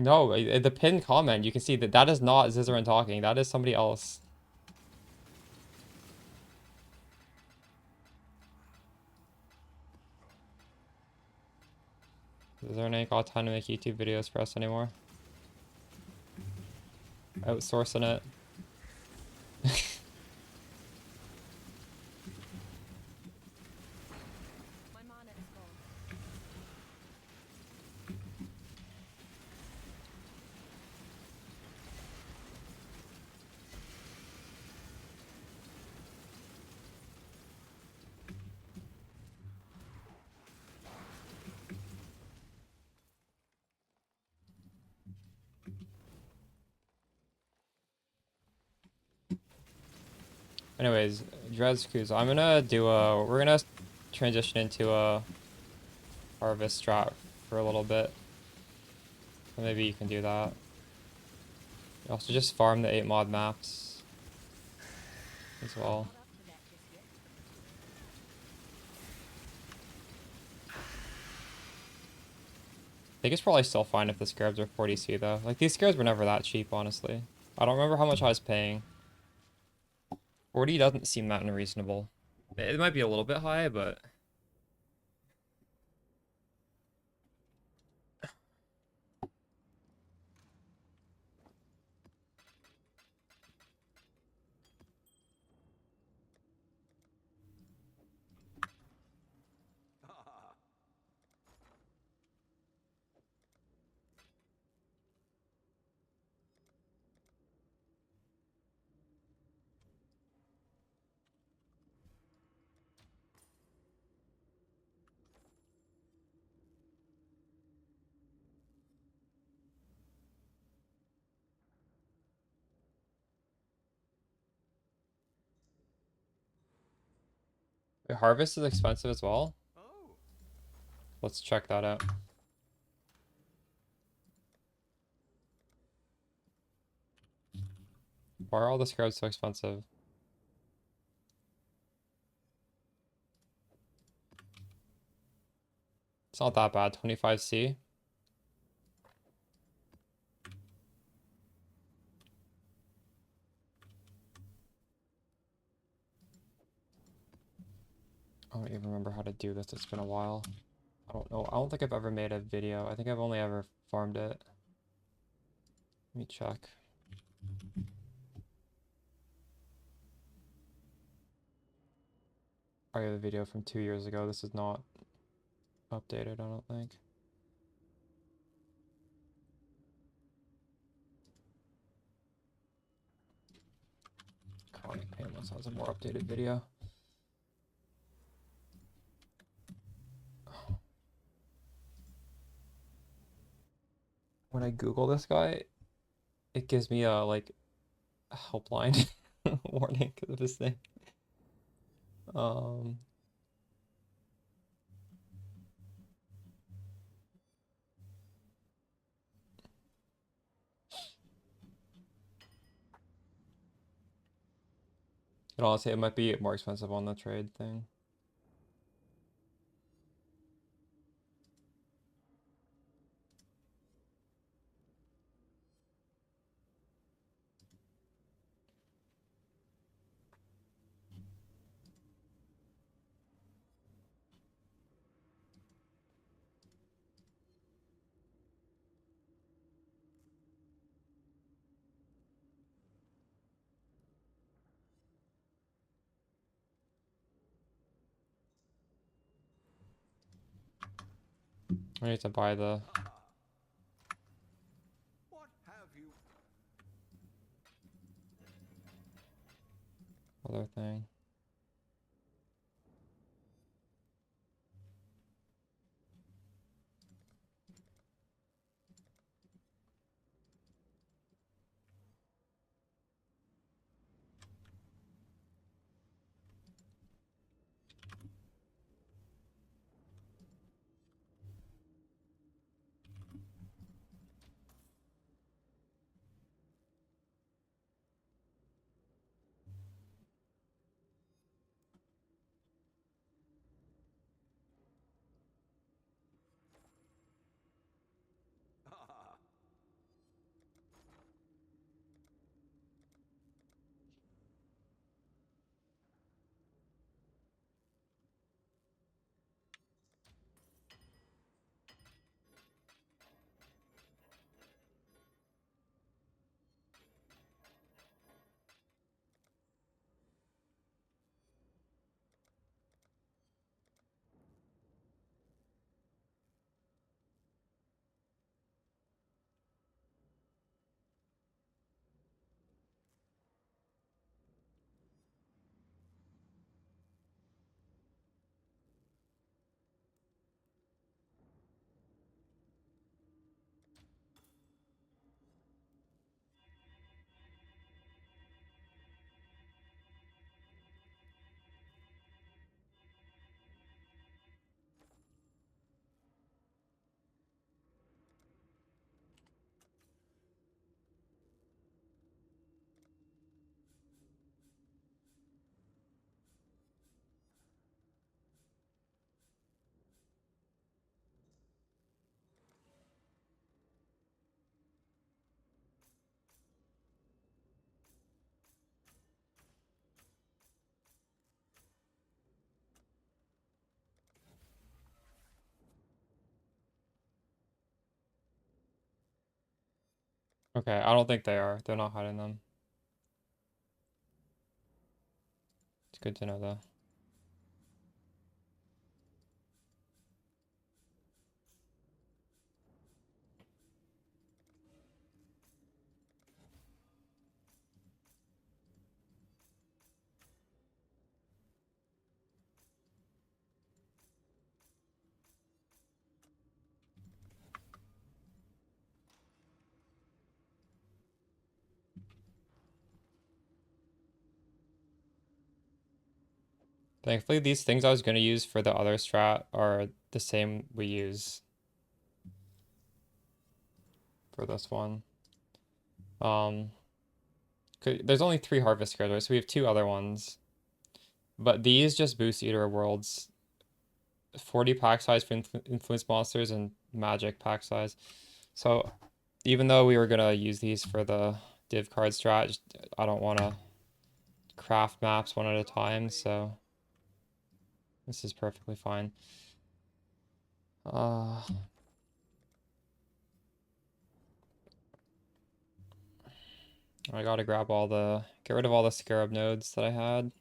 No, the pinned comment, you can see that that is not Zizaran talking. That is somebody else. Zizaran ain't got time to make YouTube videos for us anymore. Outsourcing it. My mana is gone. Anyways, Dreskus, I'm gonna do a... We're gonna transition into a harvest strat for a little bit. So maybe you can do that. You also just farm the 8 mod maps as well. Not up to that just yet. I think it's probably still fine if the scarabs are 40c though. Like, these scarabs were never that cheap, honestly. I don't remember how much I was paying. 40 doesn't seem that unreasonable. It might be a little bit high, but... Wait, Harvest is expensive as well? Oh. Let's check that out. Why are all the scarabs so expensive? It's not that bad. 25C. I don't even remember how to do this. It's been a while. I don't know. I don't think I've ever made a video. I think I've only ever farmed it. Let me check. I have a video from 2 years ago. This is not updated, I don't think. Chronic Painless has a more updated video. When I Google this guy, it gives me a like helpline warning because of his name. And honestly, it might be more expensive on the trade thing. I need to buy the What have you? other thing. Okay, I don't think they are. They're not hiding them. It's good to know though. Thankfully, these things I was going to use for the other strat are the same we use for this one. There's only 3 harvest scares, right? So we have 2 other ones. But these just boost Eater Worlds. 40 pack size for influence monsters and magic pack size. So even though we were going to use these for the div card strat, I don't want to craft maps one at a time, so this is perfectly fine. I gotta grab get rid of all the scarab nodes that I had.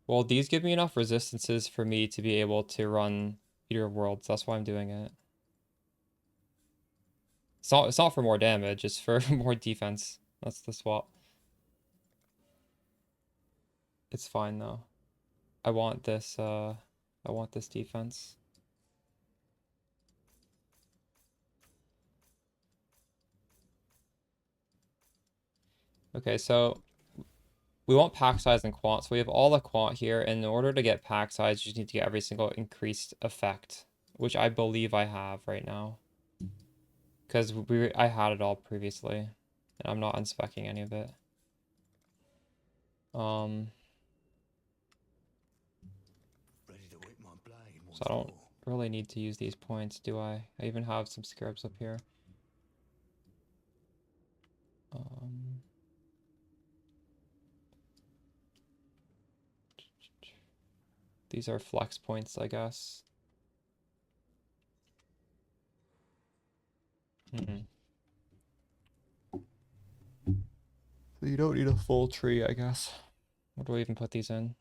Well, these give me enough resistances for me to be able to run Eater of Worlds. That's why I'm doing it. It's not for more damage, it's for more defense. That's the swap. It's fine though. I want this defense. Okay, so we want pack size and quant. So we have all the quant here, and in order to get pack size, you just need to get every single increased effect, which I believe I have right now. Because I had it all previously, and I'm not unspecking any of it. So I don't really need to use these points, do I? I even have some scarabs up here. These are flex points, I guess. So you don't need a full tree, I guess. What do I even put these in?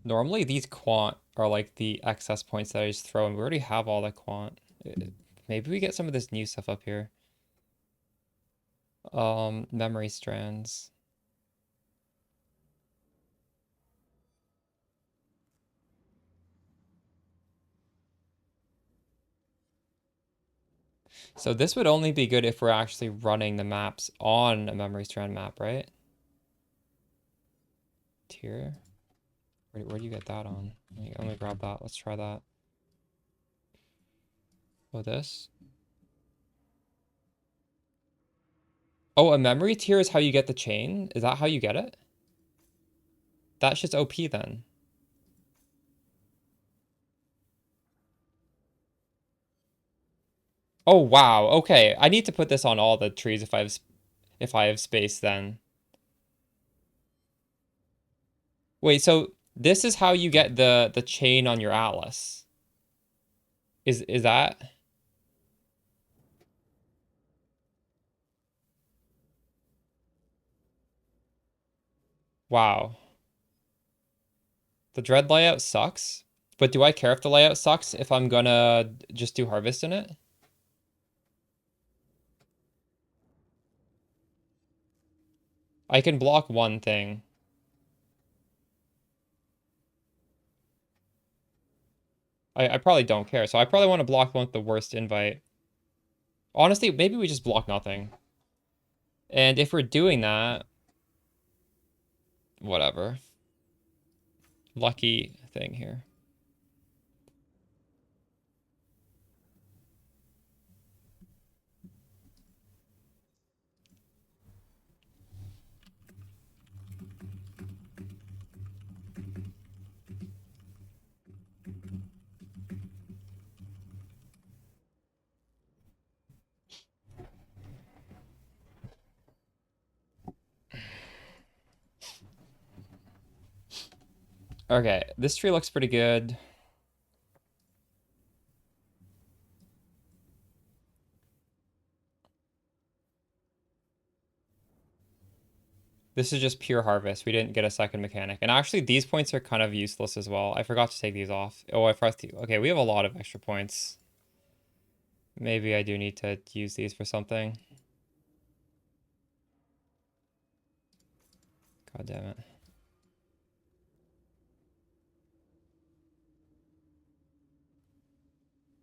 Normally these quant are like the excess points that I just throw, and we already have all the quant. Maybe we get some of this new stuff up here. Memory strands. So this would only be good if we're actually running the maps on a memory strand map, right? Tier? Where do you get that on? Let me grab that. Let's try that. Oh, this? Oh, a memory tier is how you get the chain? Is that how you get it? That's just OP then. Oh, wow. Okay. I need to put this on all the trees if I have space then. Wait, so this is how you get the chain on your atlas. Is that? Wow. The dread layout sucks, but do I care if the layout sucks if I'm gonna just do harvest in it? I can block one thing. I probably don't care, so I probably want to block one with the worst invite. Honestly, maybe we just block nothing. And if we're doing that, whatever. Lucky thing here. Okay, this tree looks pretty good. This is just pure harvest. We didn't get a second mechanic. And actually, these points are kind of useless as well. I forgot to take these off. Oh, I forgot to... Okay, we have a lot of extra points. Maybe I do need to use these for something. God damn it.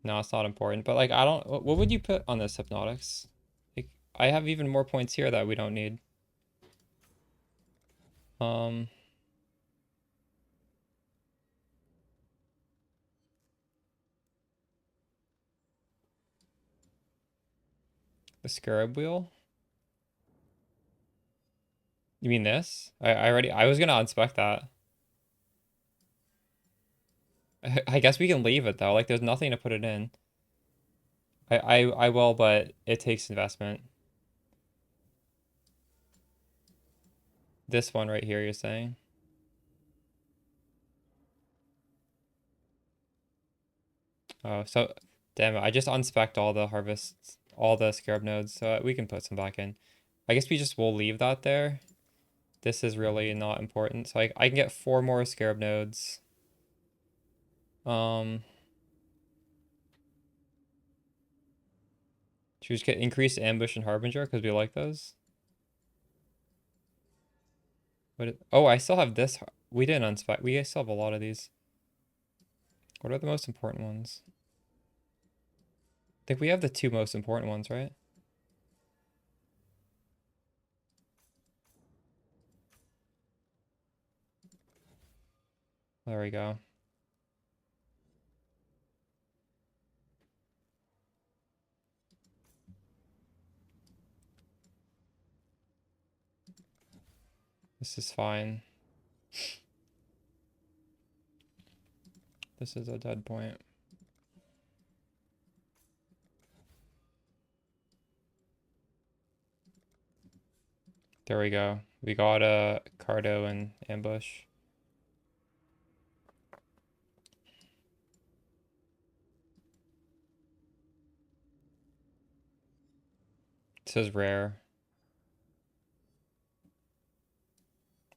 No, it's not important. But, like, I don't... What would you put on this Hypnotics? Like, I have even more points here that we don't need. The Scarab Wheel? You mean this? I was gonna unspec that. I guess we can leave it though. Like there's nothing to put it in. I will, but it takes investment. This one right here, you're saying? Oh, so damn it. I just unspec'd all the harvests, all the scarab nodes, so we can put some back in. I guess we just will leave that there. This is really not important. So I can get 4 more scarab nodes. Should we just get increased ambush and harbinger because we like those? Oh, I still have this. We didn't unspec. We still have a lot of these. What are the most important ones? I think we have the 2 most important ones, right? There we go. This is fine. This is a dead point. There we go. We got a Cardo and ambush. This is rare.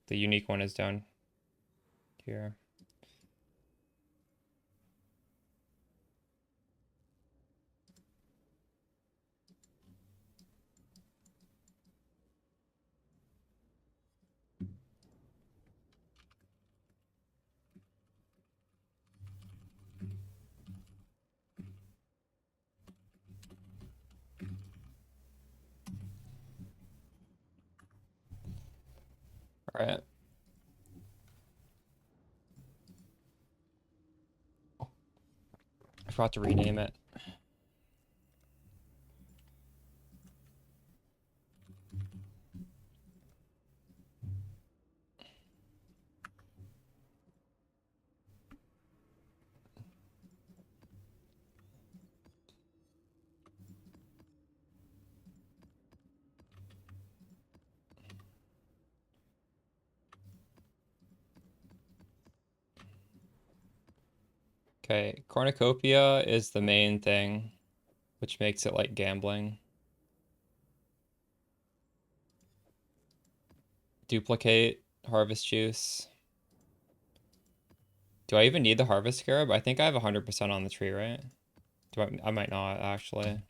The unique one is down here. All right. I forgot to rename it. Okay, cornucopia is the main thing, which makes it like gambling. Duplicate, harvest juice. Do I even need the harvest scarab? I think I have 100% on the tree, right? I might not actually.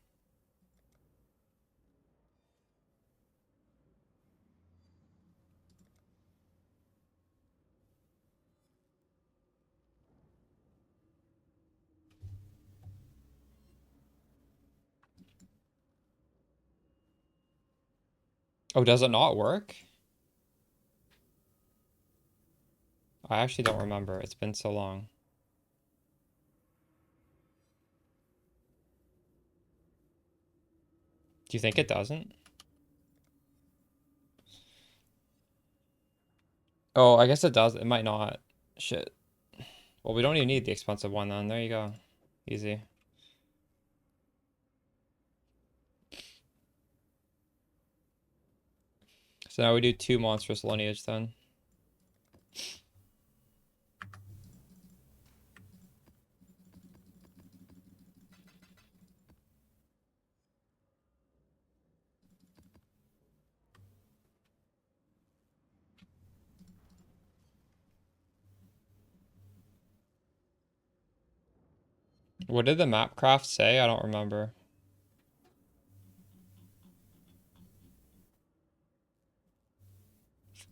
Oh, does it not work? I actually don't remember. It's been so long. Do you think it doesn't? Oh, I guess it does. It might not. Shit. Well, we don't even need the expensive one then. There you go. Easy. So now we do 2 monstrous lineage then. What did the map craft say? I don't remember.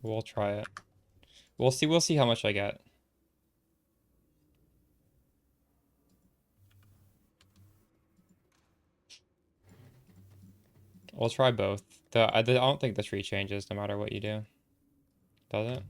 We'll try it. We'll see how much I get. We'll try both. I don't think the tree changes no matter what you do. Does it?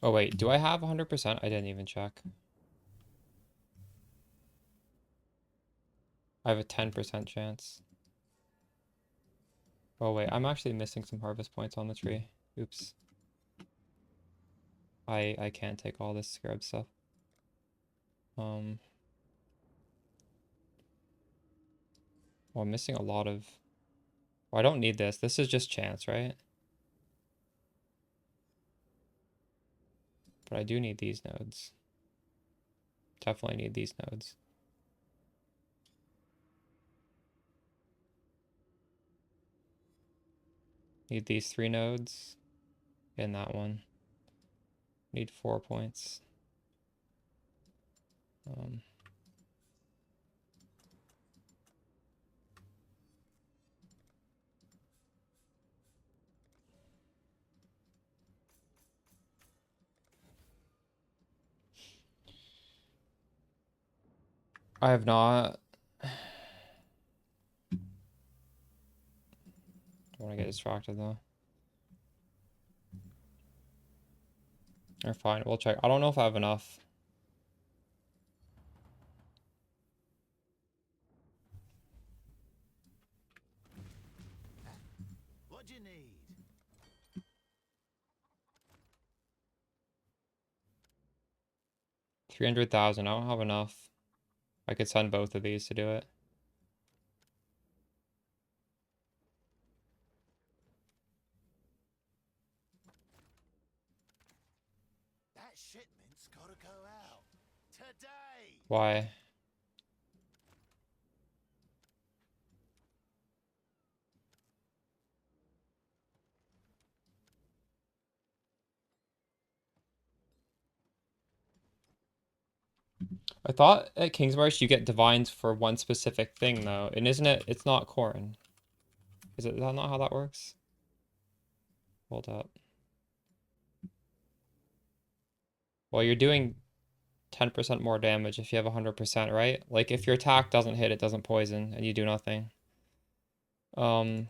Oh wait, do I have 100%? I didn't even check. I have a 10% chance. Oh wait, I'm actually missing some harvest points on the tree. Oops. I can't take all this scarab stuff. Well, I'm missing a lot of... Well, I don't need this. This is just chance, right? But I do need these nodes. Definitely need these nodes. Need these 3 nodes. And that one. Need 4 points. I have not... I don't want to get distracted though. Or fine, we'll check. I don't know if I have enough. What do you need? 300,000. I don't have enough. I could send both of these to do it. That shipment's gotta go out. Today! Why? I thought at Kingsmarsh you get divines for one specific thing though. And isn't it? It's not corn. Is that not how that works? Hold up. Well, you're doing 10% more damage if you have 100%, right? Like if your attack doesn't hit, it doesn't poison and you do nothing. So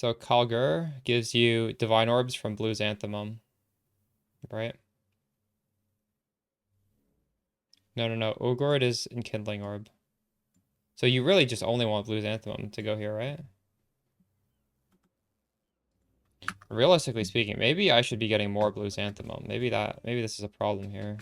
Kalgur gives you divine orbs from Blue Xanthemum, right? No. Ogord is enkindling orb. So you really just only want Blue Xanthemum to go here, right? Realistically speaking, maybe I should be getting more Blue Xanthemum. Maybe this is a problem here.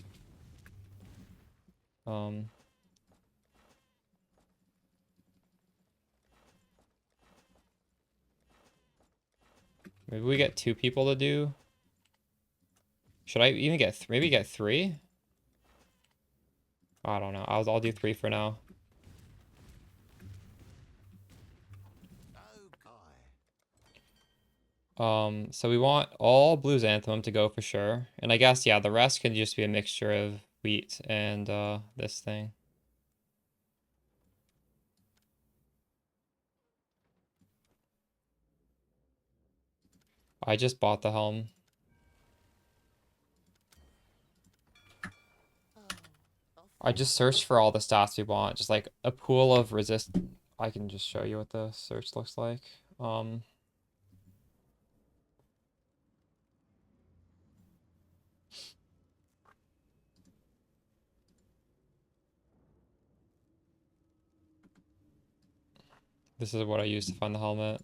Maybe we get 2 people to do. Should I even get maybe get 3? I don't know. I'll do 3 for now. So we want all Blue Xanthemum to go for sure. And I guess, yeah, the rest can just be a mixture of wheat and this thing. I just bought the helm. I just searched for all the stats we want, just like a pool of resist. I can just show you what the search looks like. This is what I used to find the helmet.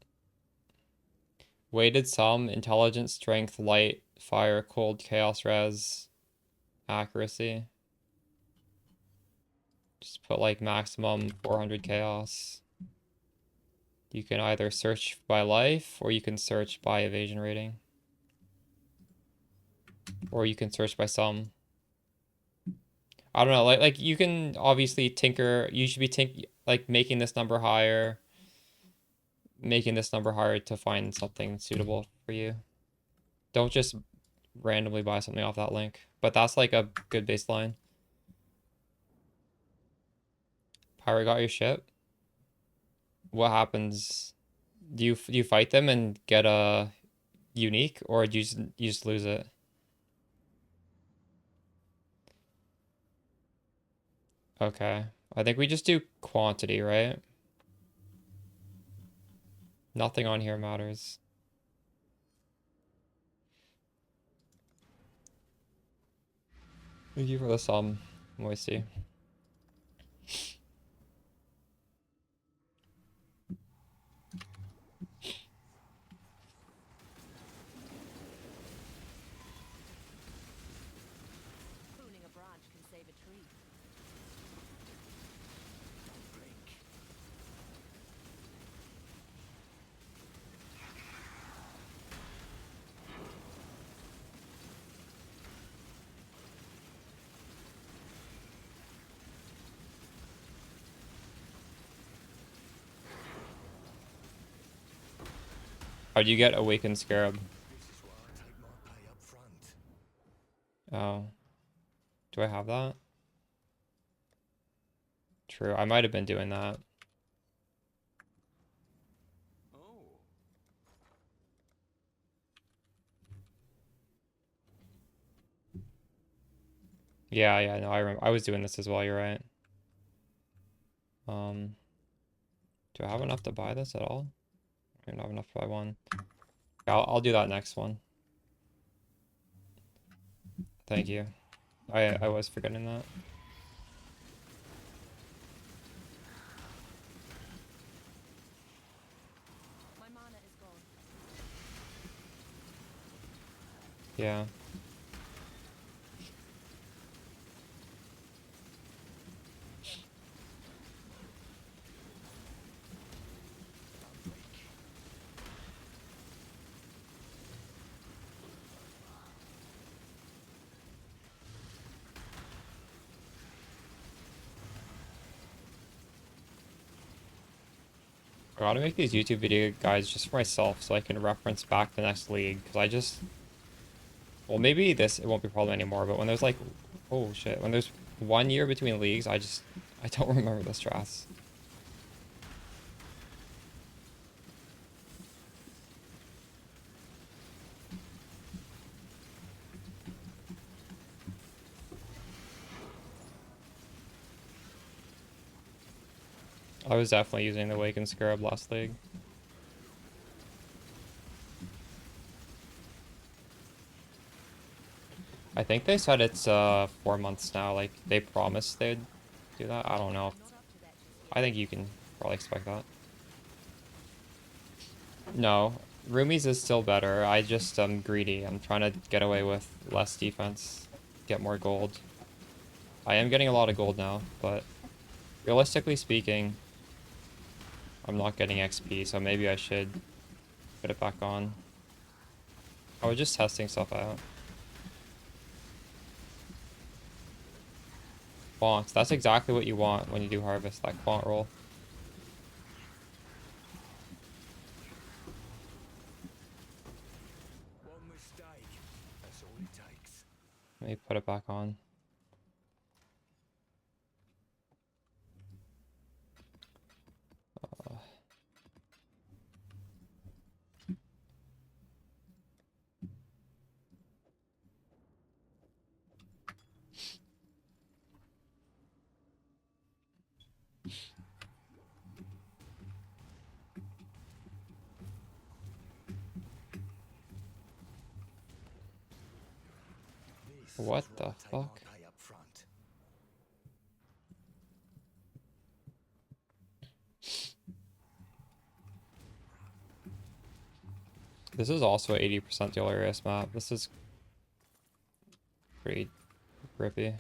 Weighted sum, intelligence, strength, light, fire, cold, chaos, res, accuracy. Just put like maximum 400 chaos. You can either search by life or you can search by evasion rating. Or you can search by sum. I don't know, like you can obviously tinker. You should be like making this number higher, to find something suitable for you. Don't just randomly buy something off that link. But that's like a good baseline. Pyro got your ship. What happens? Do you fight them and get a unique, or do you just lose it? Okay. I think we just do quantity, right? Nothing on here matters. Thank you for the sum, Moisty. Pruning a branch can save a tree. How do you get Awakened Scarab? This is why I take my pay up front. Oh. Do I have that? True, I might have been doing that. Oh. Yeah, no, I remember. I was doing this as well, you're right. Do I have enough to buy this at all? I don't have enough to buy one. Yeah, I'll do that next one. Thank you. I was forgetting that. My mana is gone. Yeah. I gotta make these YouTube video guides just for myself so I can reference back the next league. Because I just... Well, maybe it won't be a problem anymore, but when there's like... Oh, shit. When there's 1 year between leagues, I don't remember the strats. I was definitely using the Awakened Scarab last league. I think they said it's 4 months now. Like they promised they'd do that. I don't know. Not up to that just I think you can probably expect that. No, Roomies is still better. I just am greedy. I'm trying to get away with less defense, get more gold. I am getting a lot of gold now, but realistically speaking, I'm not getting XP, so maybe I should put it back on. I was just testing stuff out. Quant. That's exactly what you want when you do harvest, that quant roll. One mistake. That's all it takes. Let me put it back on. What That's the why I take my fuck? pay up front. This is also an 80% delirious map. This is pretty grippy.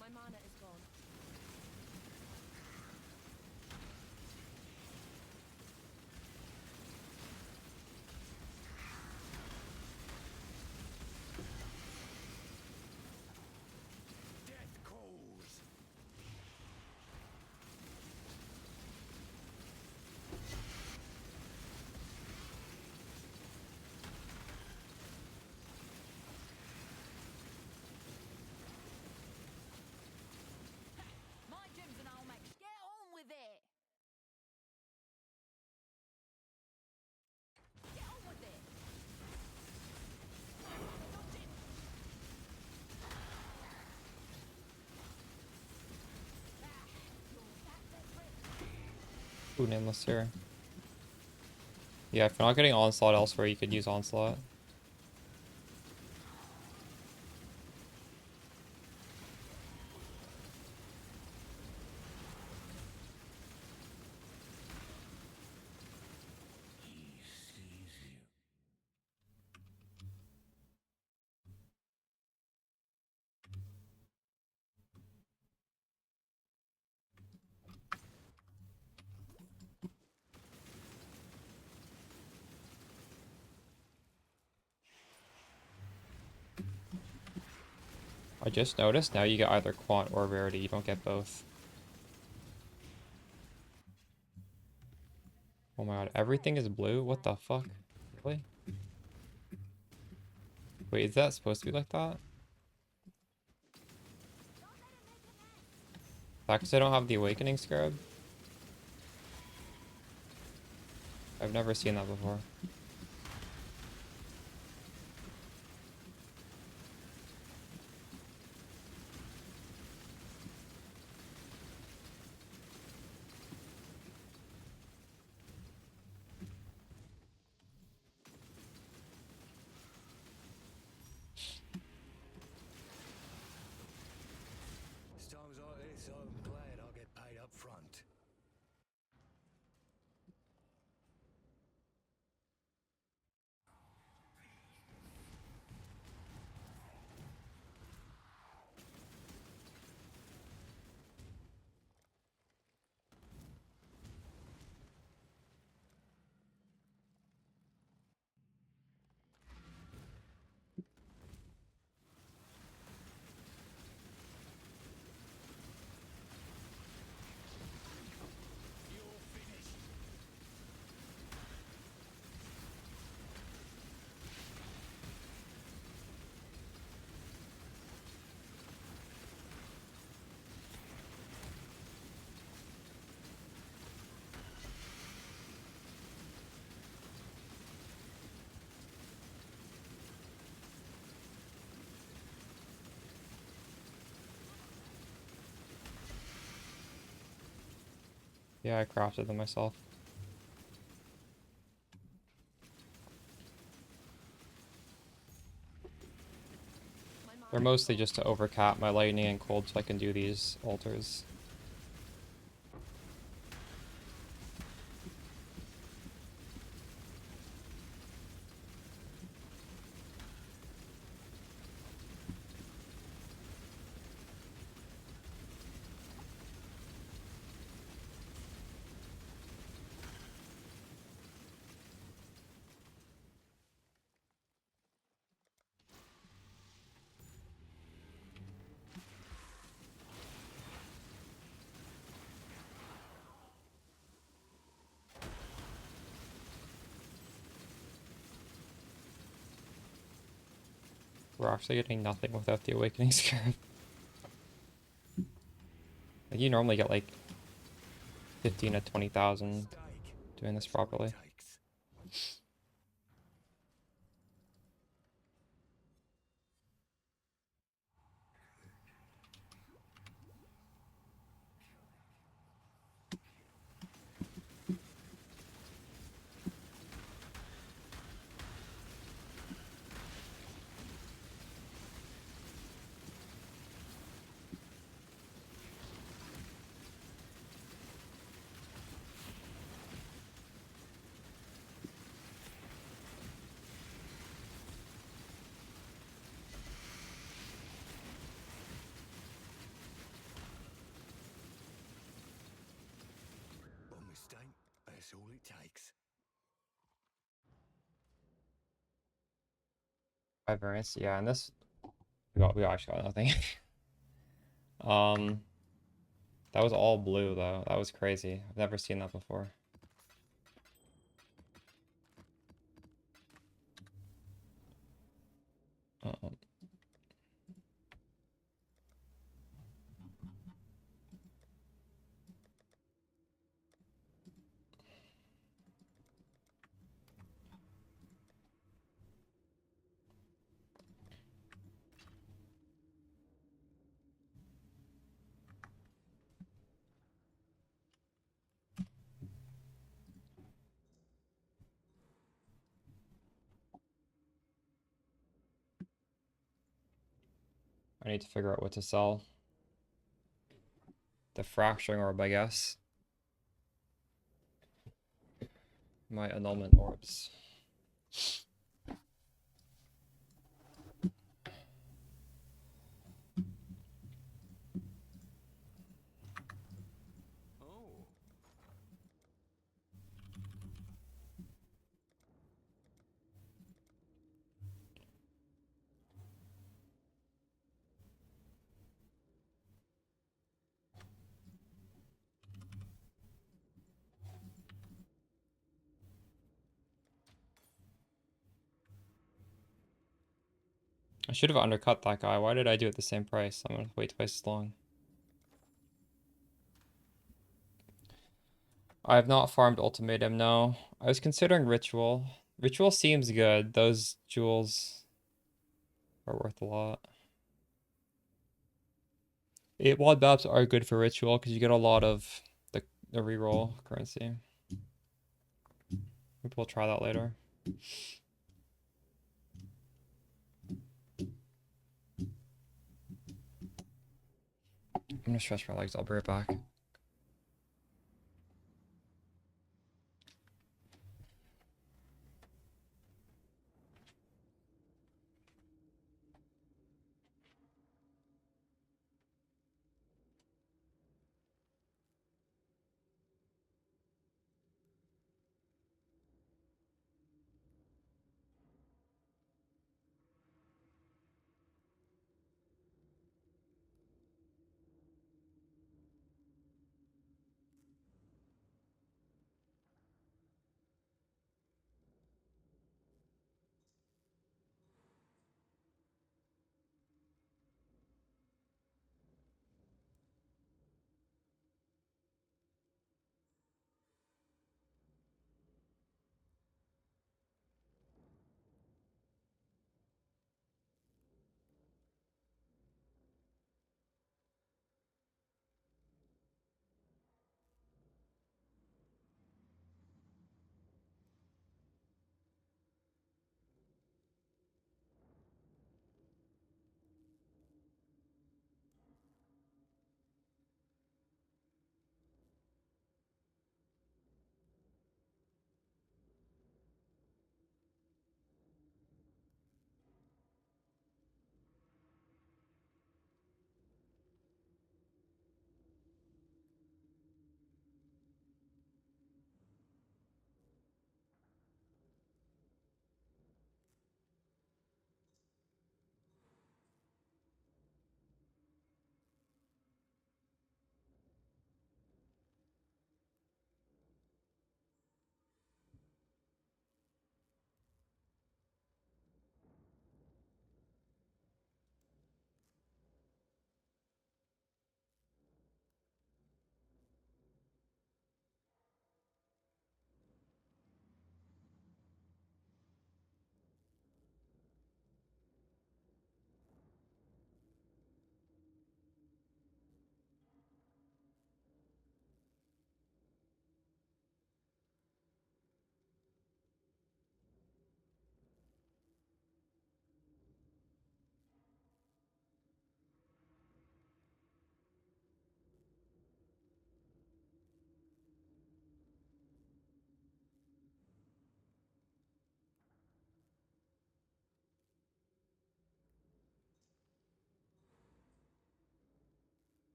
My mana is gone. Death calls. My gym's an old mate. Get on with it. Get on with it. Dodge it. You're that desperate. Ooh, nameless here. Yeah, if you're not getting onslaught elsewhere, you could use onslaught. He sees you. I just noticed now you get either quant or rarity. You don't get both. Oh my god, everything is blue? What the fuck? Really? Wait, is that supposed to be like that? Is that because I don't have the awakening scarab? I've never seen that before. It's times like this I'm glad I get paid up front. You're finished. Yeah, I crafted them myself. My mana They're is mostly gone. just to overcap my lightning and cold so I can do these altars. We're actually getting nothing without the Awakening Scarab. Like, you normally get like 15 to 20,000 doing this properly. One mistake, that's all it takes. 5 variants, yeah, and this we actually got nothing. That was all blue though. That was crazy. I've never seen that before. Um, I need to figure out what to sell. The fracturing orb, I guess. My annulment orbs. Oh. I should have undercut that guy. Why did I do it the same price? I'm gonna wait twice as long. I have not farmed Ultimatum, no. I was considering Ritual. Ritual seems good. Those jewels are worth a lot. 8 wad maps are good for Ritual because you get a lot of the reroll currency. Maybe we'll try that later. I'm gonna stretch my legs. I'll be right back.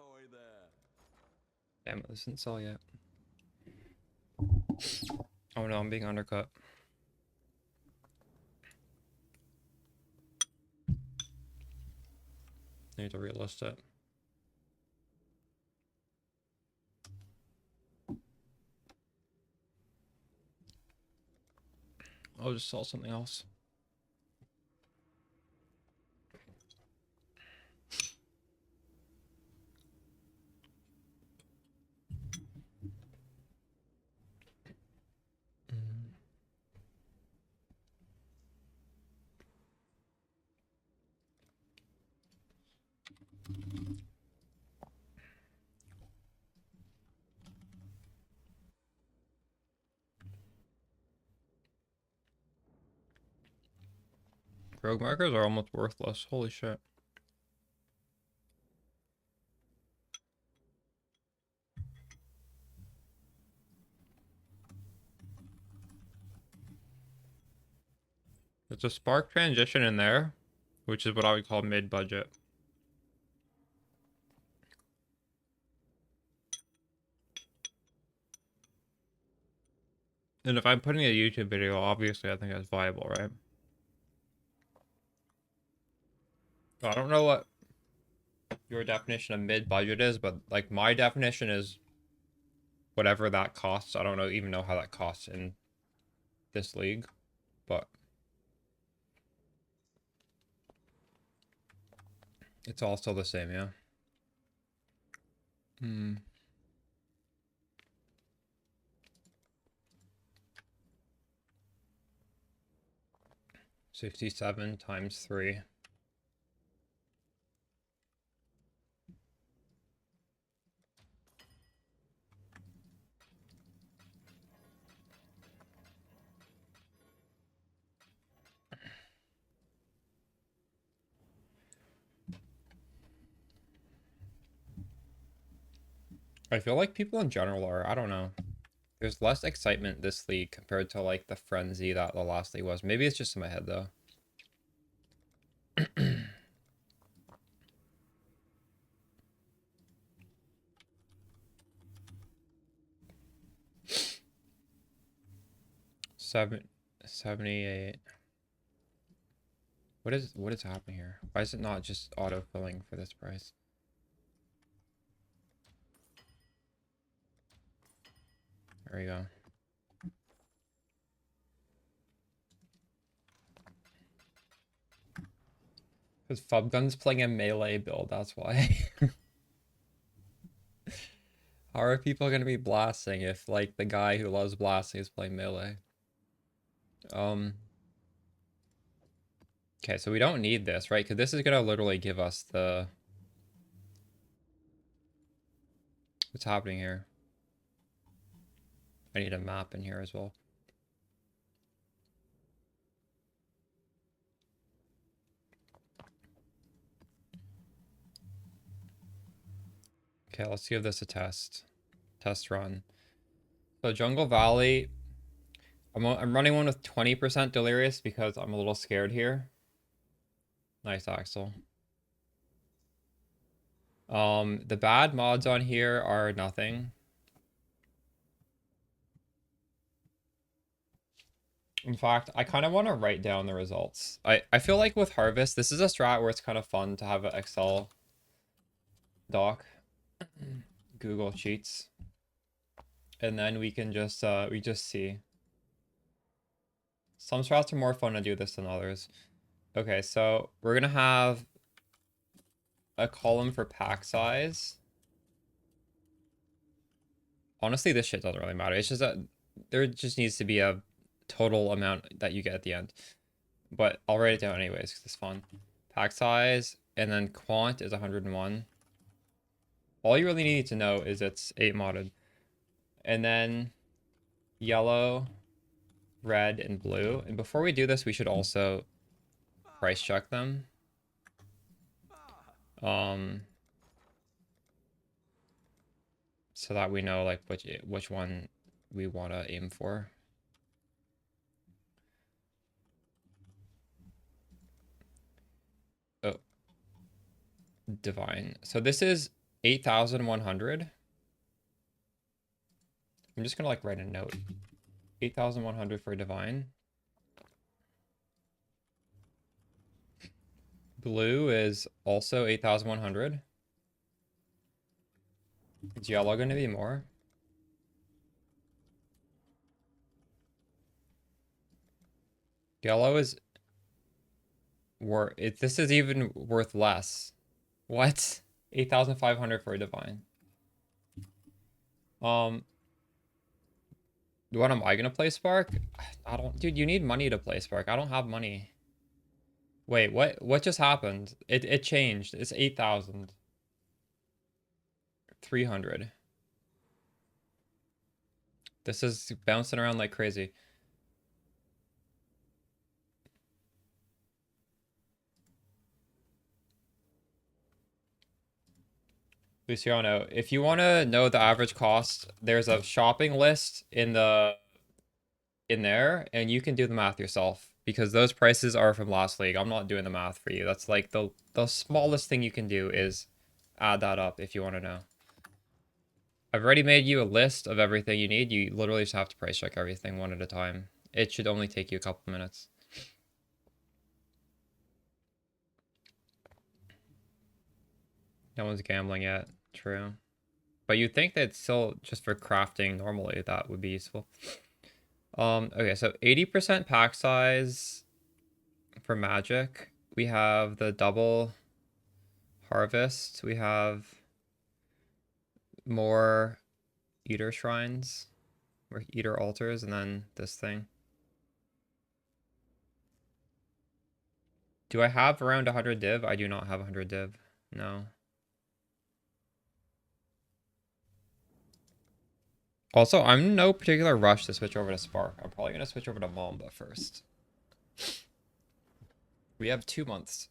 Ahoy there. Damn it, this didn't sell yet. Oh no, I'm being undercut. I need to relist it. I'll just sell something else. Rogue markers are almost worthless. Holy shit. There's a spark transition in there, which is what I would call mid-budget. And if I'm putting a YouTube video, obviously I think that's viable, right? So I don't know what your definition of mid-budget is, but like my definition is whatever that costs. I don't know even know how that costs in this league, but it's all still the same, yeah. 67 times 3. I feel like people in general are, I don't know. There's less excitement this league compared to like the frenzy that the last league was. Maybe it's just in my head though. 78. What is happening here? Why is it not just auto-filling for this price? There we go. Because Fubgun's playing a melee build, that's why. How are people gonna be blasting if like the guy who loves blasting is playing melee? Okay, so we don't need this, right? Because this is gonna literally give us the... What's happening here? I need a map in here as well. Okay, let's give this a test. Test run. So Jungle Valley, I'm running one with 20% Delirious because I'm a little scared here. Nice, Axel. The bad mods on here are nothing. In fact, I kind of want to write down the results. I feel like with Harvest, this is a strat where it's kind of fun to have an Excel doc. Google Sheets. And then we can just, we just see. Some strats are more fun to do this than others. Okay, so we're going to have a column for pack size. Honestly, this shit doesn't really matter. It's just that there just needs to be a total amount that you get at the end. But I'll write it down anyways because it's fun. Pack size, and then quant is 101. All you really need to know is it's 8 modded. And then yellow, red, and blue. And before we do this, we should also price check them. So that we know like which one we want to aim for. Oh, divine. So this is 8,100. I'm just gonna like write a note. 8,100 for divine. Blue is also 8,100. Is yellow gonna be more? Yellow is worth it. This is even worth less. What? 8,500 for a divine. What am I gonna play Spark? I don't, dude, you need money to play Spark. I don't have money. Wait, what just happened? It changed. It's 8,300. This is bouncing around like crazy. Luciano, if you want to know the average cost, there's a shopping list in there, and you can do the math yourself because those prices are from last league. I'm not doing the math for you. That's like the smallest thing you can do is add that up if you want to know. I've already made you a list of everything you need. You literally just have to price check everything one at a time. It should only take you a couple minutes. No one's gambling yet. True. But you'd think that still just for crafting normally that would be useful. Okay, so 80% pack size for magic. We have the double harvest. We have more eater shrines or eater altars, and then this thing. Do I have around 100 div? I do not have 100 div. No. Also, I'm in no particular rush to switch over to Spark. I'm probably going to switch over to Mamba first. We have 2 months.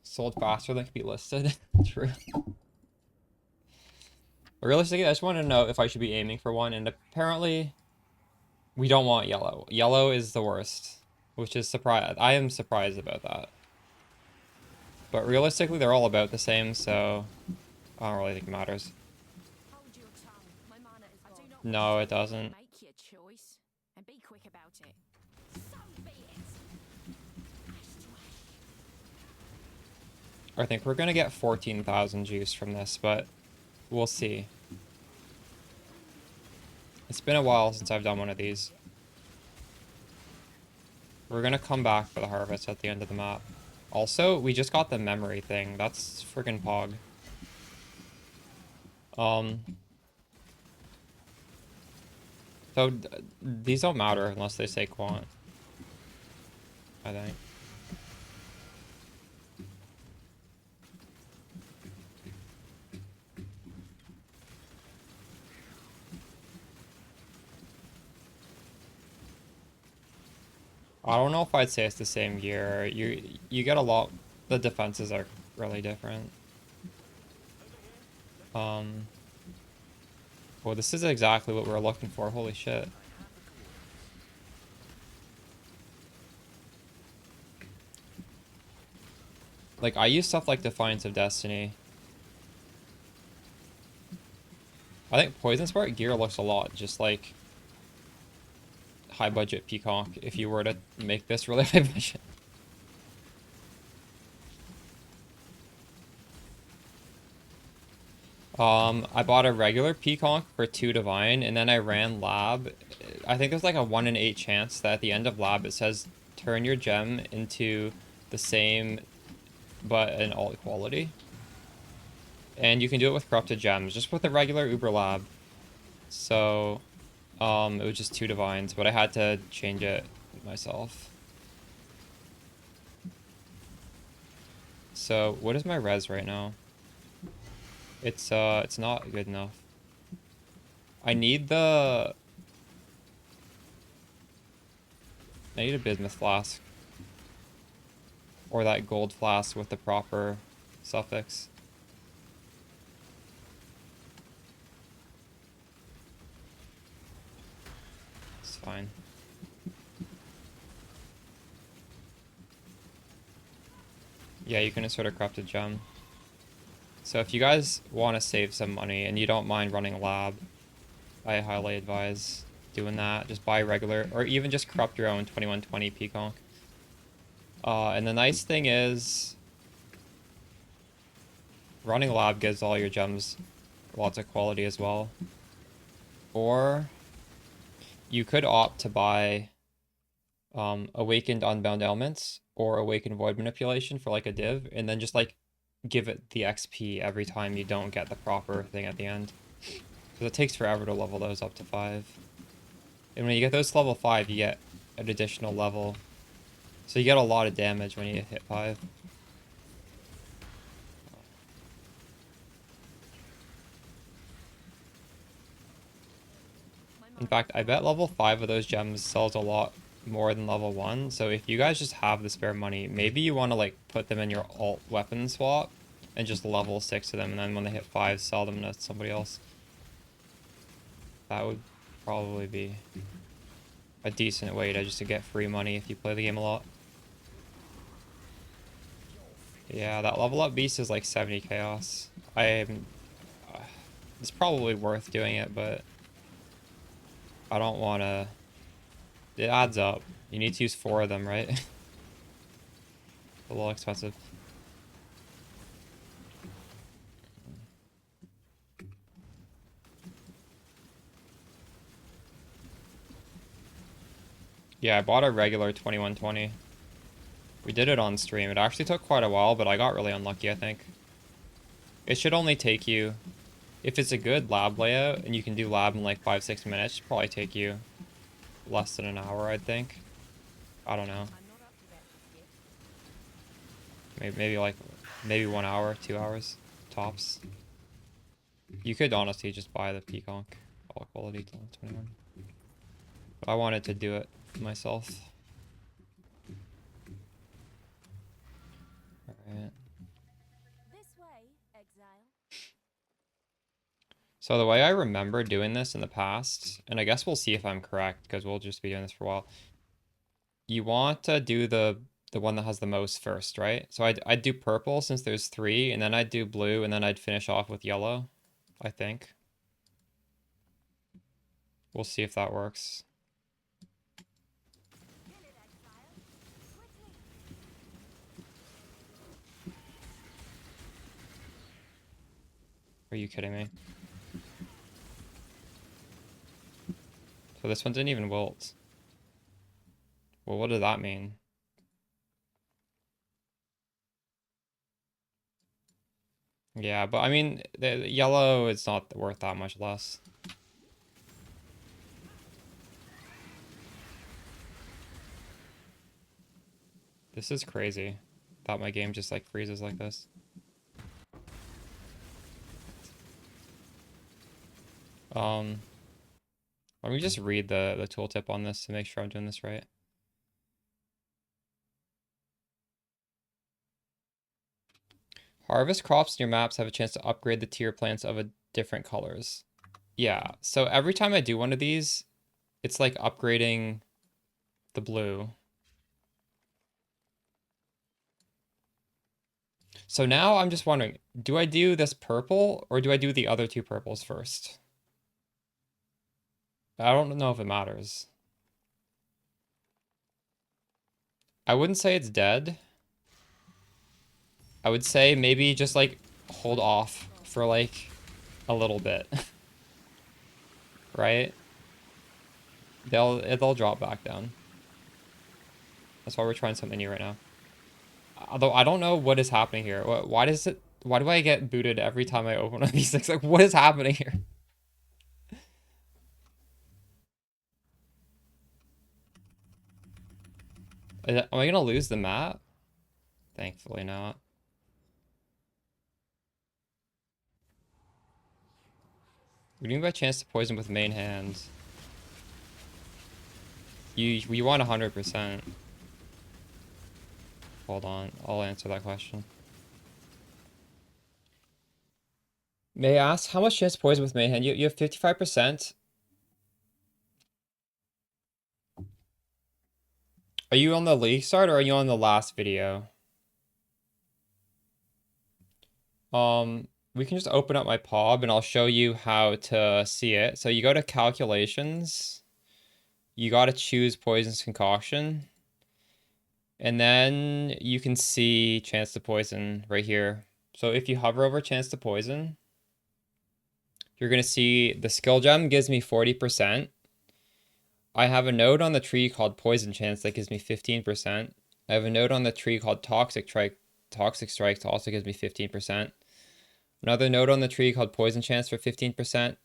Sold faster than can be listed. True. But realistically, I just want to know if I should be aiming for one, and apparently we don't want yellow. Yellow is the worst, which is surprise. I am surprised about that. But realistically, they're all about the same, so I don't really think it matters. Hold your tongue. My mana is gone. No, it doesn't. Make your choice and be quick about it. So be it. I think we're gonna get 14,000 juice from this, but we'll see. It's been a while since I've done one of these. We're gonna come back for the harvest at the end of the map. Also, we just got the memory thing. That's friggin' pog. So these don't matter unless they say quant, I think. I don't know if I'd say it's the same gear. You get a lot. The defenses are really different. Well, this is exactly what we're looking for. Holy shit. Like, I use stuff like Defiance of Destiny. I think Poison Spark gear looks a lot just like high budget Pconc if you were to make this really high budget. I bought a regular Pconc for 2 divine, and then I ran lab. I think there's like a 1 in 8 chance that at the end of lab it says turn your gem into the same but an alt quality. And you can do it with corrupted gems, just with a regular Uber lab. So it was just 2 divines, but I had to change it myself. So what is my res right now? It's not good enough. I need a bismuth flask. Or that gold flask with the proper suffix. It's fine. Yeah, you can insert a corrupted gem. So if you guys want to save some money and you don't mind running a lab, I highly advise doing that. Just buy regular, or even just corrupt your own 2120 Pconc. And the nice thing is, running a lab gives all your gems lots of quality as well. Or you could opt to buy Awakened Unbound Elements or Awakened Void Manipulation for like a div, and then just like give it the XP every time you don't get the proper thing at the end. Because it takes forever to level those up to 5. And when you get those to level 5, you get an additional level. So you get a lot of damage when you hit 5. In fact, I bet level 5 of those gems sells a lot more than level 1. So if you guys just have the spare money, maybe you want to like put them in your alt weapon swap and just level 6 of them, and then when they hit 5, sell them to somebody else. That would probably be a decent way to just to get free money if you play the game a lot. Yeah, that level up beast is like 70 chaos. It's probably worth doing it, but I don't want to. It adds up. You need to use 4 of them, right? A little expensive. Yeah, I bought a regular 2120. We did it on stream. It actually took quite a while, but I got really unlucky, I think. It should only take you, if it's a good lab layout and you can do lab in like 5-6 minutes, it should probably take you less than an hour, I think. I don't know. Maybe 1 hour, 2 hours tops. You could honestly just buy the Pconc all quality till 21. But I wanted to do it myself. Alright. This way, exile. So the way I remember doing this in the past, and I guess we'll see if I'm correct because we'll just be doing this for a while. You want to do the one that has the most first, right? So I'd do purple since there's 3, and then I'd do blue, and then I'd finish off with yellow, I think. We'll see if that works. Are you kidding me? So this one didn't even wilt. Well, what does that mean? Yeah, but I mean, the yellow is not worth that much less. This is crazy that my game just like freezes like this. Let me just read the tooltip on this to make sure I'm doing this right. Harvest crops in your maps have a chance to upgrade the tier plants of a different colors. Yeah, so every time I do one of these, it's like upgrading the blue. So now I'm just wondering, do I do this purple or do I do the other 2 purples first? I don't know if it matters. I wouldn't say it's dead. I would say maybe just like hold off for like a little bit. Right? They'll drop back down. That's why we're trying something new right now. Although I don't know what is happening here. Why do I get booted every time I open one of these things? Like, what is happening here? Am I gonna lose the map? Thankfully not. What do you mean by chance to poison with main hands? You want 100%. Hold on, I'll answer that question. May I ask how much chance to poison with main hand? You have 55%. Are you on the league start or are you on the last video? We can just open up my POB and I'll show you how to see it. So you go to calculations, you got to choose poison's concoction, and then you can see chance to poison right here. So if you hover over chance to poison, you're going to see the skill gem gives me 40%. I have a node on the tree called poison chance that gives me 15%. I have a node on the tree called toxic strike that also gives me 15%. Another node on the tree called poison chance for 15%. And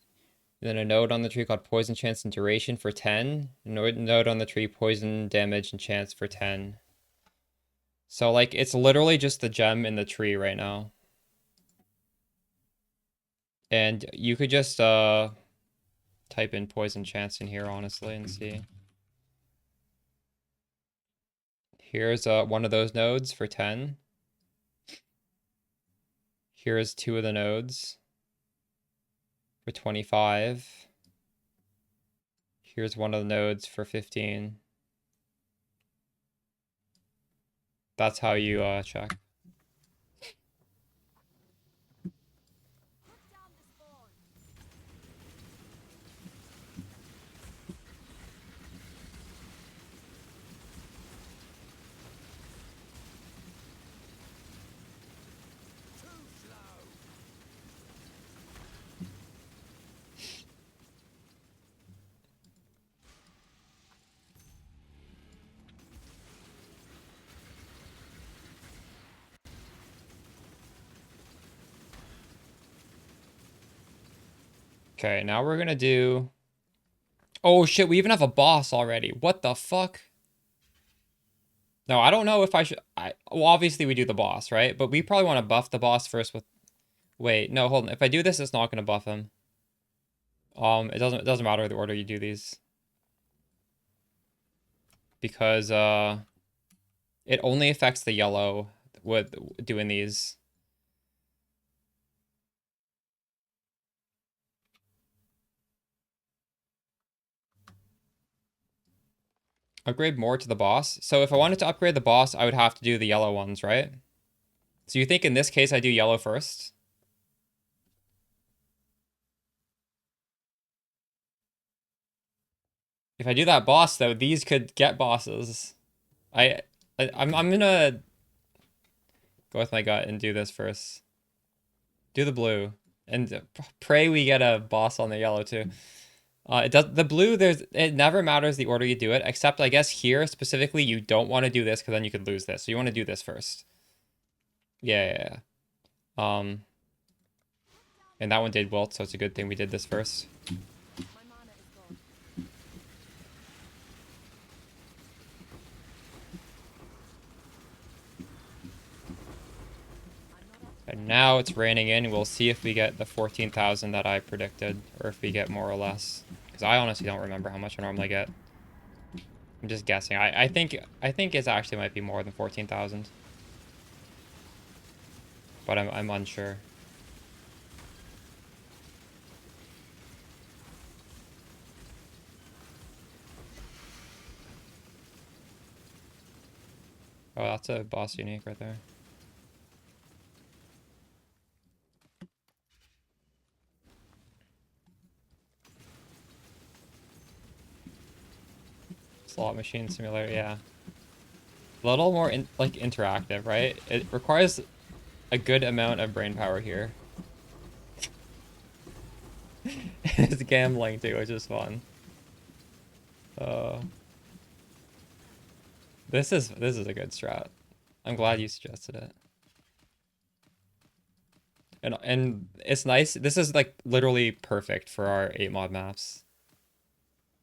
then a node on the tree called poison chance and duration for 10. A node on the tree poison damage and chance for 10. So like it's literally just the gem in the tree right now. And you could just type in poison chance in here honestly and see. Here's one of those nodes for 10. Here's two of the nodes for 25. Here's one of the nodes for 15. That's how you check. Okay, now we're gonna do... Oh shit, we even have a boss already. What the fuck? No, I don't know if I should... Well, obviously we do the boss, right? But we probably want to buff the boss first with... Wait, no, hold on. If I do this, it's not gonna buff him. It doesn't matter the order you do these. Because it only affects the yellow with doing these. Upgrade more to the boss. So if I wanted to upgrade the boss, I would have to do the yellow ones, right? So you think in this case I do yellow first? If I do that boss though, these could get bosses. I'm gonna go with my gut and do this first. Do the blue and pray we get a boss on the yellow too. The blue, it never matters the order you do it, except I guess here specifically you don't want to do this because then you could lose this. So you want to do this first. Yeah. And that one did wilt, so it's a good thing we did this first. And now it's raining in. We'll see if we get the 14,000 that I predicted, or if we get more or less. Because I honestly don't remember how much I normally get. I'm just guessing. I think it actually might be more than 14,000. But I'm unsure. Oh, that's a boss unique right there. Slot machine simulator, yeah. A little more like interactive, right? It requires a good amount of brain power here. It's gambling too, which is fun. This is a good strat. I'm glad you suggested it. And it's nice. This is like literally perfect for our 8 mod maps.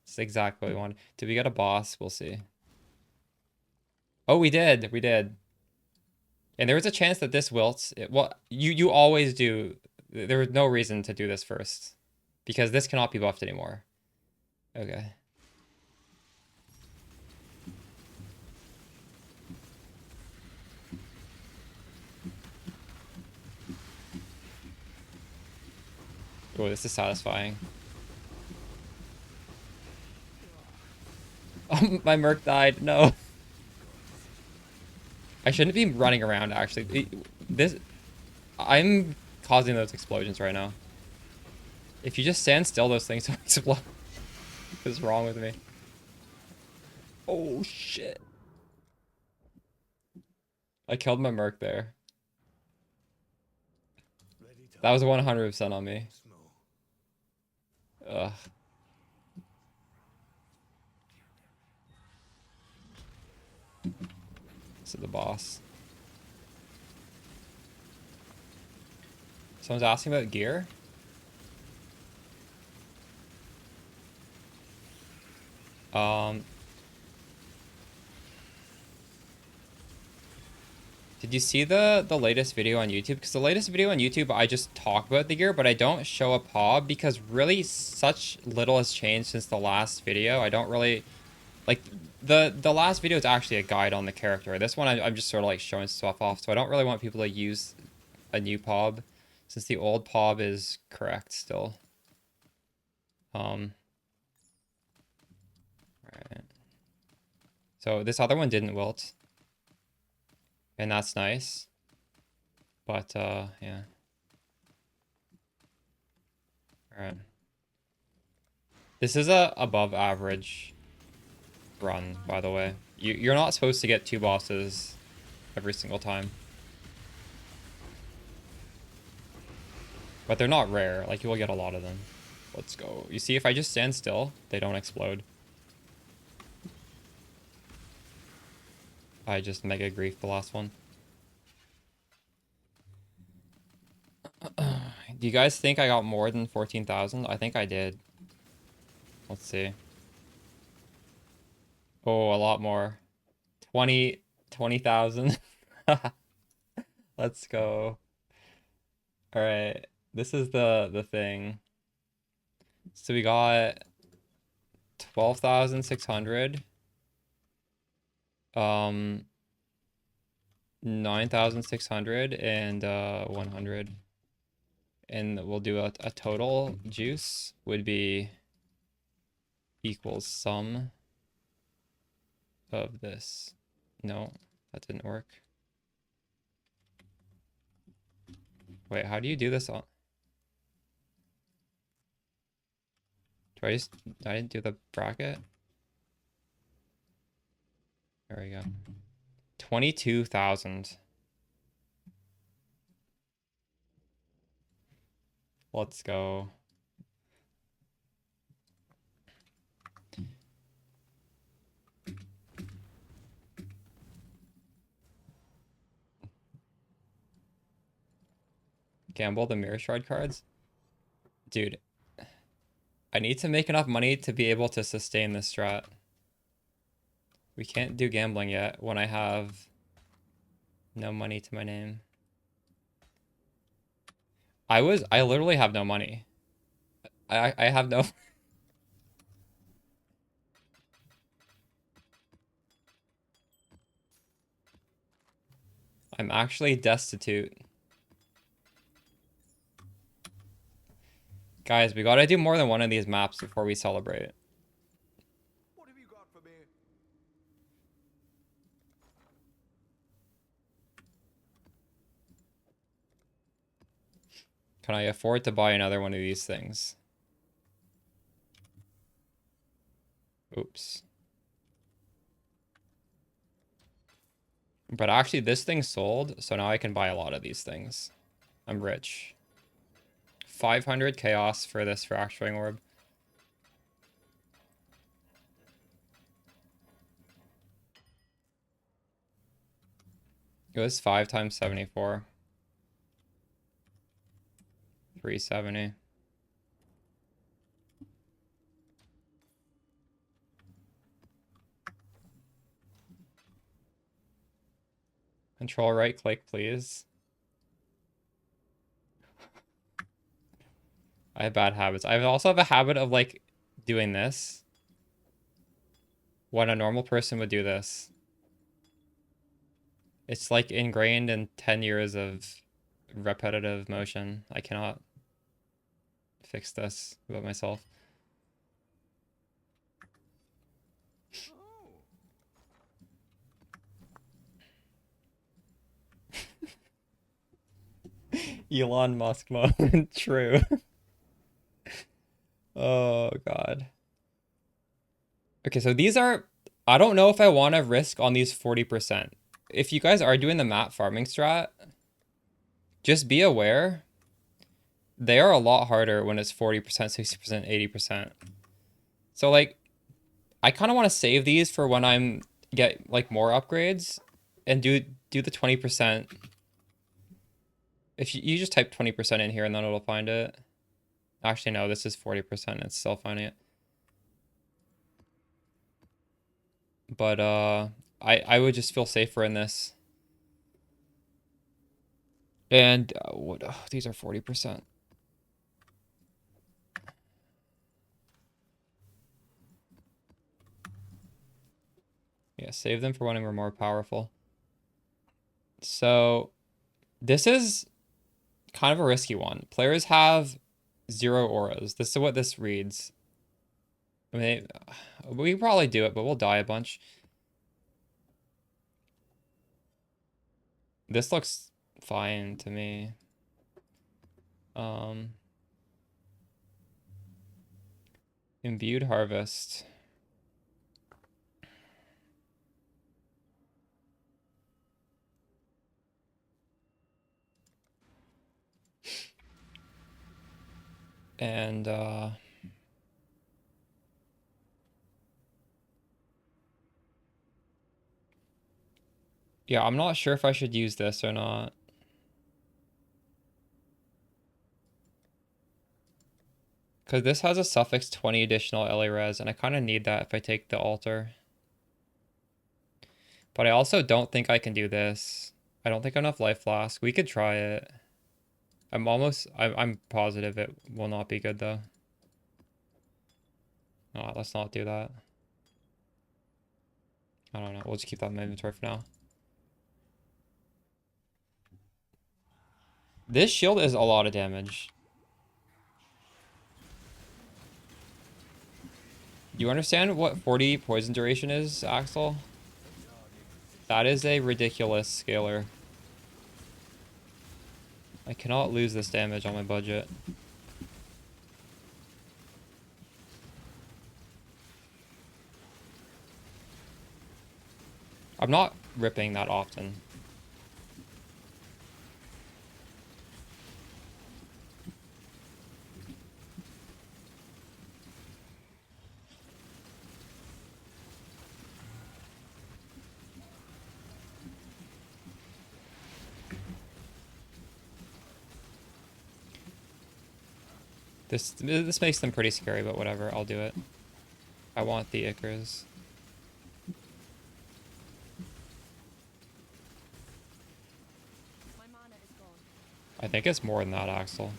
It's exactly what we want. Did we get a boss? We'll see. Oh, we did. We did. And there was a chance that this wilts. Well, you always do. There was no reason to do this first. Because this cannot be buffed anymore. Okay. Oh, this is satisfying. Oh, my Merc died. No. I shouldn't be running around, actually. I'm causing those explosions right now. If you just stand still, those things don't explode. What is wrong with me? Oh shit. I killed my merc there. Ready to That was 100% on me. small. Ugh. This is the boss. Someone's asking about gear? Did you see the latest video on YouTube? Because the latest video on YouTube, I just talk about the gear, but I don't show a POB because really such little has changed since the last video. I don't really like the last video is actually a guide on the character. This one I'm just sort of like showing stuff off, so I don't really want people to use a new POB since the old POB is correct still. Right. So this other one didn't wilt. And that's nice. But yeah. Alright. This is a above average run, by the way. You're not supposed to get 2 bosses every single time. But they're not rare. Like, you will get a lot of them. Let's go. You see, if I just stand still, they don't explode. I just mega griefed the last one. Do you guys think I got more than 14,000? I think I did. Let's see. Oh, a lot more. 20,000. Let's go. All right. This is the thing. So we got 12,600. 9,600 and 100. And we'll do a total juice would be equals sum of this. No, that didn't work. Wait, how do you do this on? I didn't do the bracket? There we go. 22,000. Let's go. Gamble the mirror shard cards? Dude, I need to make enough money to be able to sustain this strat. We can't do gambling yet when I have no money to my name. I literally have no money. I have no... I'm actually destitute. Guys, we gotta do more than one of these maps before we celebrate. What have you got for me? Can I afford to buy another one of these things? Oops. But actually, this thing sold, so now I can buy a lot of these things. I'm rich. 500 chaos for this fracturing orb. It was 5 times 74. 370. Control right click, please. I have bad habits. I also have a habit of like doing this when a normal person would do this. It's like ingrained in 10 years of repetitive motion. I cannot fix this about myself. Elon Musk moment. True. Oh God. Okay, so these are, I don't know if I want to risk on these 40%. If you guys are doing the map farming strat, just be aware they are a lot harder when it's 40%, 60%, 80%. So like, I kind of want to save these for when I'm get like more upgrades and do the 20%. If you just type 20% in here and then it'll find it. Actually, no, this is 40%. It's still finding it. But I would just feel safer in this. And what? Oh, these are 40%. Yeah, save them for when we're more powerful. So this is kind of a risky one. Players have 0 auras. This is what this reads. I mean, we probably do it, but we'll die a bunch. This looks fine to me. Imbued harvest. And yeah, I'm not sure if I should use this or not. Because this has a suffix 20 additional LA res, and I kind of need that if I take the altar. But I also don't think I can do this. I don't think I have enough life flask. We could try it. I'm positive it will not be good though. No, let's not do that. I don't know. We'll just keep that in my inventory for now. This shield is a lot of damage. You understand what 40 poison duration is, Axel? That is a ridiculous scaler. I cannot lose this damage on my budget. I'm not ripping that often. This makes them pretty scary, but whatever, I'll do it. I want the Icarus. My mana is gone. I think it's more than that, Axel.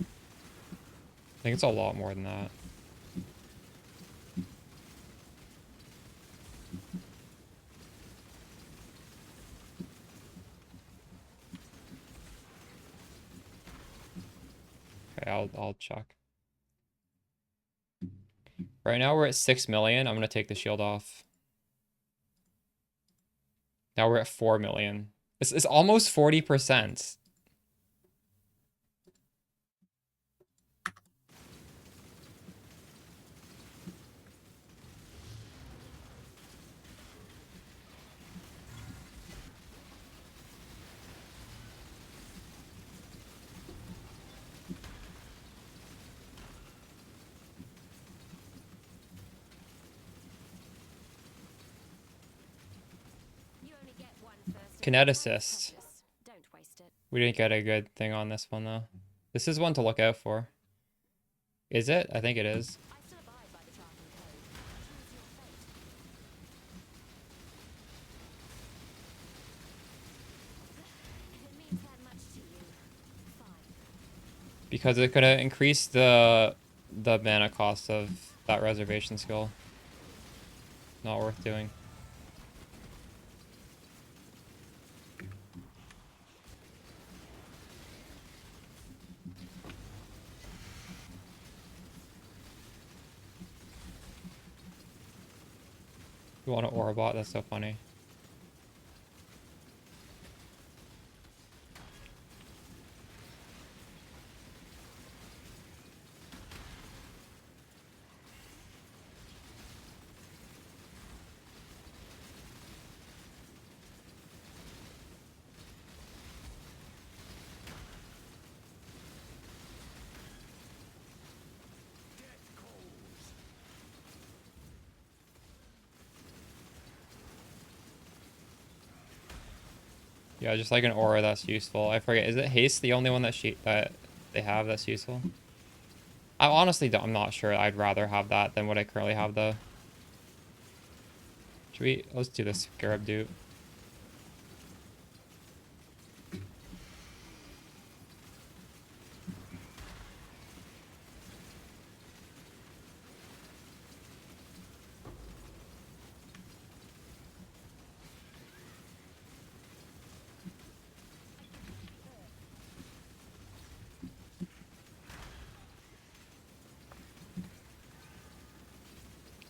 I think it's a lot more than that. Okay, I'll check. Right now we're at 6 million. I'm gonna take the shield off. Now we're at 4 million. This is almost 40%. You only get one first. Kinet assist. Don't waste it. We didn't get a good thing on this one though. This is one to look out for. Is it? I think it is. I still abide by the Pconc code. Choose your fate. It means that much to you. Fine. Because it could increase the mana cost of that reservation skill. Not worth doing. You want an Orabot? That's so funny. Yeah, just like an aura that's useful. I forget, is it haste the only one that they have that's useful? I honestly don't, I'm not sure. I'd rather have that than what I currently have though. Let's do this Scarab dupe.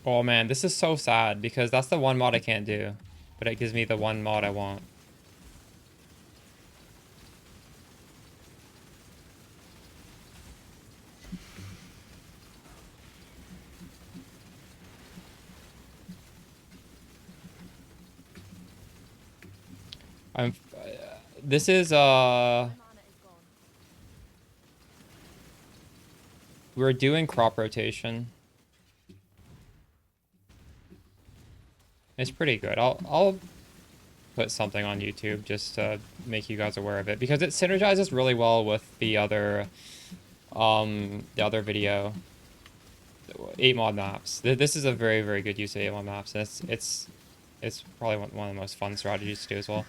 Oh man, this is so sad because that's the one mod I can't do, but it gives me the one mod I want. I'm. This is Mana is gone. we're doing crop rotation. It's pretty good. I'll put something on YouTube just to make you guys aware of it because it synergizes really well with the other video 8 mod maps. This is a very, very good use of 8 mod maps, and it's probably one of the most fun strategies to do as well.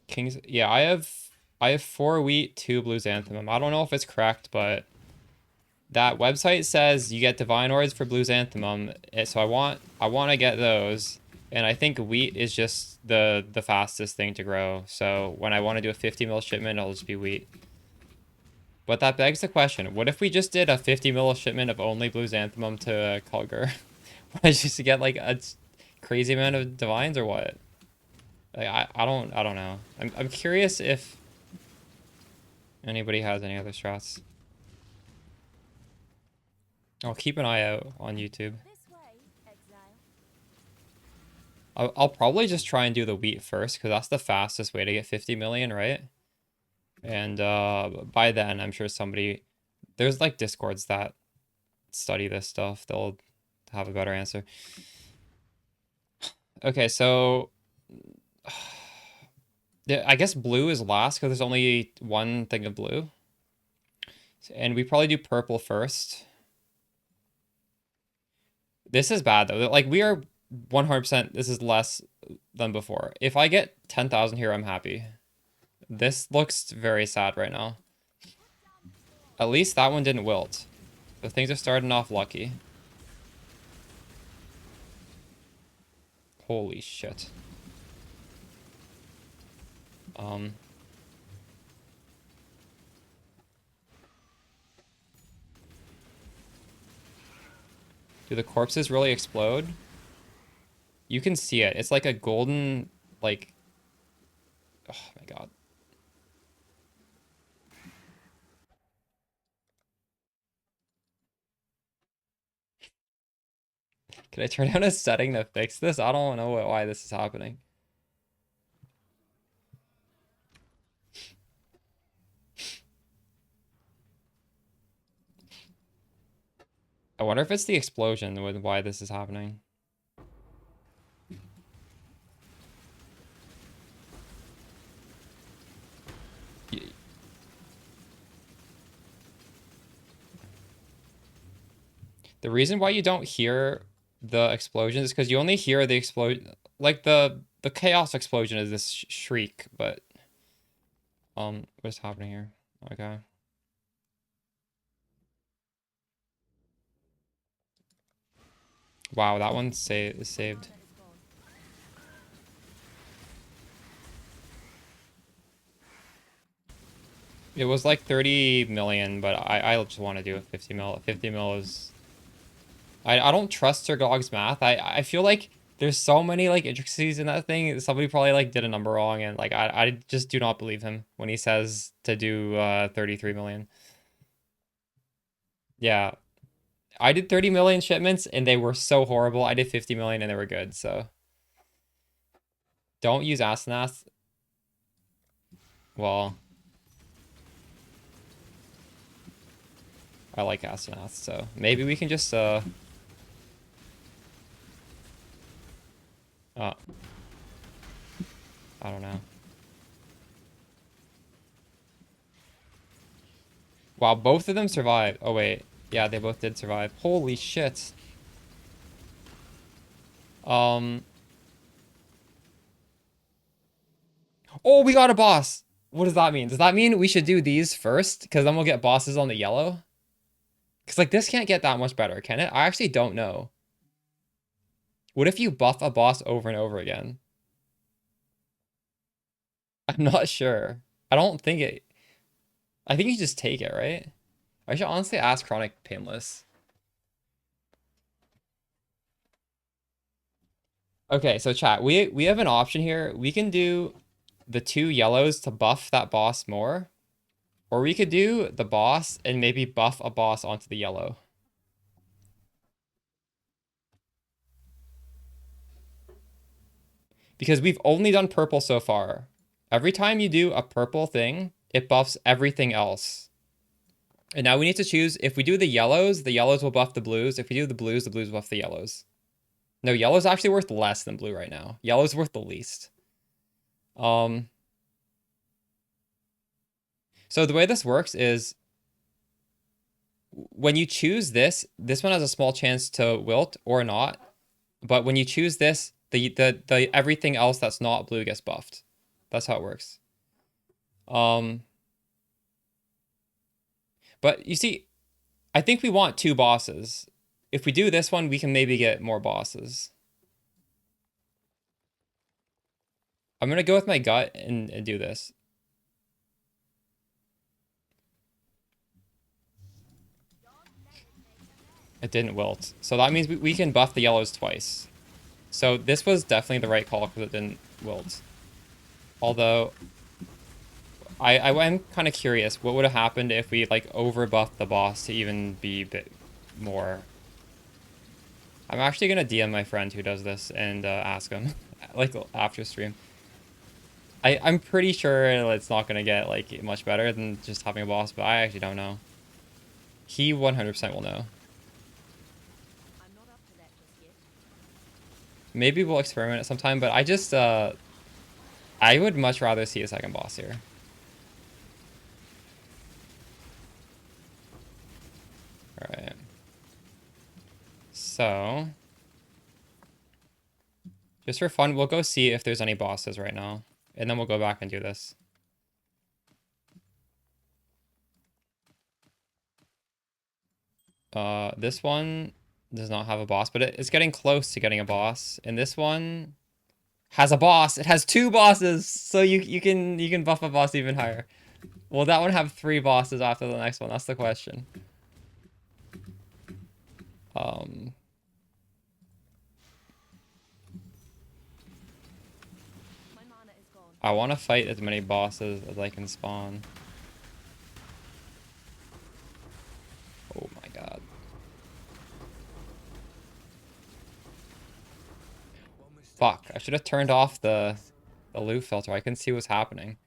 Kings, yeah, I have 4 wheat, 2 blue xanthemum. I don't know if it's correct, but that website says you get divine ores for blue xanthemum, so I want to get those. And I think wheat is just the fastest thing to grow. So when I want to do a 50 mil shipment, it'll just be wheat. But that begs the question, what if we just did a 50 mil shipment of only blue xanthemum to Kulgur? Just to get like a crazy amount of divines or what? Like, I don't know. I'm curious if anybody has any other strats. I'll keep an eye out on YouTube. This way, exile. I'll probably just try and do the wheat first because that's the fastest way to get 50 million, right? And by then, I'm sure there's like Discords that study this stuff. They'll have a better answer. Okay, so yeah, I guess blue is last because there's only one thing of blue. And we probably do purple first. This is bad though. Like we are 100%, this is less than before. If I get 10,000 here, I'm happy. This looks very sad right now. At least that one didn't wilt. But things are starting off lucky. Holy shit. Do the corpses really explode? You can see it. It's like a golden, like... Oh my god. Can I turn down a setting to fix this? I don't know why this is happening. I wonder if it's the explosion with why this is happening. The reason why you don't hear the explosions is because you only hear the explosion, like the chaos explosion is this shriek, but what's happening here? Okay. Wow, that one is saved. Mana is gone. It was like 30 million, but I just want to do a 50 mil. 50 mil is... I don't trust Sir Gog's math. I feel like there's so many like intricacies in that thing. Somebody probably like did a number wrong, and like I just do not believe him when he says to do 33 million. Yeah. I did 30 million shipments and they were so horrible. I did 50 million and they were good, so don't use Asenath. Well, I like Asenath, so maybe we can just I don't know. Wow, both of them survived. Oh wait, yeah, they both did survive. Holy shit. Oh, we got a boss. What does that mean? Does that mean we should do these first? Because then we'll get bosses on the yellow? Because, like, this can't get that much better, can it? I actually don't know. What if you buff a boss over and over again? I'm not sure. I don't think it... I think you just take it, right? I should honestly ask Chronic Painless. Okay, so chat, we have an option here. We can do the 2 yellows to buff that boss more. Or we could do the boss and maybe buff a boss onto the yellow. Because we've only done purple so far. Every time you do a purple thing, it buffs everything else. And now we need to choose, if we do the yellows will buff the blues. If we do the blues will buff the yellows. No, yellow's actually worth less than blue right now. Yellow's worth the least. So the way this works is when you choose this one has a small chance to wilt or not. But when you choose this, the everything else that's not blue gets buffed. That's how it works. But you see, I think we want 2 bosses. If we do this one, we can maybe get more bosses. I'm gonna go with my gut and do this. It didn't wilt. So that means we can buff the yellows twice. So this was definitely the right call because it didn't wilt. Although, I'm kind of curious. What would have happened if we, like, over-buffed the boss to even be a bit more... I'm actually going to DM my friend who does this and ask him, like, after stream. I'm pretty sure it's not going to get, like, much better than just having a boss, but I actually don't know. He 100% will know. Maybe we'll experiment it sometime, but I just, I would much rather see a second boss here. Alright. So, just for fun, we'll go see if there's any bosses right now. And then we'll go back and do this. This one does not have a boss, but it's getting close to getting a boss. And this one has a boss. It has 2 bosses, so you can buff a boss even higher. Will that one have 3 bosses after the next one? That's the question. I want to fight as many bosses as I can spawn. Oh my god. Fuck, I should have turned off the loot filter. I couldn't see what's happening.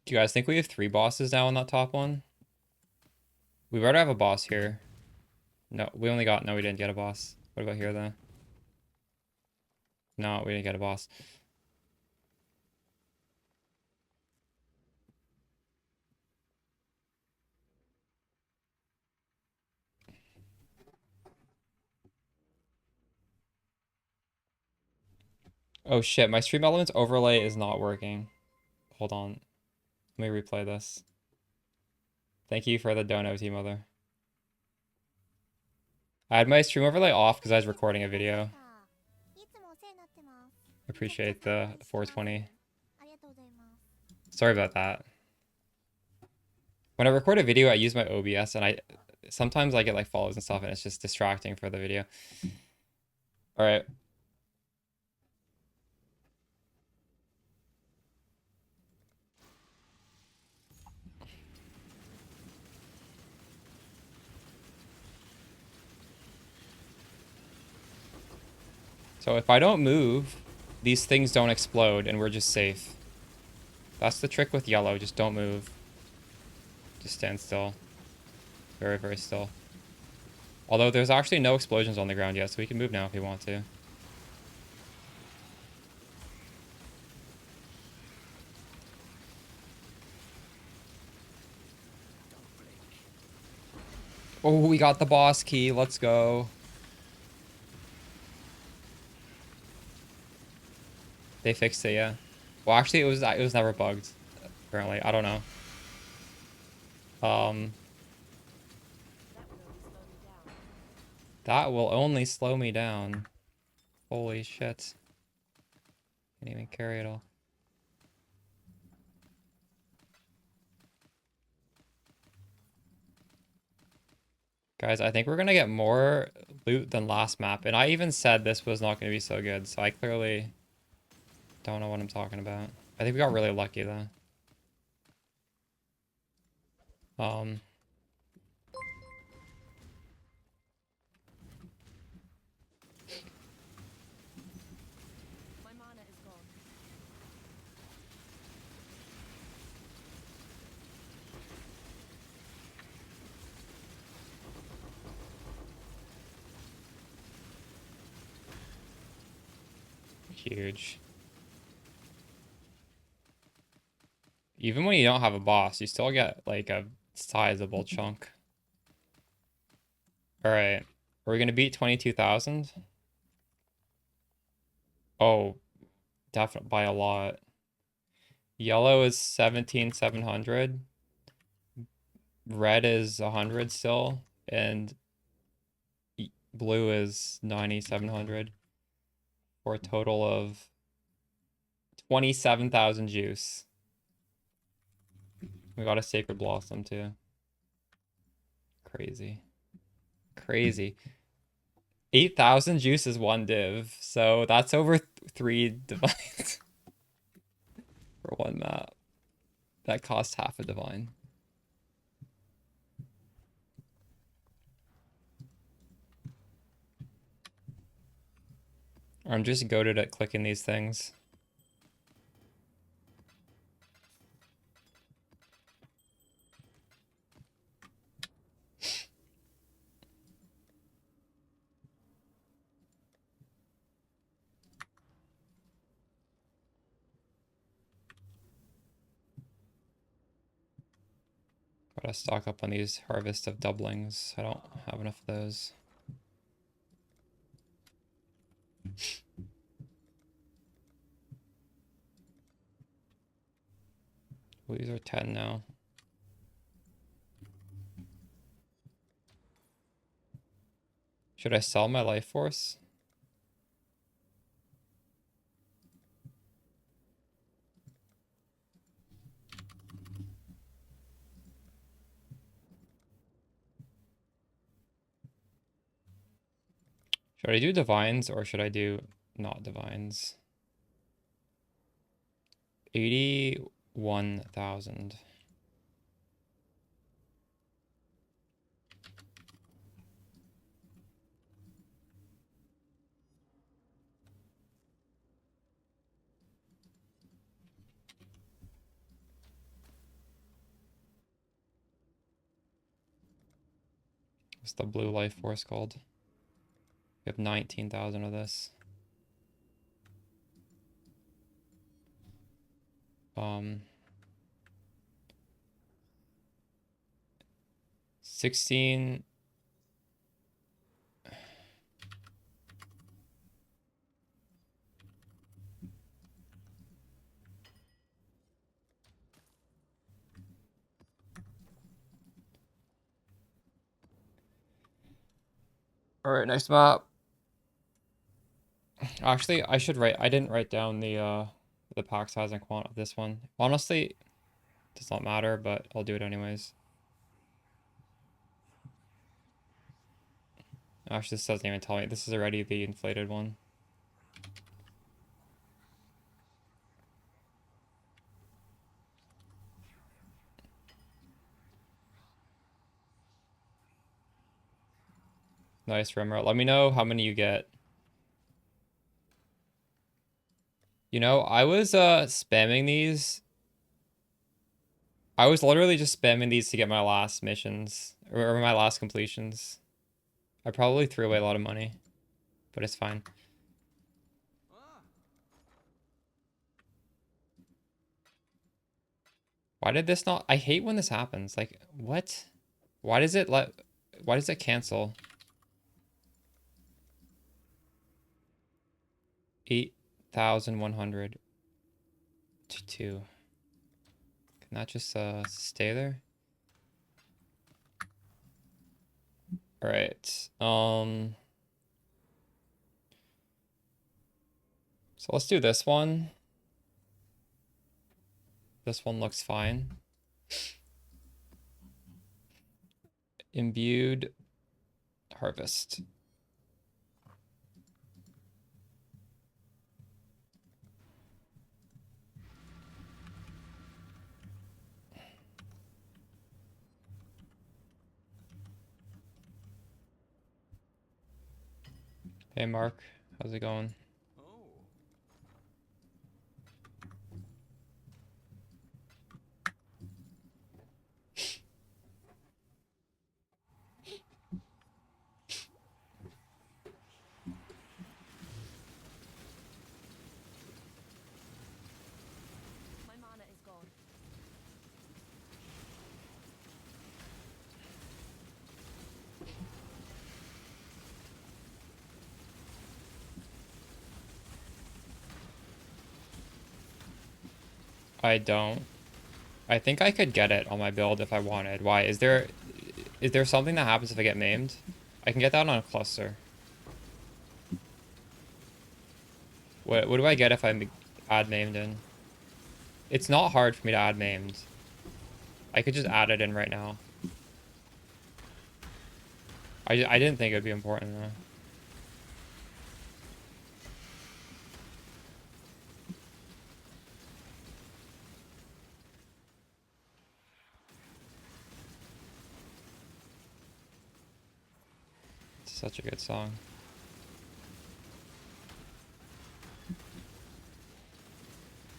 Do you guys think we have 3 bosses now on that top one? We better have a boss here. No, we only got... No, we didn't get a boss. What about here, though? No, we didn't get a boss. Oh shit, my Stream Elements overlay is not working. Hold on. Let me replay this. Thank you for the dono, T-Mother. I had my stream overlay off because I was recording a video. Appreciate the 420. Sorry about that. When I record a video, I use my OBS, and sometimes I get like follows and stuff, and it's just distracting for the video. All right. So if I don't move, these things don't explode and we're just safe. That's the trick with yellow. Just don't move. Just stand still. Very, very still. Although there's actually no explosions on the ground yet, so we can move now if we want to. Oh, we got the boss key. Let's go. They fixed it, yeah. Well, actually, it was never bugged. Apparently, I don't know. That will only slow me down. Holy shit! Can't even carry it all. Guys, I think we're gonna get more loot than last map, and I even said this was not gonna be so good, so I clearly don't know what I'm talking about. I think we got really lucky though. My mana is gone. Huge. Even when you don't have a boss, you still get like a sizable chunk. All right, we're gonna beat 22,000. Oh, definitely by a lot. Yellow is 17,700. Red is 100 still, and blue is 9,700 for a total of 27,000 juice. We got a Sacred Blossom too. Crazy. Crazy. 8,000 juice is one div, so that's over 3 divines for one map. That costs half a divine. I'm just goated at clicking these things. Gotta stock up on these Harvest of Doublings. I don't have enough of those. Well, these are 10 now. Should I sell my life force? Should I do divines or should I do not divines? 81,000. What's the blue life force called? We have 19,000 of this. 16. All right, next map. Actually, I didn't write down the pack size and quant of this one. Honestly, does not matter, but I'll do it anyways. Actually, this doesn't even tell me. This is already the inflated one. Nice, Rimmer. Let me know how many you get. You know, I was spamming these. I was literally just spamming these to get my last missions or my last completions. I probably threw away a lot of money, but it's fine. Why did this not? I hate when this happens. Like, what? Why does it let? Why does it cancel? 8,100 to 2. Can that just stay there? All right. So let's do this one. This one looks fine. Imbued harvest. Hey Mark, how's it going? My mana is gone. I don't. I think I could get it on my build if I wanted. Why? Is there something that happens if I get maimed? I can get that on a cluster. What do I get if I add maimed in? It's not hard for me to add maimed. I could just add it in right now. I didn't think it would be important though. It's such a good song.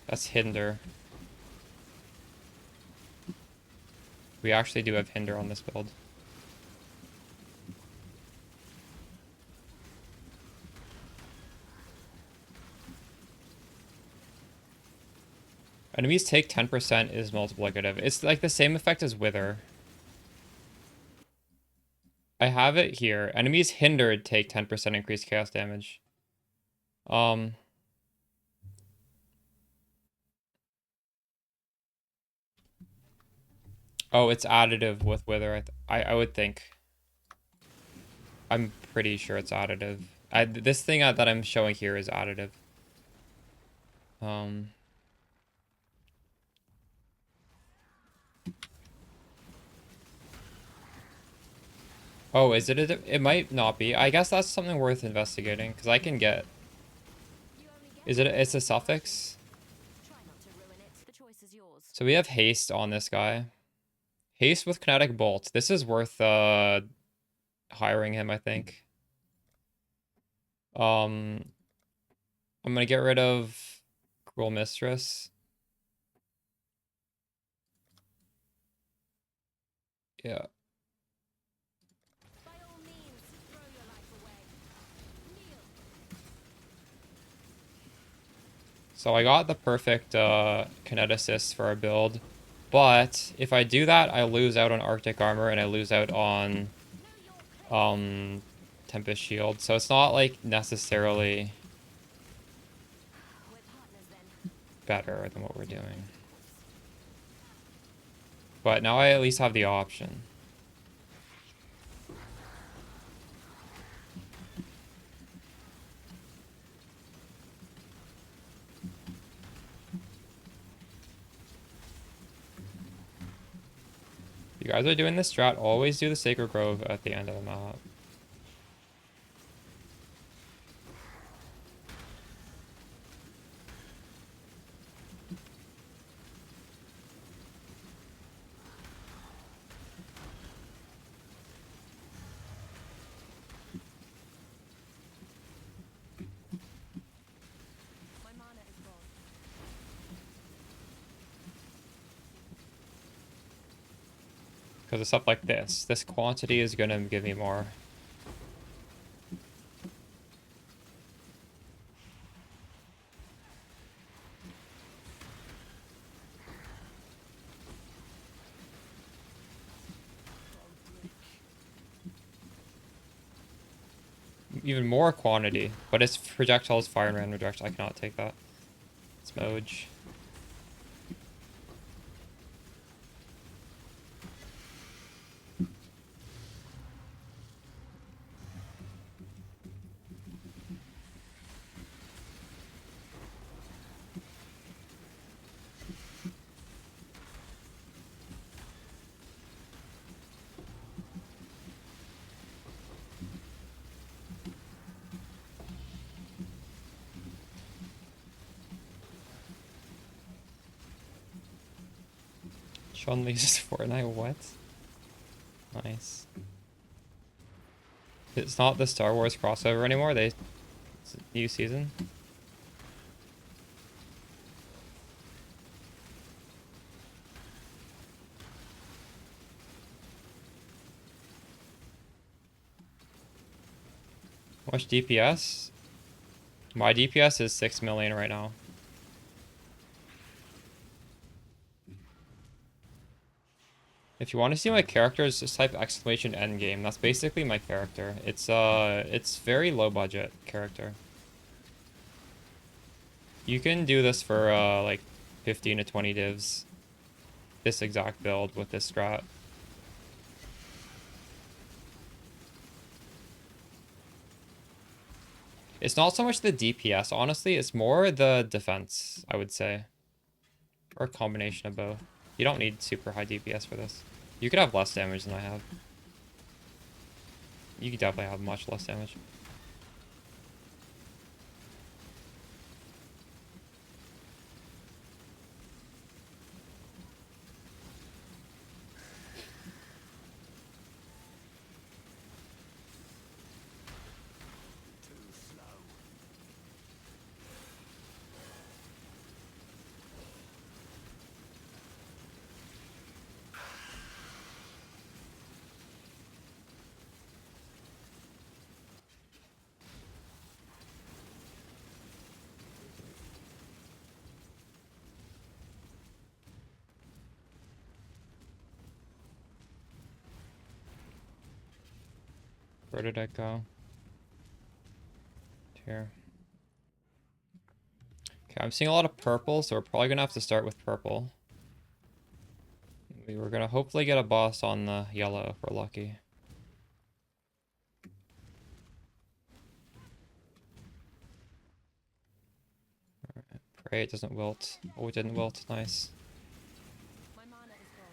That's hinder. We actually do have hinder on this build. Enemies take 10% is multiplicative. It's like the same effect as Wither. I have it here. Enemies hindered take 10% increased chaos damage. Oh, it's additive with Wither. I would think. I'm pretty sure it's additive. This thing that I'm showing here is additive. Oh, is it? It might not be. I guess that's something worth investigating because I can get. You only get Is it? It's a suffix. Try not to ruin it. The choice is yours. So we have haste on this guy. Haste with kinetic bolt. This is worth hiring him, I think. I'm gonna get rid of Cruel Mistress. Yeah. By all means, throw your life away. Kneel. So I got the perfect kineticist for our build. But if I do that, I lose out on Arctic Armor and I lose out on Tempest Shield. So it's not like necessarily We're partners then. better than what we're doing. But now I at least have the option. You guys are doing this strat, always do the Sacred Grove at the end of the map. My mana is gone. Because it's up like this. This quantity is going to give me more. Even more quantity. But its projectiles fire in random direction. I cannot take that. It's Moj. Chun-Li's Fortnite, what? Nice. It's not the Star Wars crossover anymore, it's a new season. How much DPS? My DPS is 6 million right now. If you want to see my characters, just type exclamation endgame. That's basically my character. It's very low budget character. You can do this for like 15 to 20 divs. This exact build with this strat. It's not so much the DPS, honestly. It's more the defense, I would say. Or a combination of both. You don't need super high DPS for this. You could have less damage than I have. You could definitely have much less damage. Where did I go? Here. Okay, I'm seeing a lot of purple, so we're probably gonna have to start with purple. We were gonna hopefully get a boss on the yellow if we're lucky. Alright, pray it doesn't wilt. Oh, it didn't wilt. Nice. My mana is gone.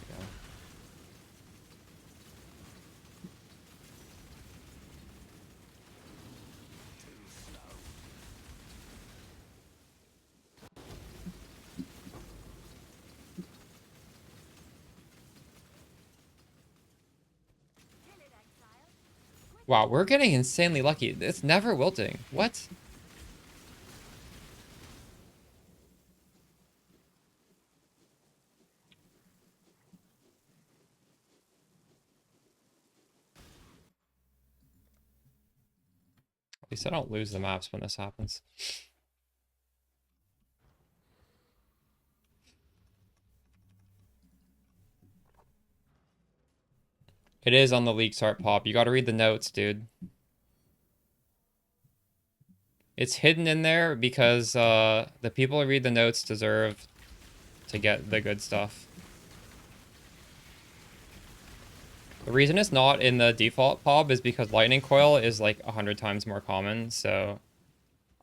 Yeah. Wow, we're getting insanely lucky. It's never wilting. What? At least I don't lose the maps when this happens. It is on the league start pop. You gotta read the notes, dude. It's hidden in there because the people who read the notes deserve to get the good stuff. The reason it's not in the default pop is because lightning coil is like 100 times more common, so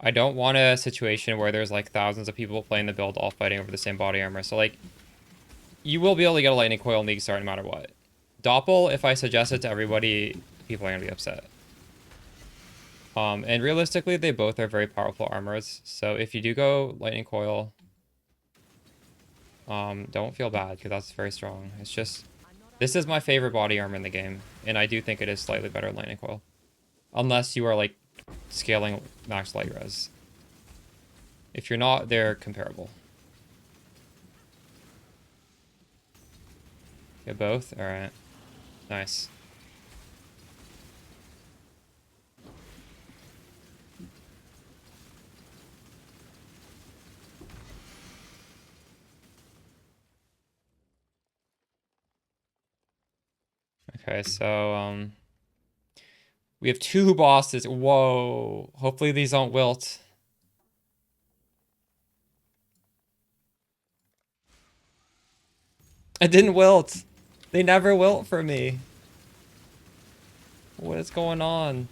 I don't want a situation where there's like thousands of people playing the build all fighting over the same body armor. So like, you will be able to get a lightning coil in league start no matter what. Doppel, if I suggest it to everybody, people are gonna be upset. And realistically, they both are very powerful armors. So if you do go lightning coil, don't feel bad because that's very strong. It's just, this is my favorite body armor in the game, and I do think it is slightly better than lightning coil, unless you are like scaling max light res. If you're not, they're comparable. Get both? Alright. Nice. Okay, so, we have 2 bosses. Whoa. Hopefully these don't wilt. It didn't wilt. They never wilt for me. What is going on?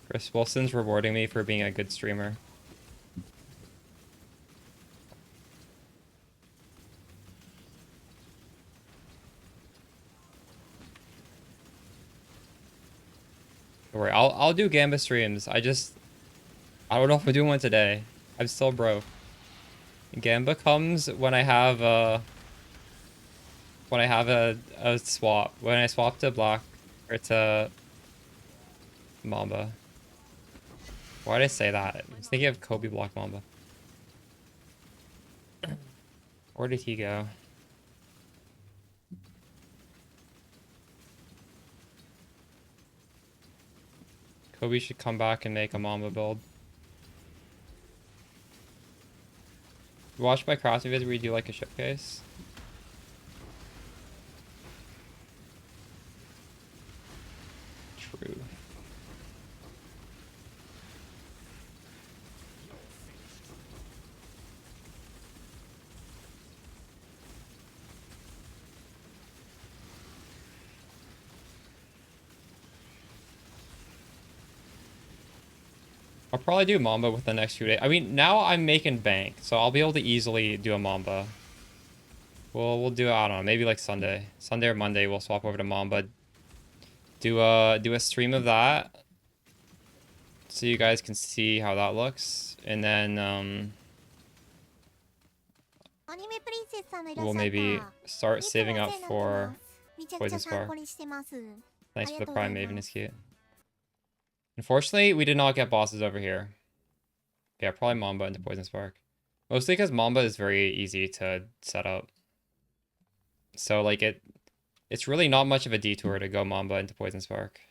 Chris Wilson's rewarding me for being a good streamer. Don't worry, I'll do Gamba streams. I don't know if I'm doing one today. I'm still broke. Gamba comes when I have a swap. When I swap to black or to Mamba. Why did I say that? I was thinking of Kobe block Mamba. Where did he go? Kobe should come back and make a Mamba build. Watch my crafting vids where you do like a showcase. True. I'll probably do Mamba with the next few days. I mean, now I'm making bank, so I'll be able to easily do a Mamba. We'll do it, I don't know, maybe like Sunday. Sunday or Monday, we'll swap over to Mamba. Do a stream of that, so you guys can see how that looks, and then we'll maybe start saving up for Poison Spark. Thanks for the Prime Maven, is cute. Unfortunately, we did not get bosses over here. Yeah, probably Mamba into Poison Spark. Mostly because Mamba is very easy to set up. So, like, it's really not much of a detour to go Mamba into Poison Spark.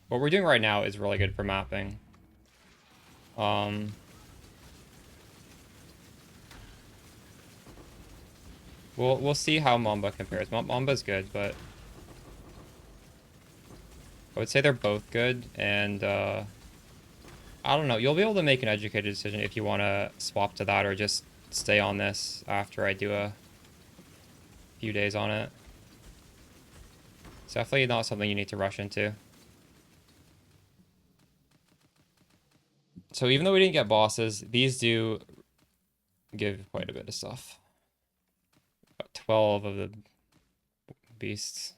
What we're doing right now is really good for mapping. We'll see how Mamba compares. Mamba's good, but I would say they're both good, and I don't know. You'll be able to make an educated decision if you want to swap to that or just stay on this after I do a few days on it. It's definitely not something you need to rush into. So even though we didn't get bosses, these do give quite a bit of stuff. About 12 of the beasts.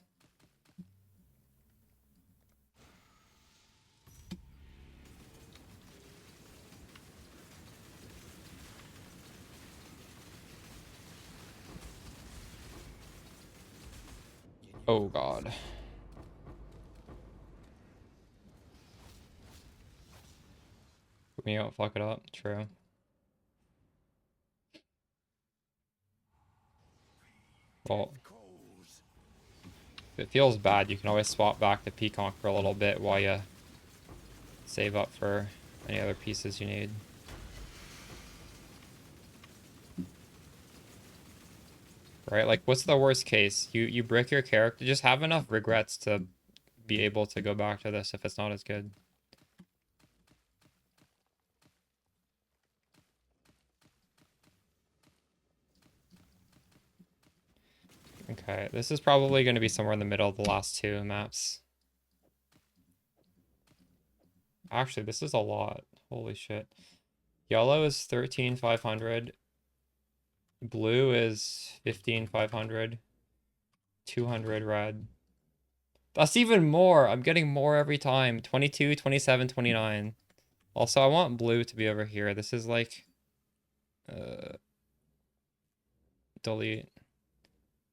Oh god. We don't fuck it up. True. Well, if it feels bad, you can always swap back to Pconc for a little bit while you save up for any other pieces you need. Right? Like, what's the worst case? You brick your character. Just have enough regrets to be able to go back to this if it's not as good. Okay, this is probably going to be somewhere in the middle of the last 2 maps. Actually, this is a lot. Holy shit. Yellow is 13,500. Blue is 15,500. 200 red. That's even more. I'm getting more every time. 22, 27, 29. Also, I want blue to be over here. This is like... delete.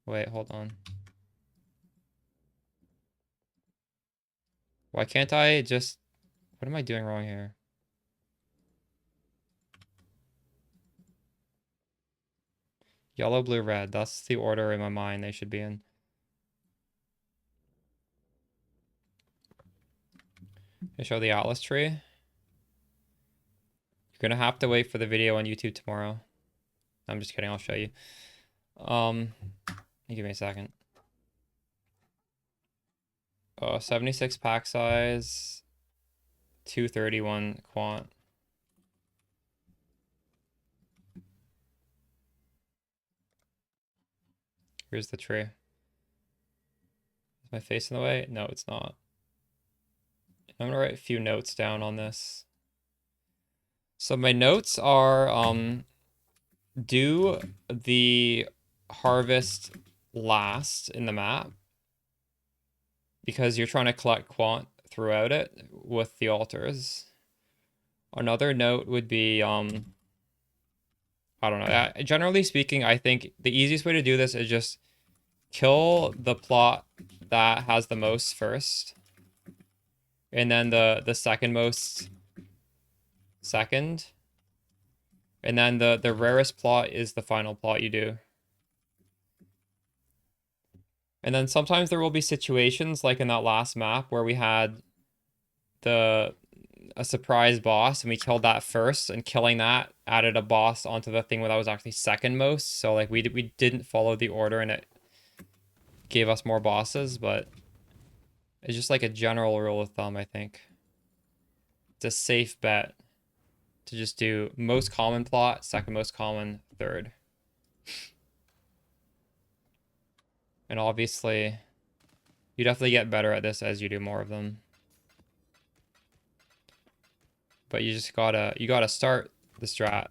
Wait, hold on. Why can't I just... What am I doing wrong here? Yellow, blue, red. That's the order in my mind they should be in. I show the Atlas tree. You're gonna have to wait for the video on YouTube tomorrow. I'm just kidding, I'll show you. Give me a second. 76 pack size, 231 quant. Here's the tree. Is my face in the way? No, it's not. I'm gonna write a few notes down on this. So my notes are do the harvest last in the map because you're trying to collect quant throughout it with the altars. Another note would be I don't know. Generally speaking, I think the easiest way to do this is just kill the plot that has the most first. And then the second most second. And then the rarest plot is the final plot you do. And then sometimes there will be situations like in that last map where we had a surprise boss and we killed that first, and killing that added a boss onto the thing where that was actually second most. So like we didn't follow the order and it gave us more bosses, but it's just like a general rule of thumb, I think. It's a safe bet to just do most common plot, second most common, third. And obviously, you definitely get better at this as you do more of them. But you just gotta start the strat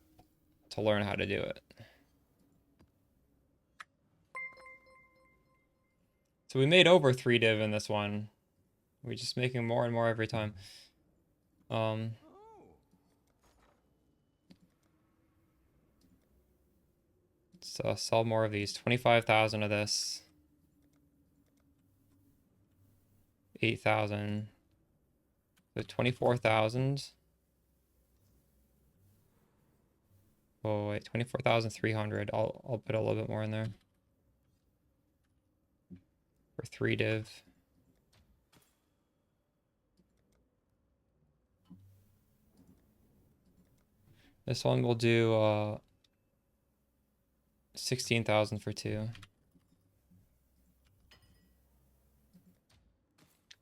to learn how to do it. So we made over 3 div in this one. We're just making more and more every time. So sell more of these. 25,000 of this. 8,000. So 24,000. Oh wait, 24,300. I'll put a little bit more in there. For 3 div. This one will do 16,000 for 2.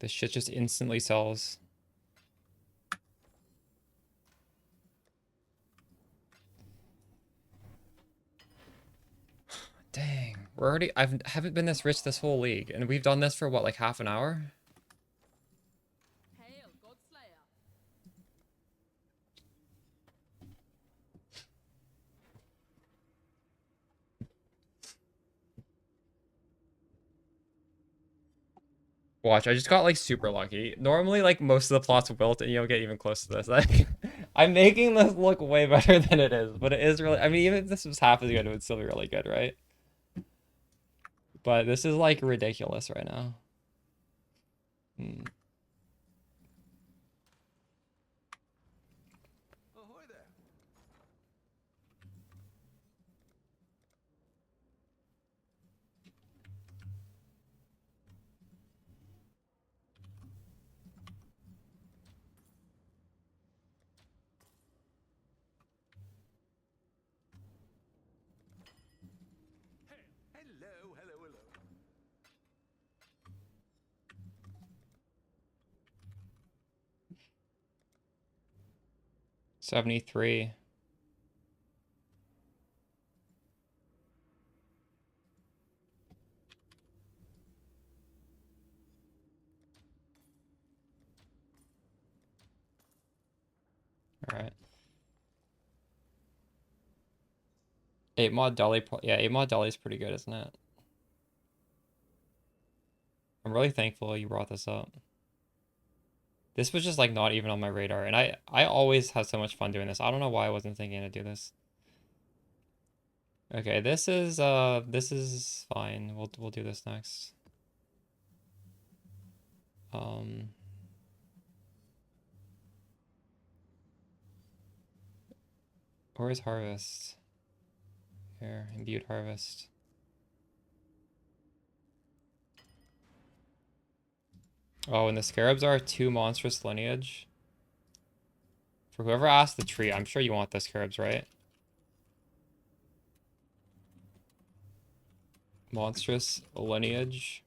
This shit just instantly sells. Dang, we're already, haven't been this rich this whole league, and we've done this for what, like half an hour? Watch, I just got like super lucky. Normally, like most of the plots wilt and you don't get even close to this. Like, I'm making this look way better than it is, but it is really, I mean, even if this was half as good, it would still be really good, right? But this is like ridiculous right now. Ahoy there. Hello, hello, hello. 73. All right. 8 mod Delhi, yeah, 8 mod Delhi is pretty good, isn't it? I'm really thankful you brought this up. This was just like not even on my radar, and I always have so much fun doing this. I don't know why I wasn't thinking to do this. Okay, this is fine. We'll do this next. Where's harvest? Here, imbued harvest. Oh, and the scarabs are 2 monstrous lineage. For whoever asked the tree, I'm sure you want the scarabs, right? Monstrous lineage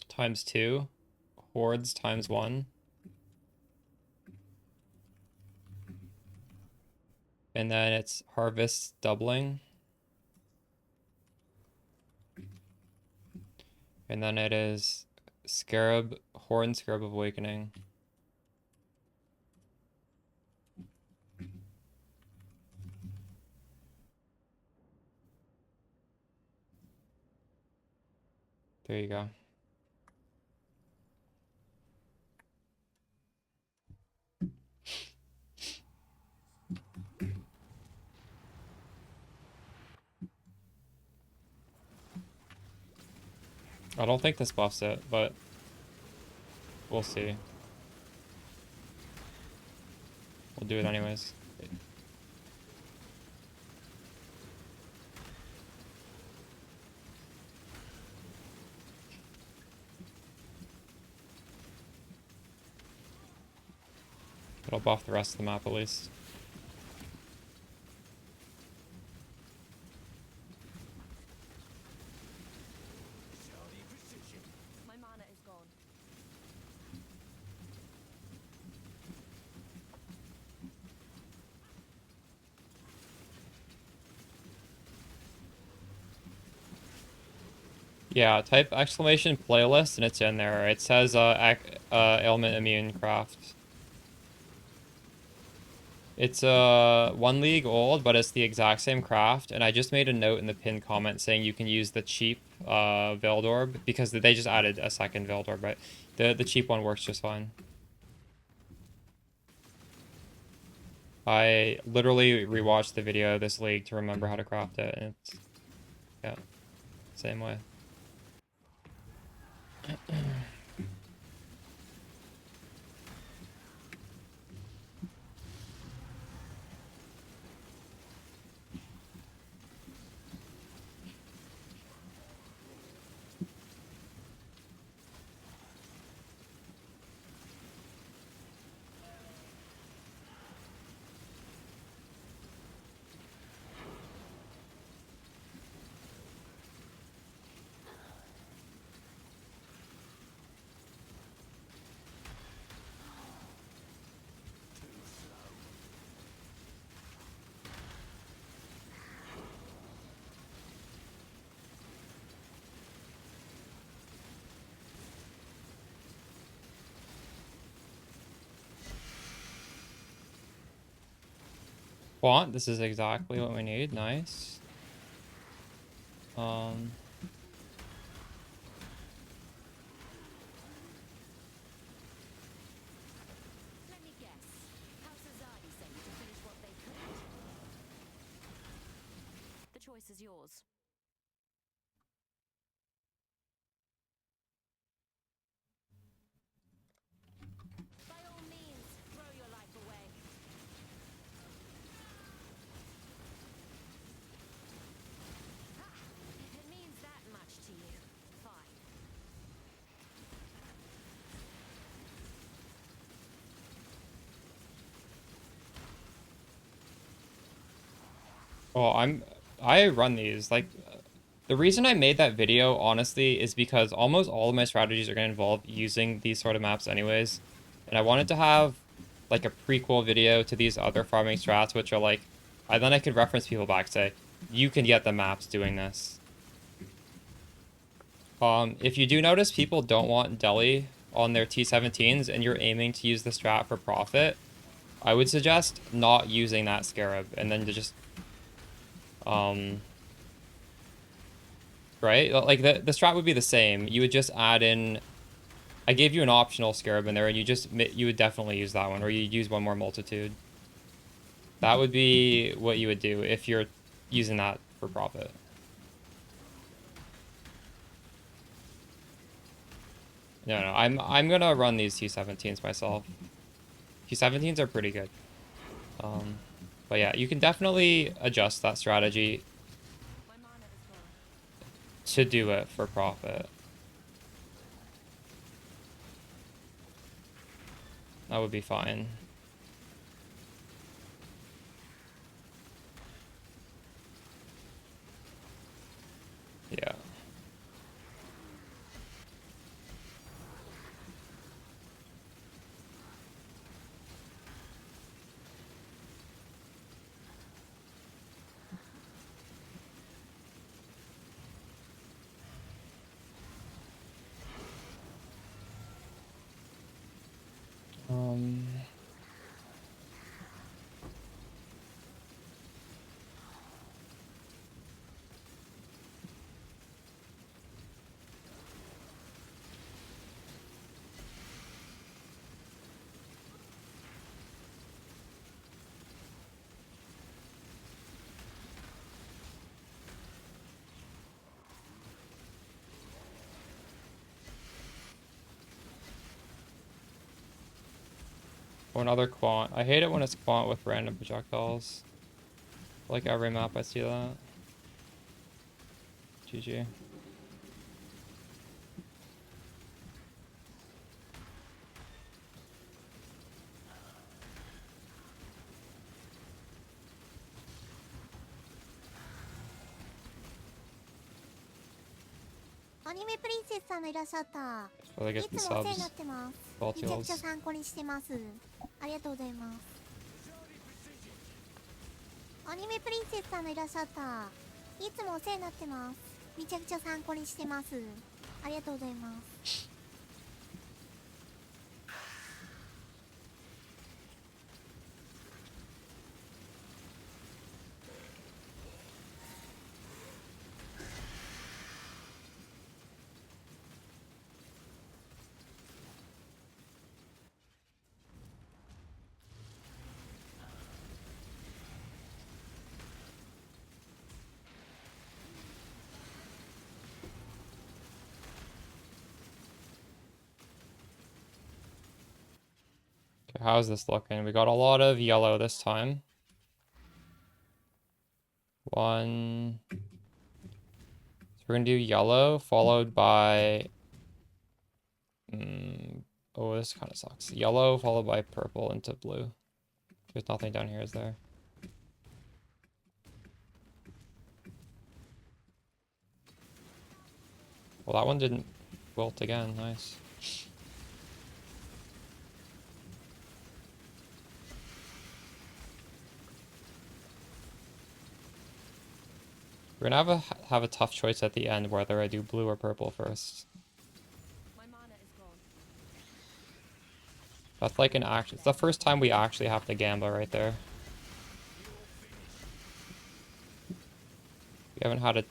times 2. Hordes times 1. And then it's harvest doubling. And then it is scarab, horn scarab of awakening. There you go. I don't think this buffs it, but we'll see. We'll do it anyways. It'll buff the rest of the map at least. My mana is gone. Yeah, type exclamation playlist and it's in there. It says ailment immune craft. It's 1 league old, but it's the exact same craft, and I just made a note in the pinned comment saying you can use the cheap Veiled Orb because they just added a second Veiled Orb, right? The cheap one works just fine. I literally rewatched the video of this league to remember how to craft it, and it's, yeah, same way. Quant, this is exactly what we need. Nice. Let me guess. House Azadi sent you to finish what they couldn't. The choice is yours. By all means, throw your life away. Ha! If it means that much to you, fine. Well, I run these. Like, the reason I made that video, honestly, is because almost all of my strategies are going to involve using these sort of maps anyways. And I wanted to have, like, a prequel video to these other farming strats, which are, like, then I could reference people back, say, you can get the maps doing this. If you do notice people don't want Delhi on their T17s and you're aiming to use the strat for profit, I would suggest not using that Scarab and then to just Right? Like the strat would be the same. You would just add in. I gave you an optional scarab in there, and you would definitely use that one, or you'd use one more multitude. That would be what you would do if you're using that for profit. No, no, I'm gonna run these T17s myself. T17s are pretty good. But yeah, you can definitely adjust that strategy My mana is gone. to do it for profit. That would be fine. Yeah. Um, One other quant. I hate it when it's quant with random projectiles. Like every map I see that. GG. Anime プリンセスさんのいらっしゃった。Really い get つ the もお世話にな subs. ってます。めちゃくちゃ Voltules. 参考にしてます。ありがとうございます。アニメプリンセスさんのいらっしゃった。いつもお世話になってます。めちゃくちゃ参考にしてます。ありがとうございます。Okay, how's this looking? We got a lot of yellow this time. One. So we're gonna do yellow, followed by... oh, this kind of sucks. Yellow, followed by purple into blue. There's nothing down here, is there? Well, that one didn't wilt again. Nice. We're gonna have a tough choice at the end whether I do blue or purple first. My mana is gone. That's like an action. It's the first time we actually have to gamble right there. We haven't had a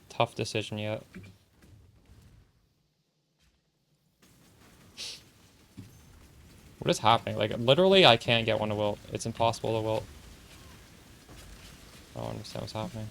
tough decision yet. What is happening? Like, literally, I can't get one to wilt. It's impossible to wilt. I don't understand what's happening.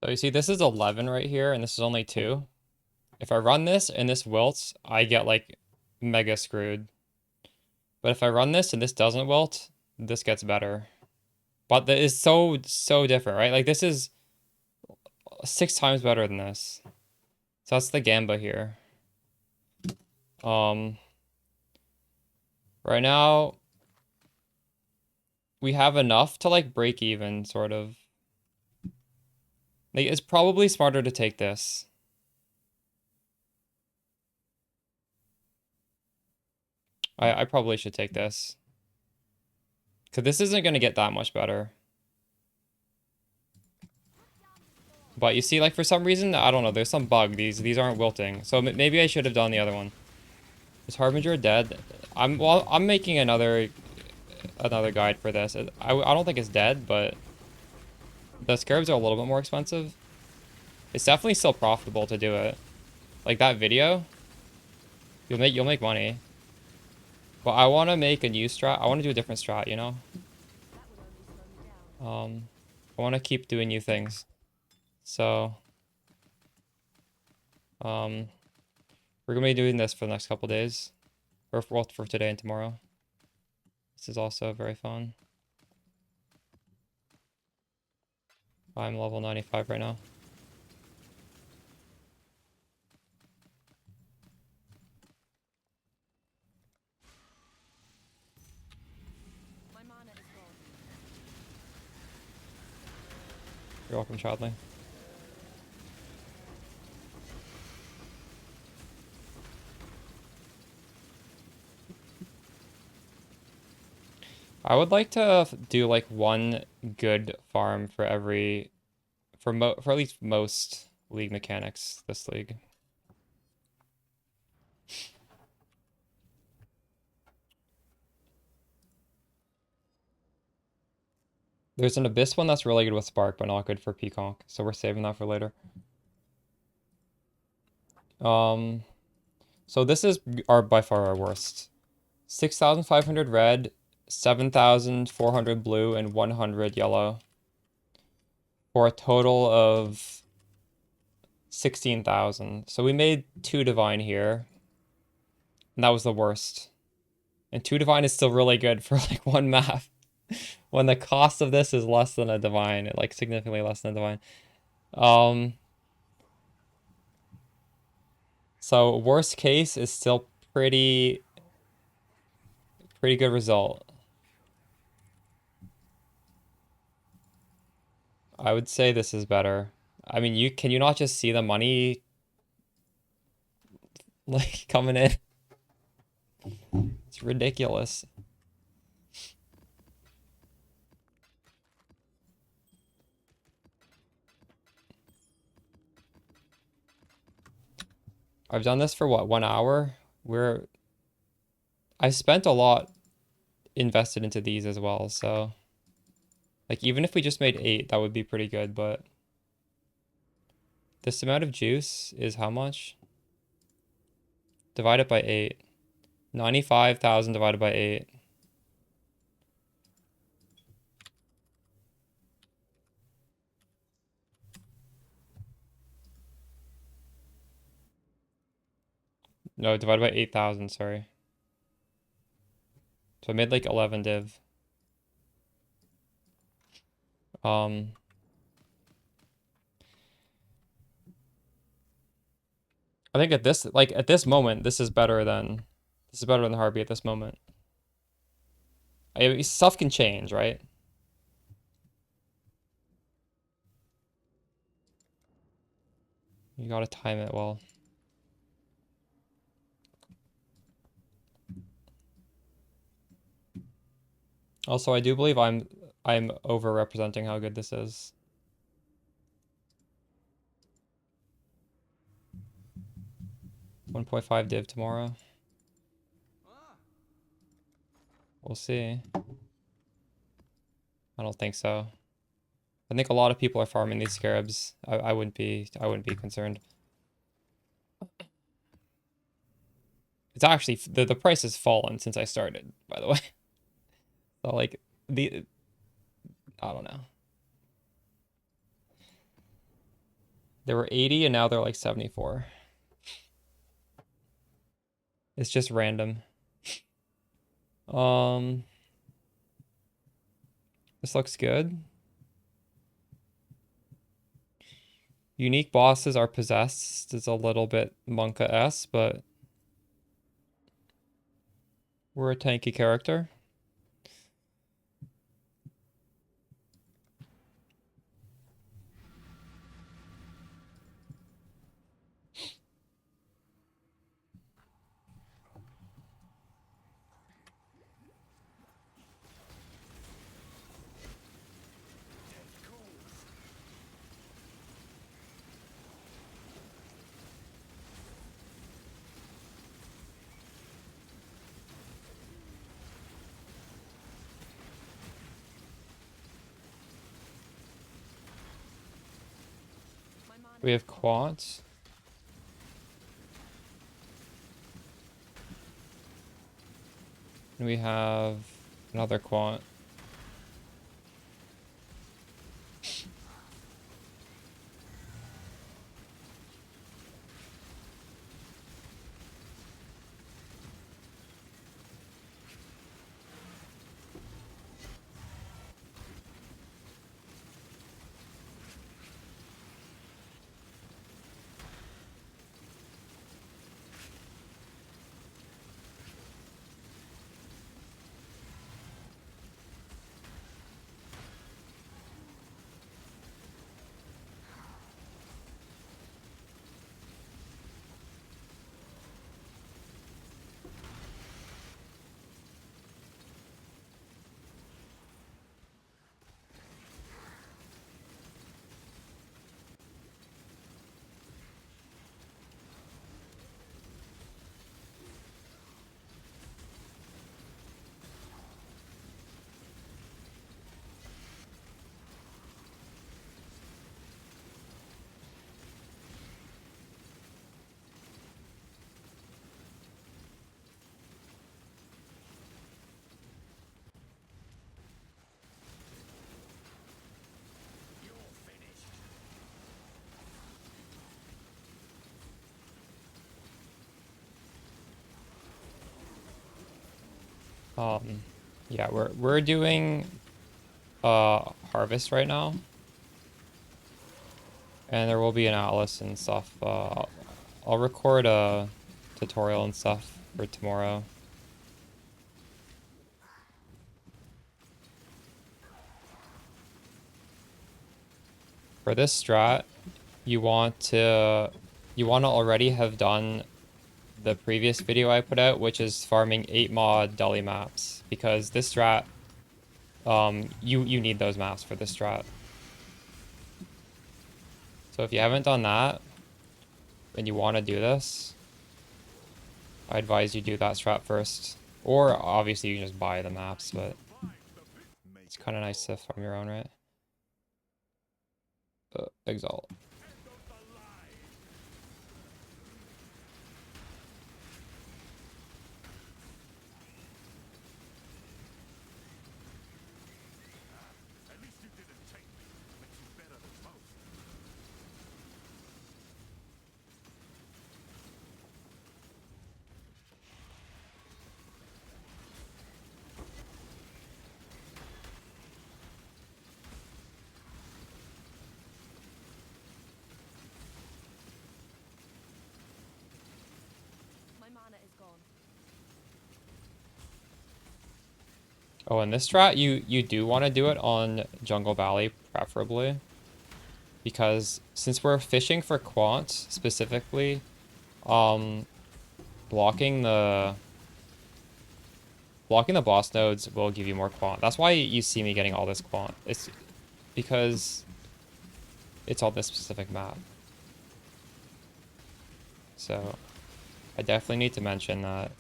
So you see, this is 11 right here, and this is only 2. If I run this and this wilts, I get like mega screwed. But if I run this and this doesn't wilt, this gets better. But that is so different, right? Like this is 6 times better than this. So that's the gamba here. Right now we have enough to like break even, sort of. Like it's probably smarter to take this. I probably should take this. Because this isn't going to get that much better. But you see, like, for some reason, I don't know, there's some bug. These aren't wilting. So maybe I should have done the other one. Is Harbinger dead? I'm making another guide for this. I don't think it's dead, but the scarabs are a little bit more expensive. It's definitely still profitable to do it. Like that video, you'll make money. But I want to make a new strat. I want to do a different strat, you know? I want to keep doing new things. So, we're gonna be doing this for the next couple days, or for today and tomorrow. This is also very fun. I'm level 95 right now. My mana is gone. You're welcome, Chadley. I would like to do like one good farm for every, for at least most league mechanics this league. There's an Abyss one that's really good with Spark, but not good for Pconc, so we're saving that for later. So this is by far our worst. 6,500 red, 7,400 blue, and 100 yellow. For a total of 16,000. So we made 2 divine here. And that was the worst. And 2 divine is still really good for like 1 map. When the cost of this is less than a divine, like significantly less than a divine. So worst case is still pretty good result. I would say this is better. I mean, can you not just see the money like coming in? It's ridiculous. I've done this for what, 1 hour? I spent a lot invested into these as well, so like even if we just made 8, that would be pretty good, but this amount of juice is how much? Divide it by 8. 95,000 divided by 8. No, divided by 8,000, sorry. So I made like 11 div. I think at this moment, this is better than Harpy at this moment. Stuff can change, right? You gotta time it well. Also, I do believe I'm over-representing how good this is. $1.5 div tomorrow. We'll see. I don't think so. I think a lot of people are farming these scarabs. I wouldn't be concerned. It's actually the price has fallen since I started, by the way. So like I don't know. They were 80 and now they're like 74. It's just random. This looks good. Unique bosses are possessed. It's a little bit Monka-esque, but we're a tanky character. My mana We have quants. And we have another quant. Yeah, we're doing harvest right now. And there will be an atlas and stuff. I'll record a tutorial and stuff for tomorrow. For this strat, you want to already have done the previous video I put out, which is farming 8 mod deli maps, because this strat, you need those maps for this strat. So if you haven't done that and you want to do this, I advise you do that strat first. Or obviously you can just buy the maps, but it's kind of nice to farm your own, right? Exalt. My mana is gone. Oh, in this strat, you do want to do it on Jungle Valley, preferably. Because since we're fishing for quant, specifically, blocking the boss nodes will give you more quant. That's why you see me getting all this quant. It's because it's on this specific map. So I definitely need to mention that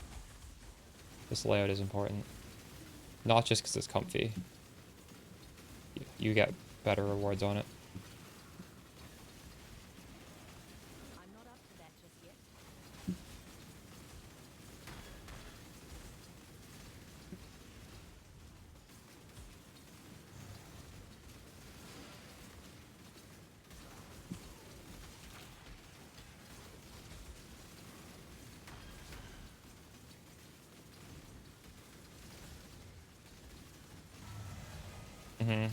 this layout is important. Not just because it's comfy. You get better rewards on it. I'm not up to that just yet. Mm-hmm.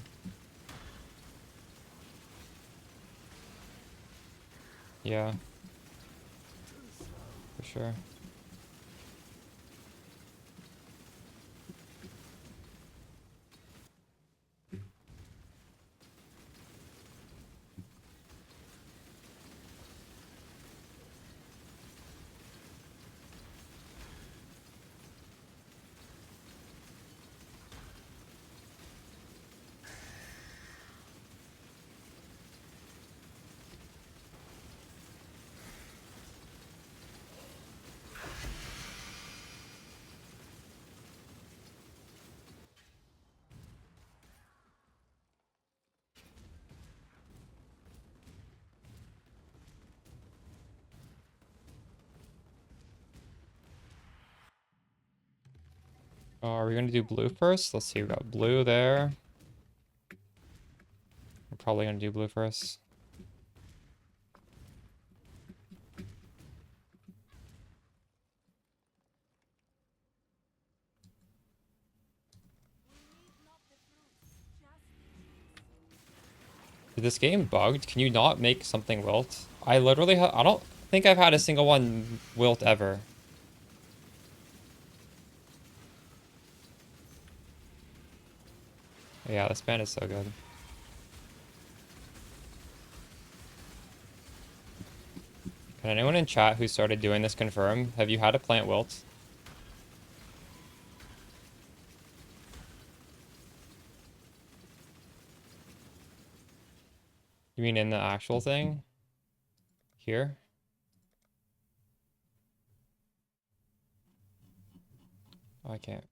Yeah. For sure. Are we gonna do blue first? Let's see, we got blue there. We're probably gonna do blue first. Is this game bugged? Can you not make something wilt? I literally I don't think I've had a single one wilt ever. Yeah, this band is so good. Can anyone in chat who started doing this confirm? Have you had a plant wilt? You mean in the actual thing? Here? Oh, I can't.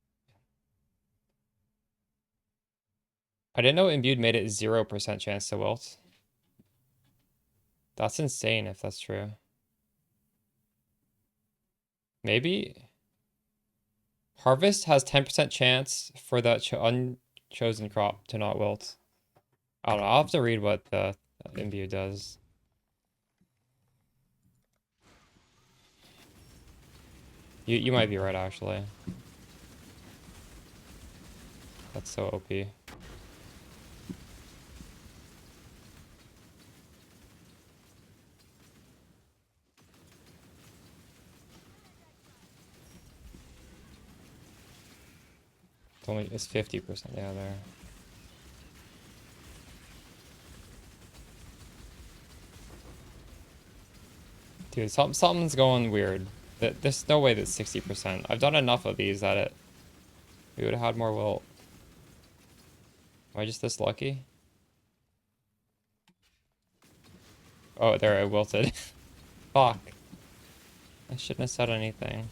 I didn't know imbued made it 0% chance to wilt. That's insane if that's true. Maybe harvest has 10% chance for the unchosen crop to not wilt. I don't know. I'll have to read what the imbue does. You might be right, actually. That's so OP. It's 50%. Yeah, there. Dude, something's going weird. There's no way that's 60%. I've done enough of these that we would have had more wilt. Am I just this lucky? Oh, there, I wilted. Fuck. I shouldn't have said anything.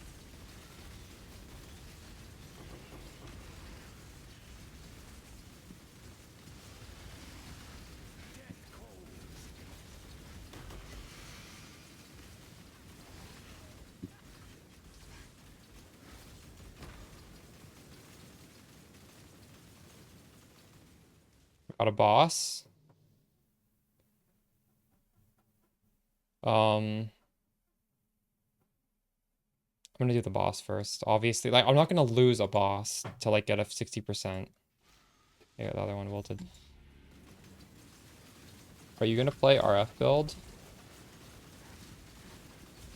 Got a boss. I'm gonna do the boss first. Obviously, like I'm not gonna lose a boss to like get a 60%. Yeah, the other one wilted. Are you gonna play RF build?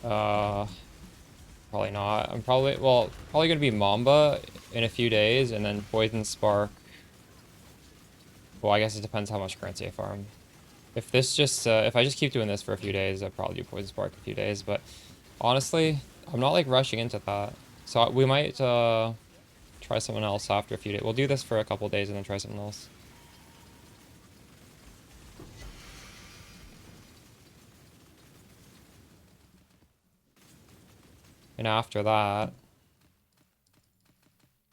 Probably not. I'm probably gonna be Mamba in a few days, and then Poison Spark. Well, I guess it depends how much currency I farm. If I just keep doing this for a few days, I'll probably do Poison Spark a few days. But honestly, I'm not like rushing into that. So we might try someone else after a few days. We'll do this for a couple days and then try something else. And after that,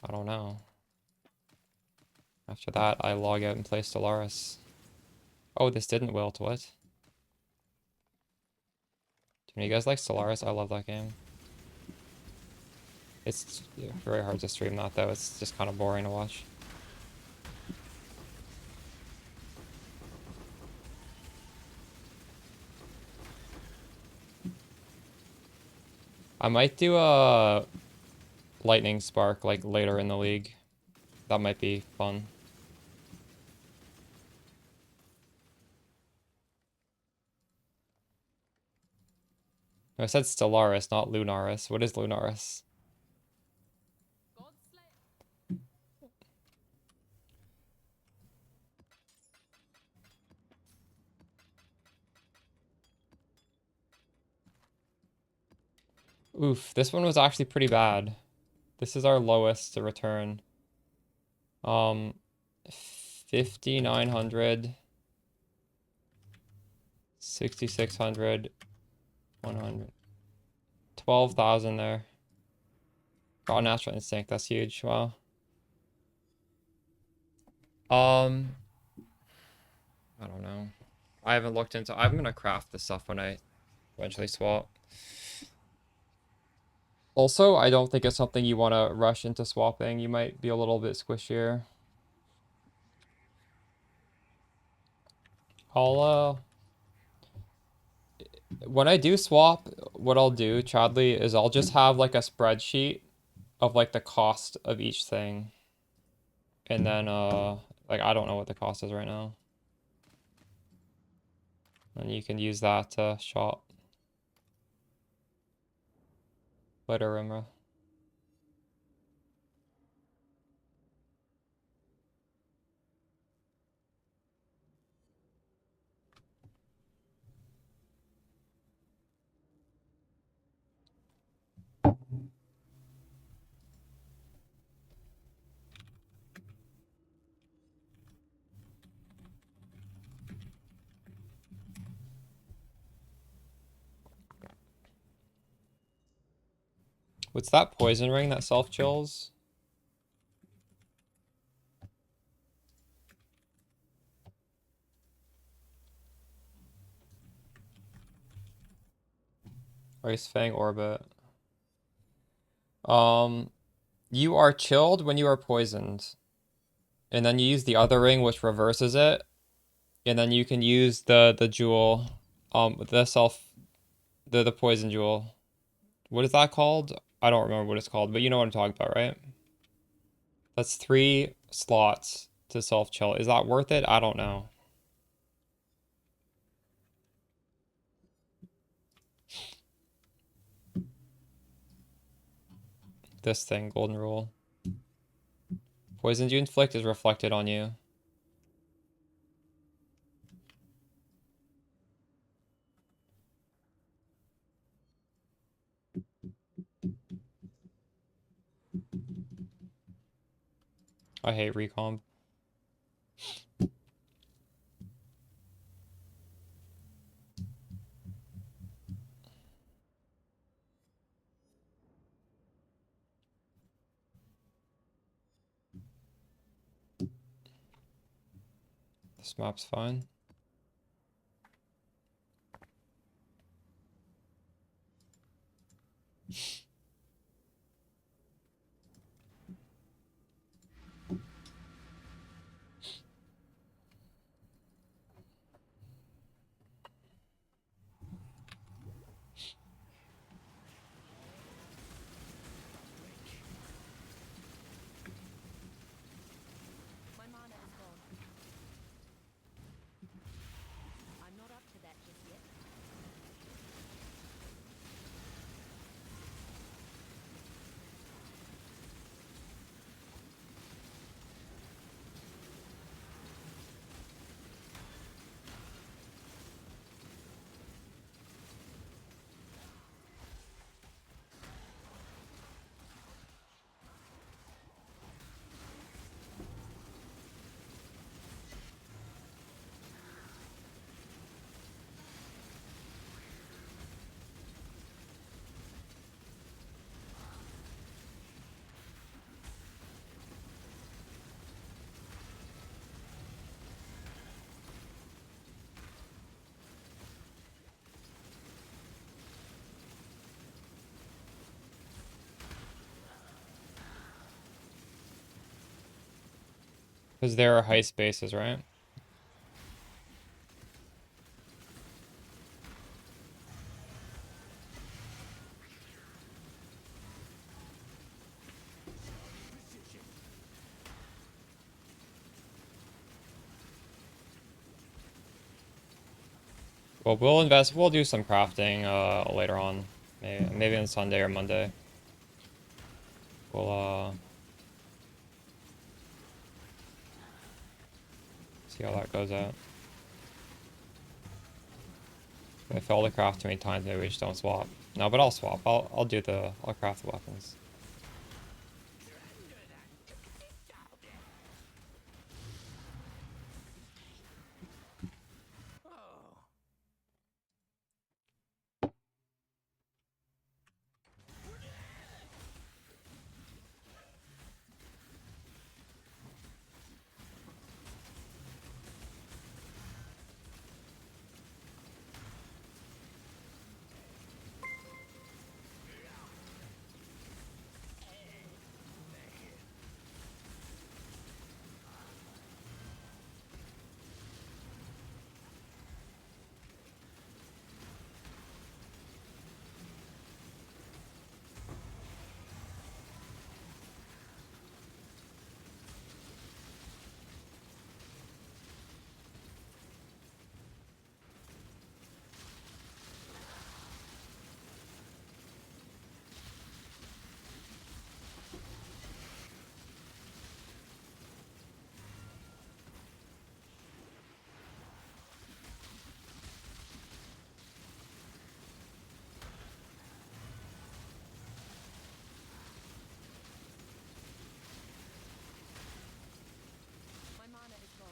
I don't know. After that, I log out and play Stellaris. Oh, this didn't wilt, what? Do you guys like Stellaris? I love that game. It's very hard to stream that though, it's just kind of boring to watch. I might do a Lightning Spark like later in the league. That might be fun. I said Stellaris, not Lunaris. What is Lunaris? Oof, this one was actually pretty bad. This is our lowest to return. 5,900, 6,600, 100, 12,000 there. Got Natural Instinct, that's huge. Wow. I don't know. I haven't looked into. I'm gonna craft this stuff when I eventually swap. Also, I don't think it's something you want to rush into swapping. You might be a little bit squishier. When I do swap, what I'll do, Chadley, is I'll just have like a spreadsheet of like the cost of each thing. And then, like, I don't know what the cost is right now. And you can use that to shop. Later, Rimra. What's that poison ring that self-chills? Ice Fang Orbit. You are chilled when you are poisoned. And then you use the other ring, which reverses it. And then you can use the jewel, the poison jewel. What is that called? I don't remember what it's called, but you know what I'm talking about, right? That's 3 slots to self-chill. Is that worth it? I don't know. This thing, golden rule. Poison you inflict is reflected on you. I hate recomp. This map's fine. My mana is gone. I'm not up to that just yet. Because there are high spaces, right? Well, we'll invest. We'll do some crafting later on, maybe on Sunday or Monday. We'll see how that goes out. If I fail to craft too many times, maybe we just don't swap. No, but I'll swap. I'll craft the weapons. My mana is gone.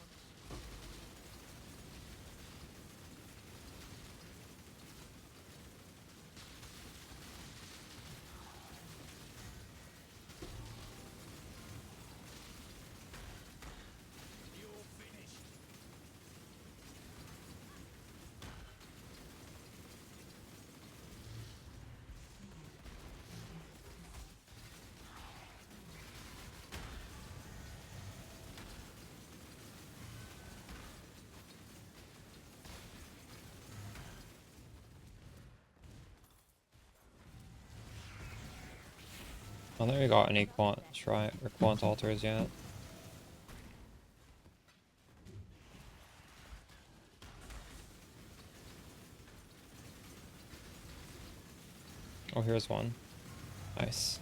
I don't think we got any quant altars yet. Oh, here's one. Nice.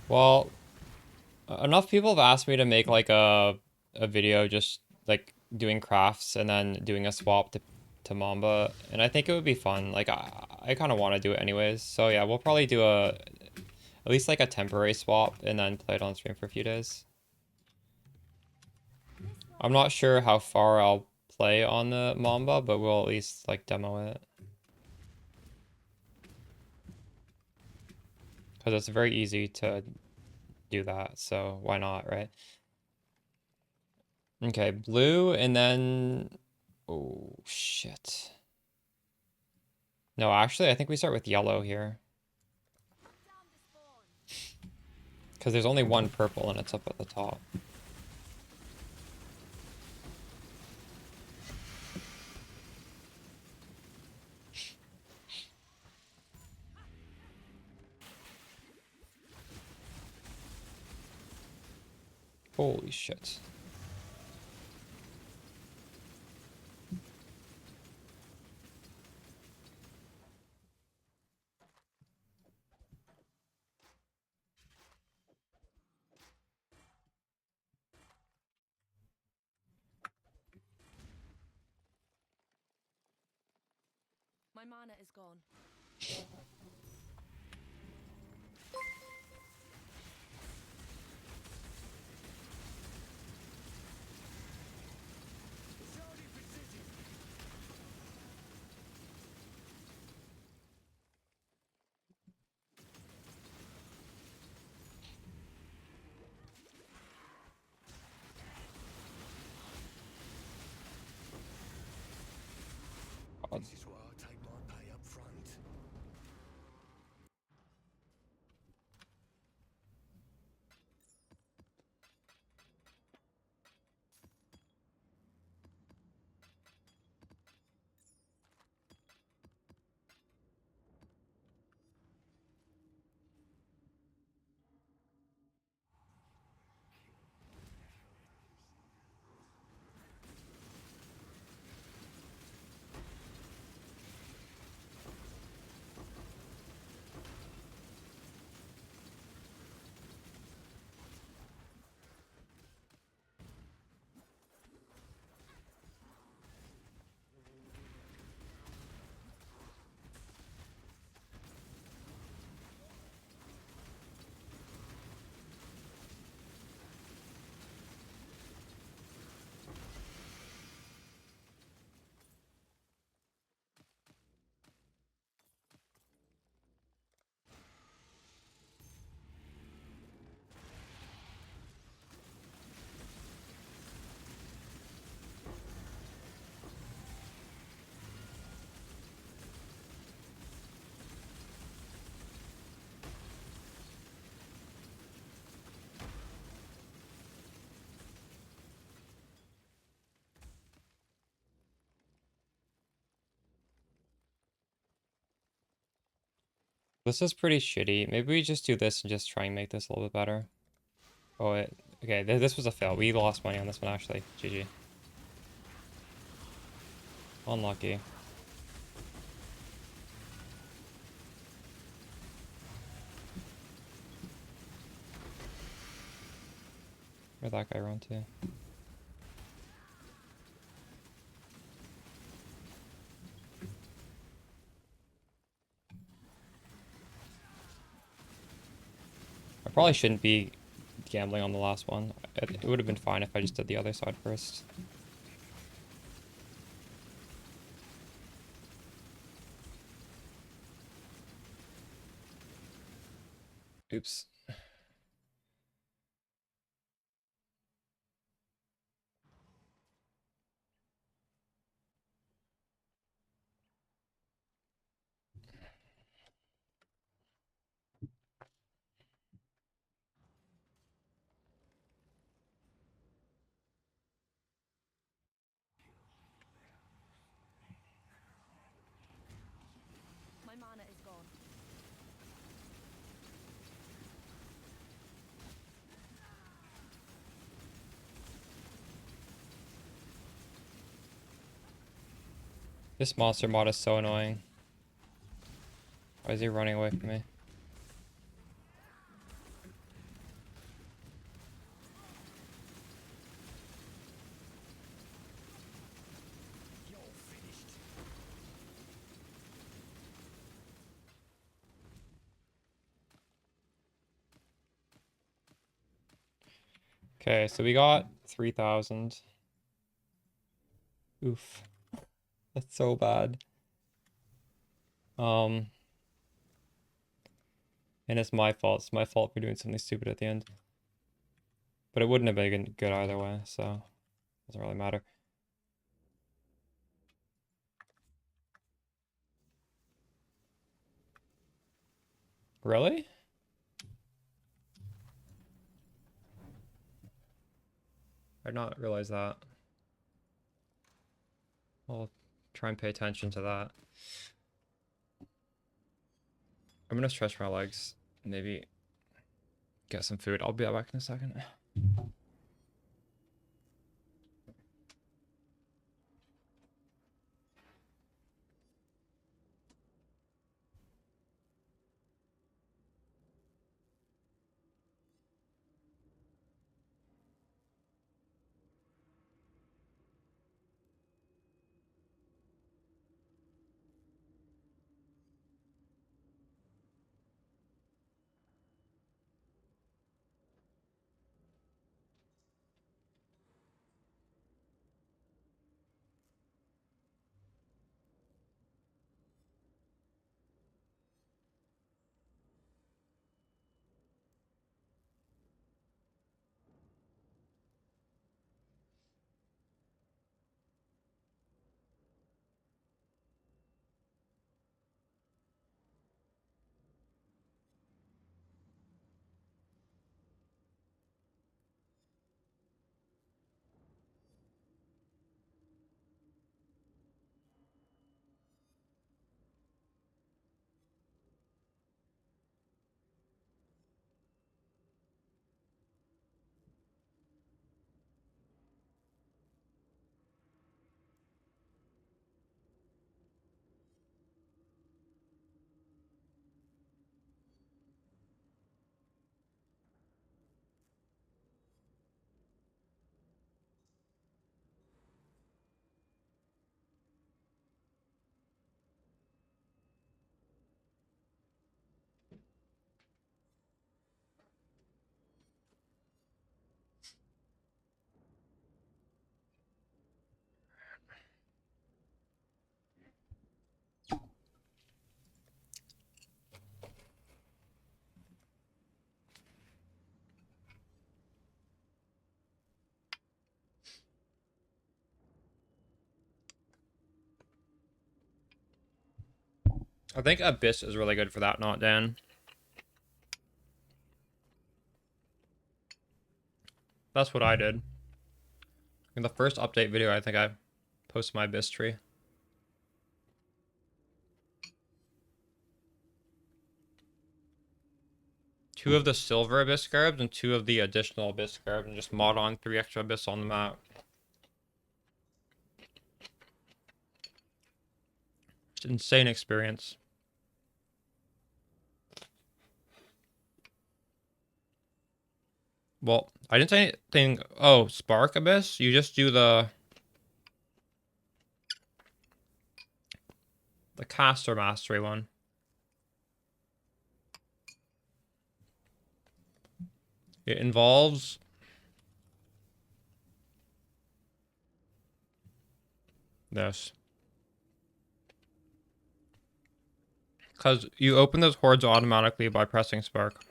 Well, enough people have asked me to make like a video just like doing crafts and then doing a swap to Mamba, and I think it would be fun. Like I kind of want to do it anyways. So yeah, we'll probably do at least like a temporary swap and then play it on stream for a few days. I'm not sure how far I'll play on the Mamba, but we'll at least like demo it. Because it's very easy to do that, so why not, right? Okay, blue, and then... Oh, shit. No, actually, I think we start with yellow here. Because there's only one purple, and it's up at the top. Holy shit. My mana is gone. This is pretty shitty. Maybe we just do this and just try and make this a little bit better. Oh, okay, this was a fail. We lost money on this one, actually. GG. Unlucky. Where'd that guy run to? I probably shouldn't be gambling on the last one. It would have been fine if I just did the other side first. Oops. My mana is gone. This monster mod is so annoying. Why is he running away from me? Okay, so we got 3,000. Oof. That's so bad. And it's my fault. It's my fault for doing something stupid at the end. But it wouldn't have been good either way, so it doesn't really matter. Really? I did not realize that. I'll try and pay attention to that. I'm gonna stretch my legs. Maybe get some food. I'll be back in a second. I think Abyss is really good for that, not Dan. That's what I did. In the first update video, I think I posted my Abyss tree. 2 of the silver abyss scarabs and 2 of the additional abyss scarabs and just mod on 3 extra abyss on the map. It's an insane experience. Well, I didn't say anything. Oh, Spark Abyss? You just do the caster mastery one. It involves this. Because you open those hordes automatically by pressing Spark.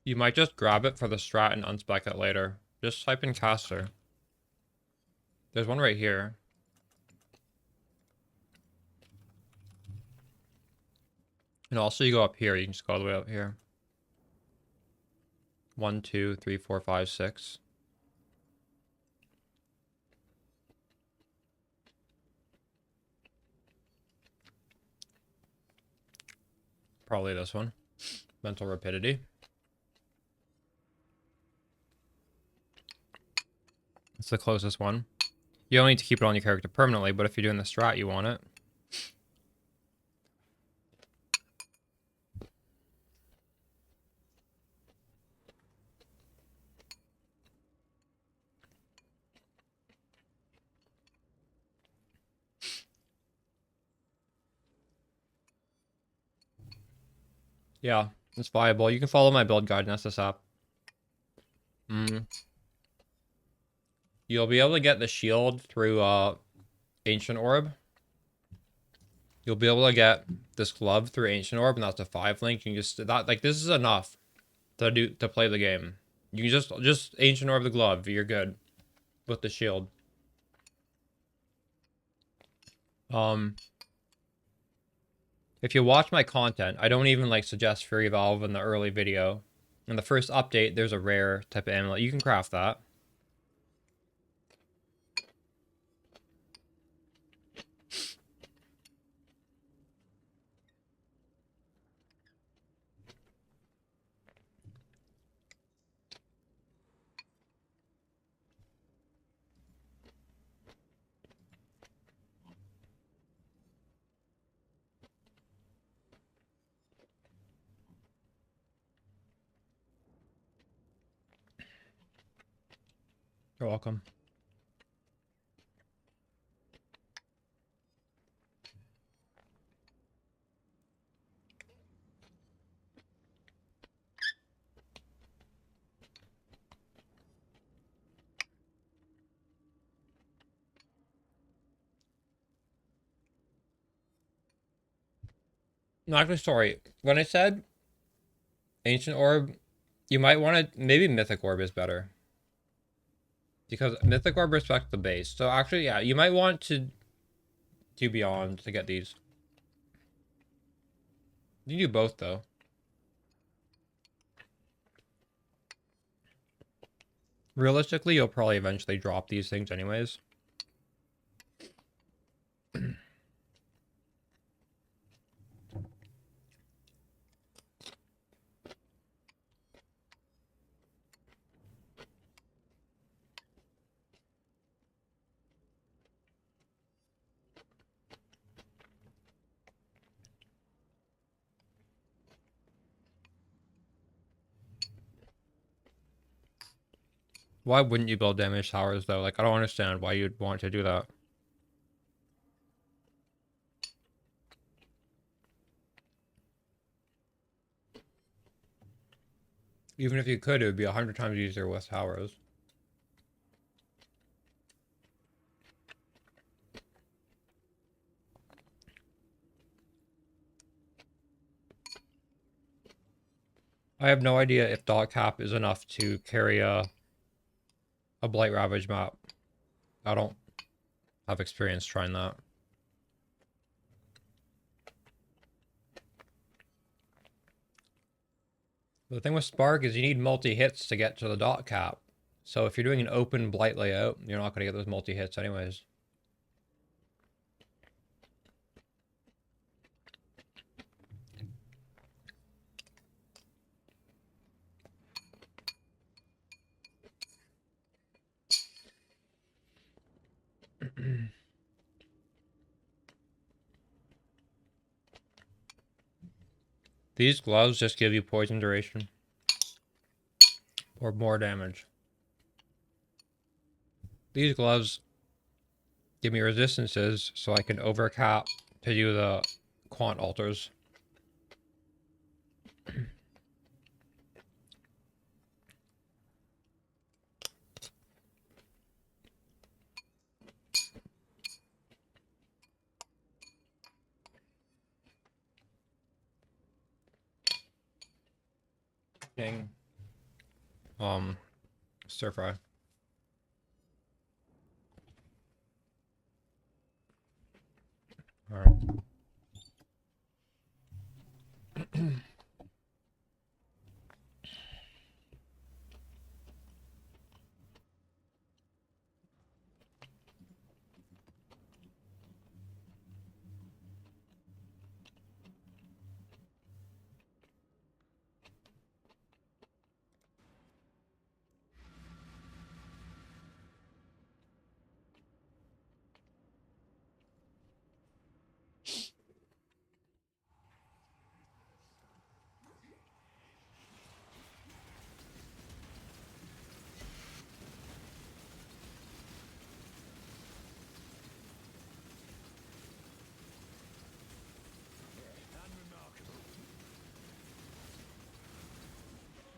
You might just grab it for the strat and unspec it later. Just type in caster. There's one right here. And also you go up here. You can just go all the way up here. 1, 2, 3, 4, 5, 6. Probably this one. Mental rapidity. It's the closest one. You don't need to keep it on your character permanently, but if you're doing the strat, you want it. Yeah, it's viable. You can follow my build guide in SSApp. You'll be able to get the shield through Ancient Orb. You'll be able to get this glove through Ancient Orb, and that's a 5 link. You can just that like this is enough to play the game. You can just Ancient Orb the glove. You're good with the shield. If you watch my content, I don't even like suggest Fury Valve in the early video. In the first update, there's a rare type of amulet. You can craft that. You're welcome. No, actually, sorry. When I said Ancient Orb, you might want to... Maybe Mythic Orb is better. Because Mythic Orb respects the base. So actually, yeah, you might want to do Beyond to get these. You do both, though. Realistically, you'll probably eventually drop these things anyways. Why wouldn't you build damage towers, though? Like, I don't understand why you'd want to do that. Even if you could, it would be 100 times easier with towers. I have no idea if dot cap is enough to carry a Blight Ravage map. I don't have experience trying that. The thing with Spark is you need multi-hits to get to the dot cap. So if you're doing an open Blight layout, you're not going to get those multi-hits anyways. These gloves just give you poison duration. Or more damage. These gloves give me resistances so I can overcap to do the quant alters. King. Stir fry. Alright.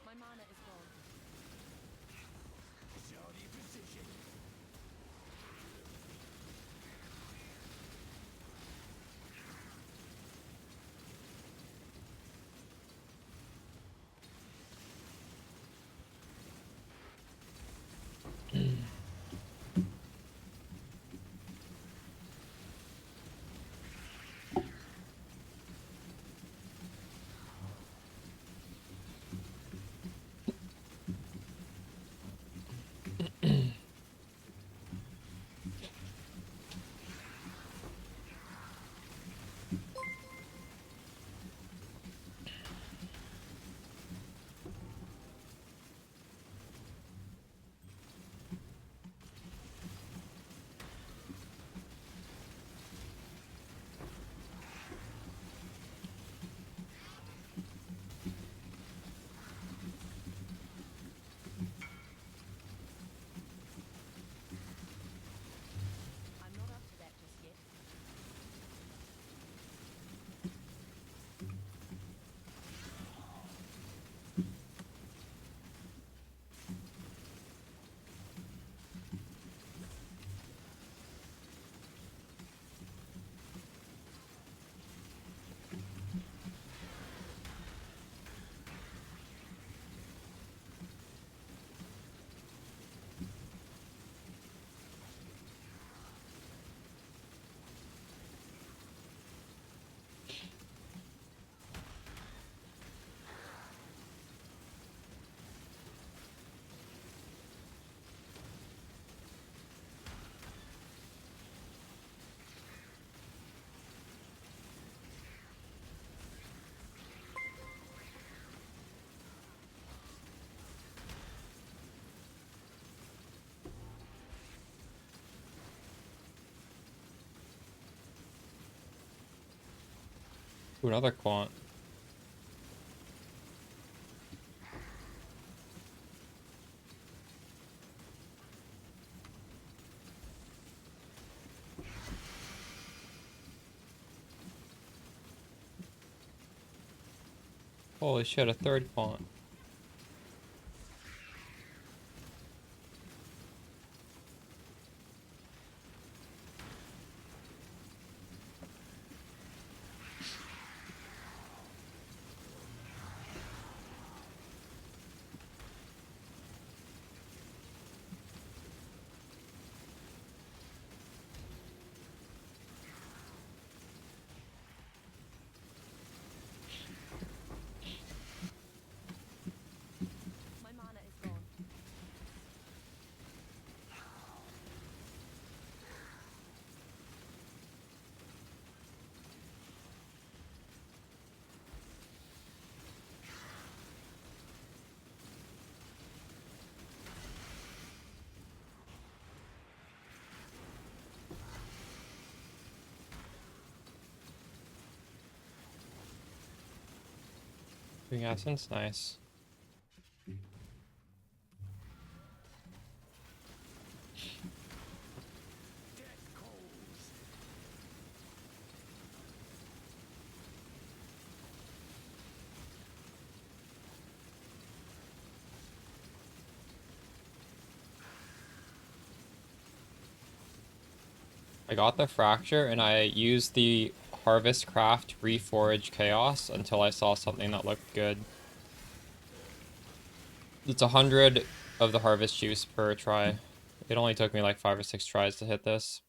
My mana is gone. Shoddy precision. I'm not up to that just yet. Ooh, another quant. Holy shit, a third quant. Green essence, nice. I got the fracture and I used the harvest craft reforge chaos until I saw something that looked good. It's 100 of the harvest juice per try. It only took me like 5 or 6 tries to hit this.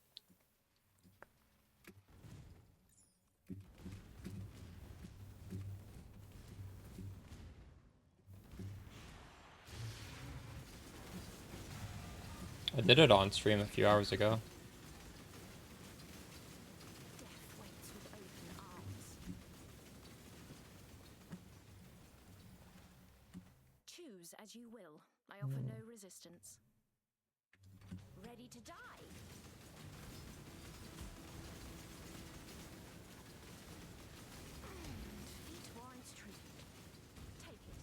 I did it on stream a few hours ago. Death waits with open arms. Choose as you will. I offer no resistance. Ready to die? Defeat warrants tribute. Take it.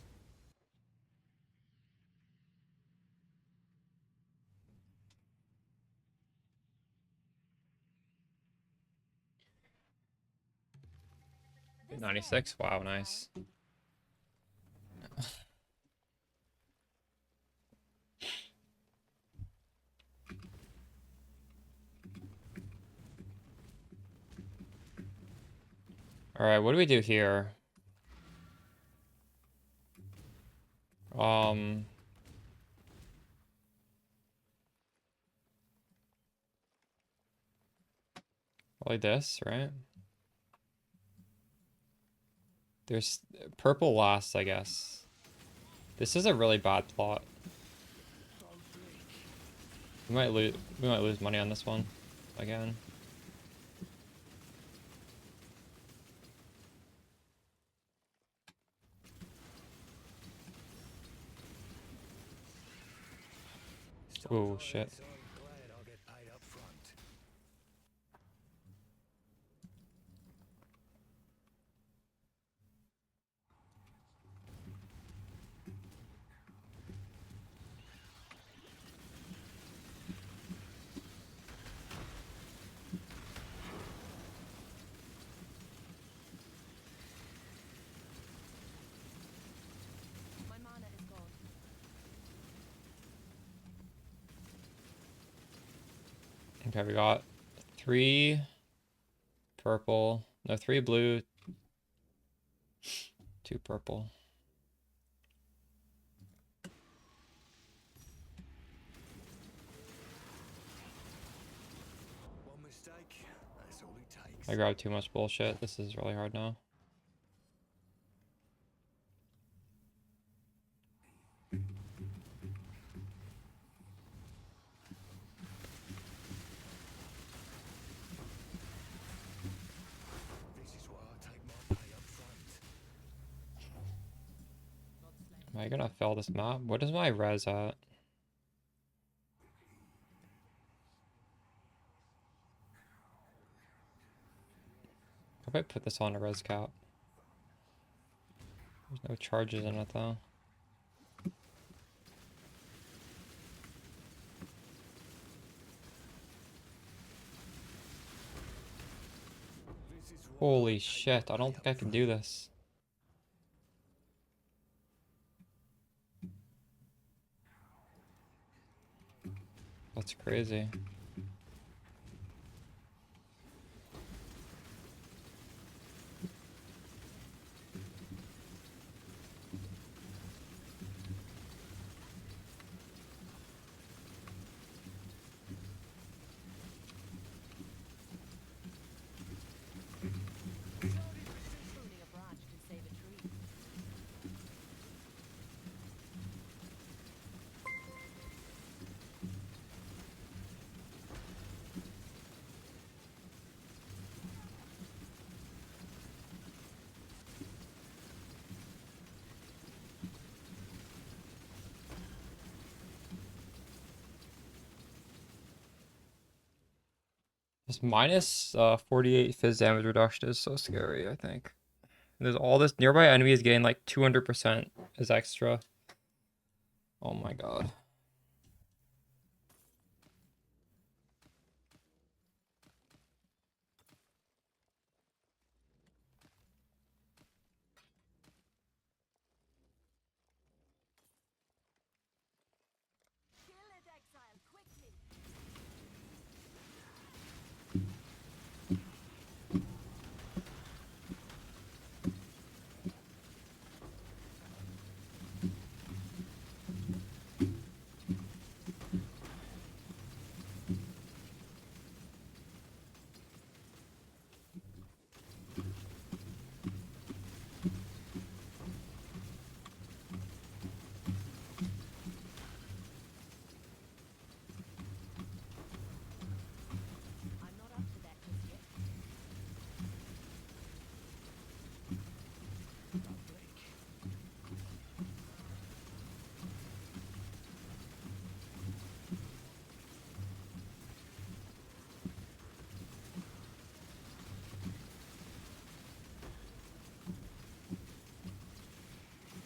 This 96, way. wow, nice. Alright, what do we do here? Probably this, right? There's purple last, I guess. This is a really bad plot. We might lose money on this one again. Oh shit. So I'm glad I'll get paid up front. My mana is gone. Okay, we got 3 purple, no, 3 blue, 2 purple. One mistake, that's all it takes. I grabbed too much bullshit. This is really hard now. This is why I take my pay up front. Am I gonna fail this map? What is my res at? How about I put this on a res cap? There's no charges in it though. This is why Holy I take shit, my I don't pay think I up can front. do this. That's crazy. Pruning a branch can save a tree. This minus 48 fizz damage reduction is so scary, I think. There's all this nearby enemies getting like 200% as extra. Oh my god.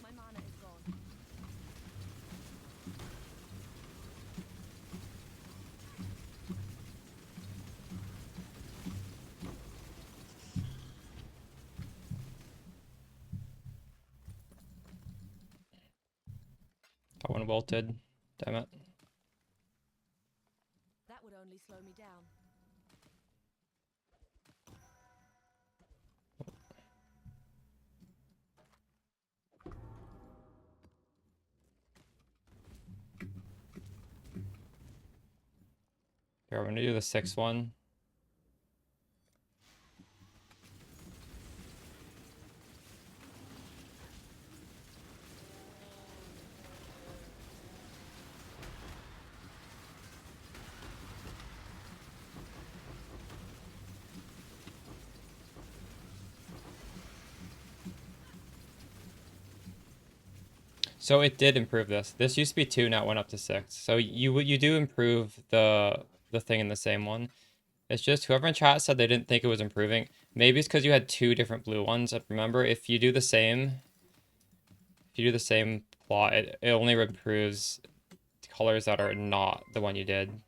My mana is gone. That one wilted. Damn it. That would only slow me down. Here, I'm gonna do the 6th one. So it did improve this. This used to be 2, now it went up to 6. So you do improve the thing in the same one. It's just whoever in chat said they didn't think it was improving. Maybe it's because you had 2 different blue ones. And remember, if you do the same plot, it only improves colors that are not the one you did.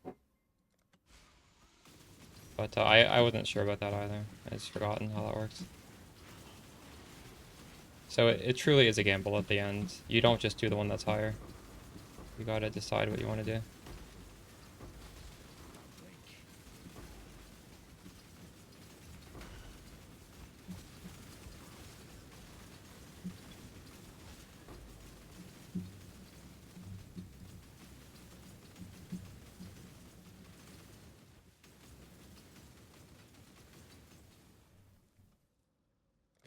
But I wasn't sure about that either. I just forgotten how that works. So it truly is a gamble at the end. You don't just do the one that's higher. You gotta decide what you want to do.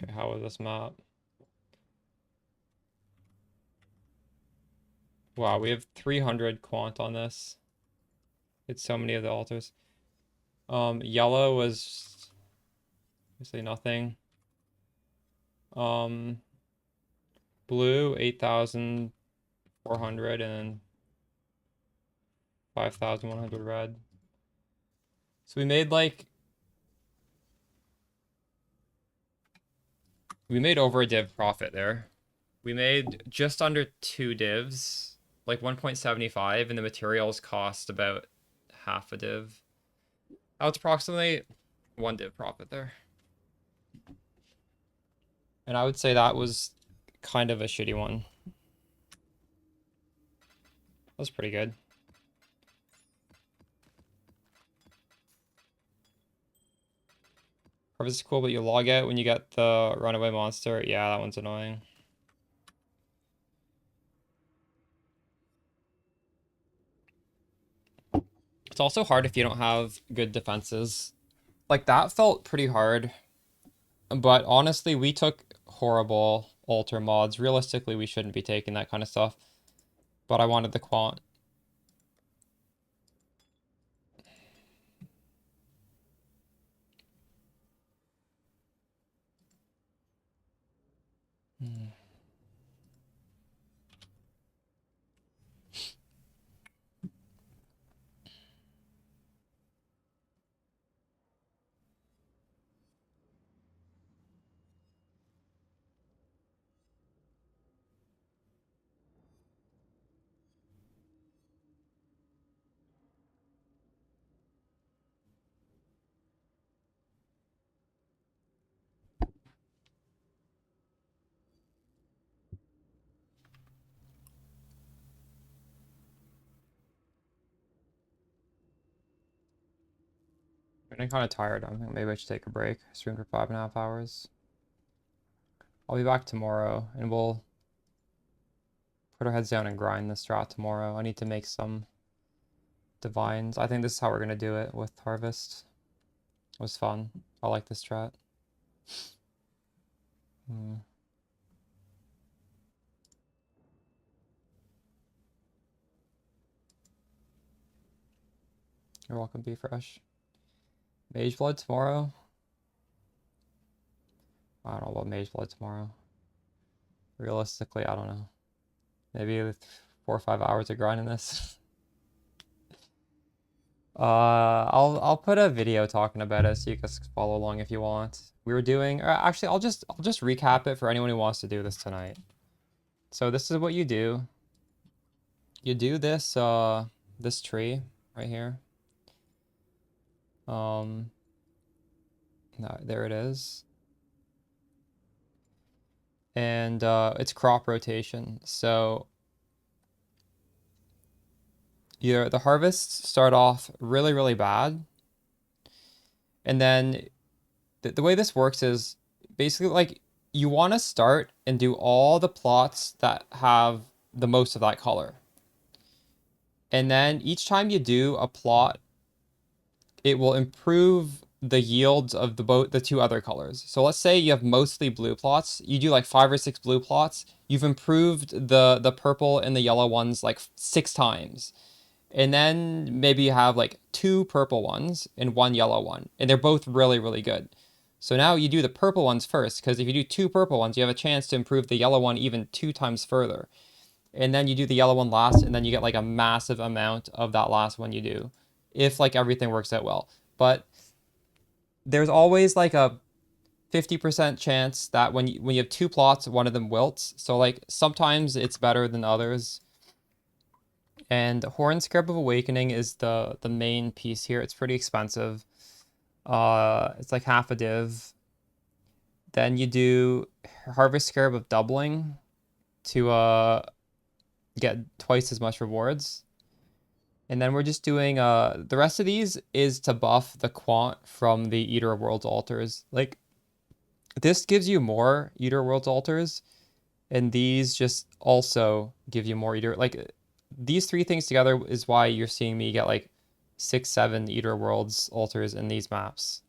Okay, how was this map? Wow, we have 300 quant on this. It's so many of the altars. Yellow was obviously nothing. Blue 8,400 and 5,100 red. So we made over a div profit there. We made just under 2 divs, like 1.75, and the materials cost about half a div. That was approximately 1 div profit there. And I would say that was kind of a shitty one. That was pretty good. Harvest is cool, but you log out when you get the runaway monster. Yeah, that one's annoying. It's also hard if you don't have good defenses. Like, that felt pretty hard. But honestly, we took horrible altar mods. Realistically, we shouldn't be taking that kind of stuff. But I wanted the quant. I'm getting kind of tired. I think maybe I should take a break. I streamed for 5.5 hours. I'll be back tomorrow, and we'll put our heads down and grind this strat tomorrow. I need to make some divines. I think this is how we're gonna do it with harvest. It was fun. I like this strat. You're welcome, Be Fresh. Mage Blood tomorrow? I don't know about Mage Blood tomorrow. Realistically, I don't know. Maybe with 4 or 5 hours of grinding this. I'll put a video talking about it so you guys can follow along if you want. We were doing, actually, I'll just recap it for anyone who wants to do this tonight. So this is what you do. You do this this tree right here. No, there it is. And it's crop rotation. So the harvests start off really, really bad. And then the way this works is basically like you want to start and do all the plots that have the most of that color. And then each time you do a plot, it will improve the yields of the two other colors. So let's say you have mostly blue plots. You do like 5 or 6 blue plots. You've improved the purple and the yellow ones like 6 times. And then maybe you have like 2 purple ones and 1 yellow one. And they're both really, really good. So now you do the purple ones first, because if you do 2 purple ones, you have a chance to improve the yellow one even 2 times further. And then you do the yellow one last, and then you get like a massive amount of that last one you do, if like everything works out well. But there's always like a 50% chance that when you have 2 plots, one of them wilts. So like sometimes it's better than others. And Horn Scarab of Awakening is the main piece here. It's pretty expensive. It's like half a div. Then you do Harvest Scarab of Doubling to get twice as much rewards. And then we're just doing the rest of these is to buff the quant from the Eater of Worlds altars. Like this gives you more Eater of Worlds altars, and these just also give you more Eater. Like these 3 things together is why you're seeing me get like 6, 7 Eater Worlds altars in these maps.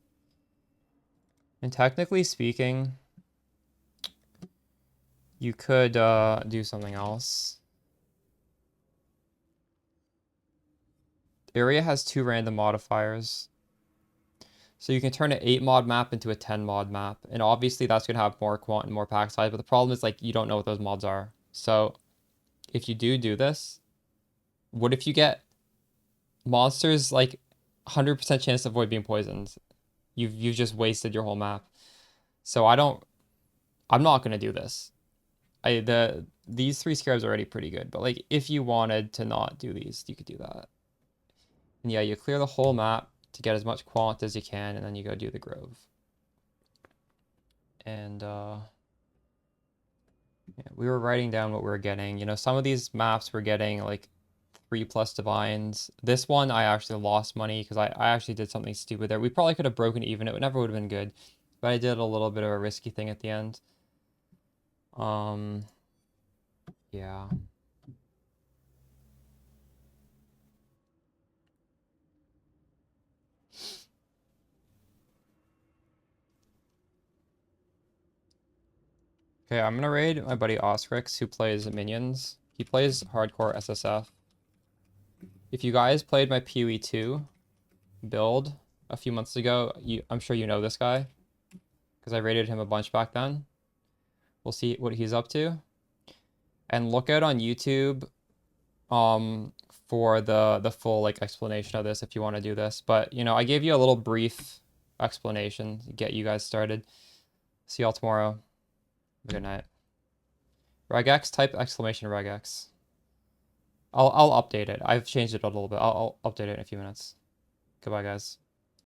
And technically speaking, you could do something else. Area has 2 random modifiers. So you can turn an 8 mod map into a 10 mod map. And obviously that's going to have more quant and more pack size. But the problem is like you don't know what those mods are. So if you do this, what if you get monsters like 100% chance to avoid being poisoned? You've just wasted your whole map. So I'm not gonna do this. These 3 scarabs are already pretty good, but like if you wanted to not do these, you could do that. And yeah, you clear the whole map to get as much quant as you can, and then you go do the grove. And yeah, we were writing down what we were getting. You know, some of these maps were getting like 3+ divines. This one I actually lost money because I actually did something stupid there. We probably could have broken even. It never would have been good. But I did a little bit of a risky thing at the end. Yeah. Okay, I'm gonna raid my buddy Osrix, who plays minions. He plays hardcore SSF. If you guys played my PoE 2 build a few months ago, I'm sure you know this guy, because I raided him a bunch back then. We'll see what he's up to. And look out on YouTube for the full like explanation of this if you want to do this. But you know, I gave you a little brief explanation to get you guys started. See y'all tomorrow. Good night. Regex, type exclamation regex. I'll update it. I've changed it a little bit. I'll update it in a few minutes. Goodbye, guys.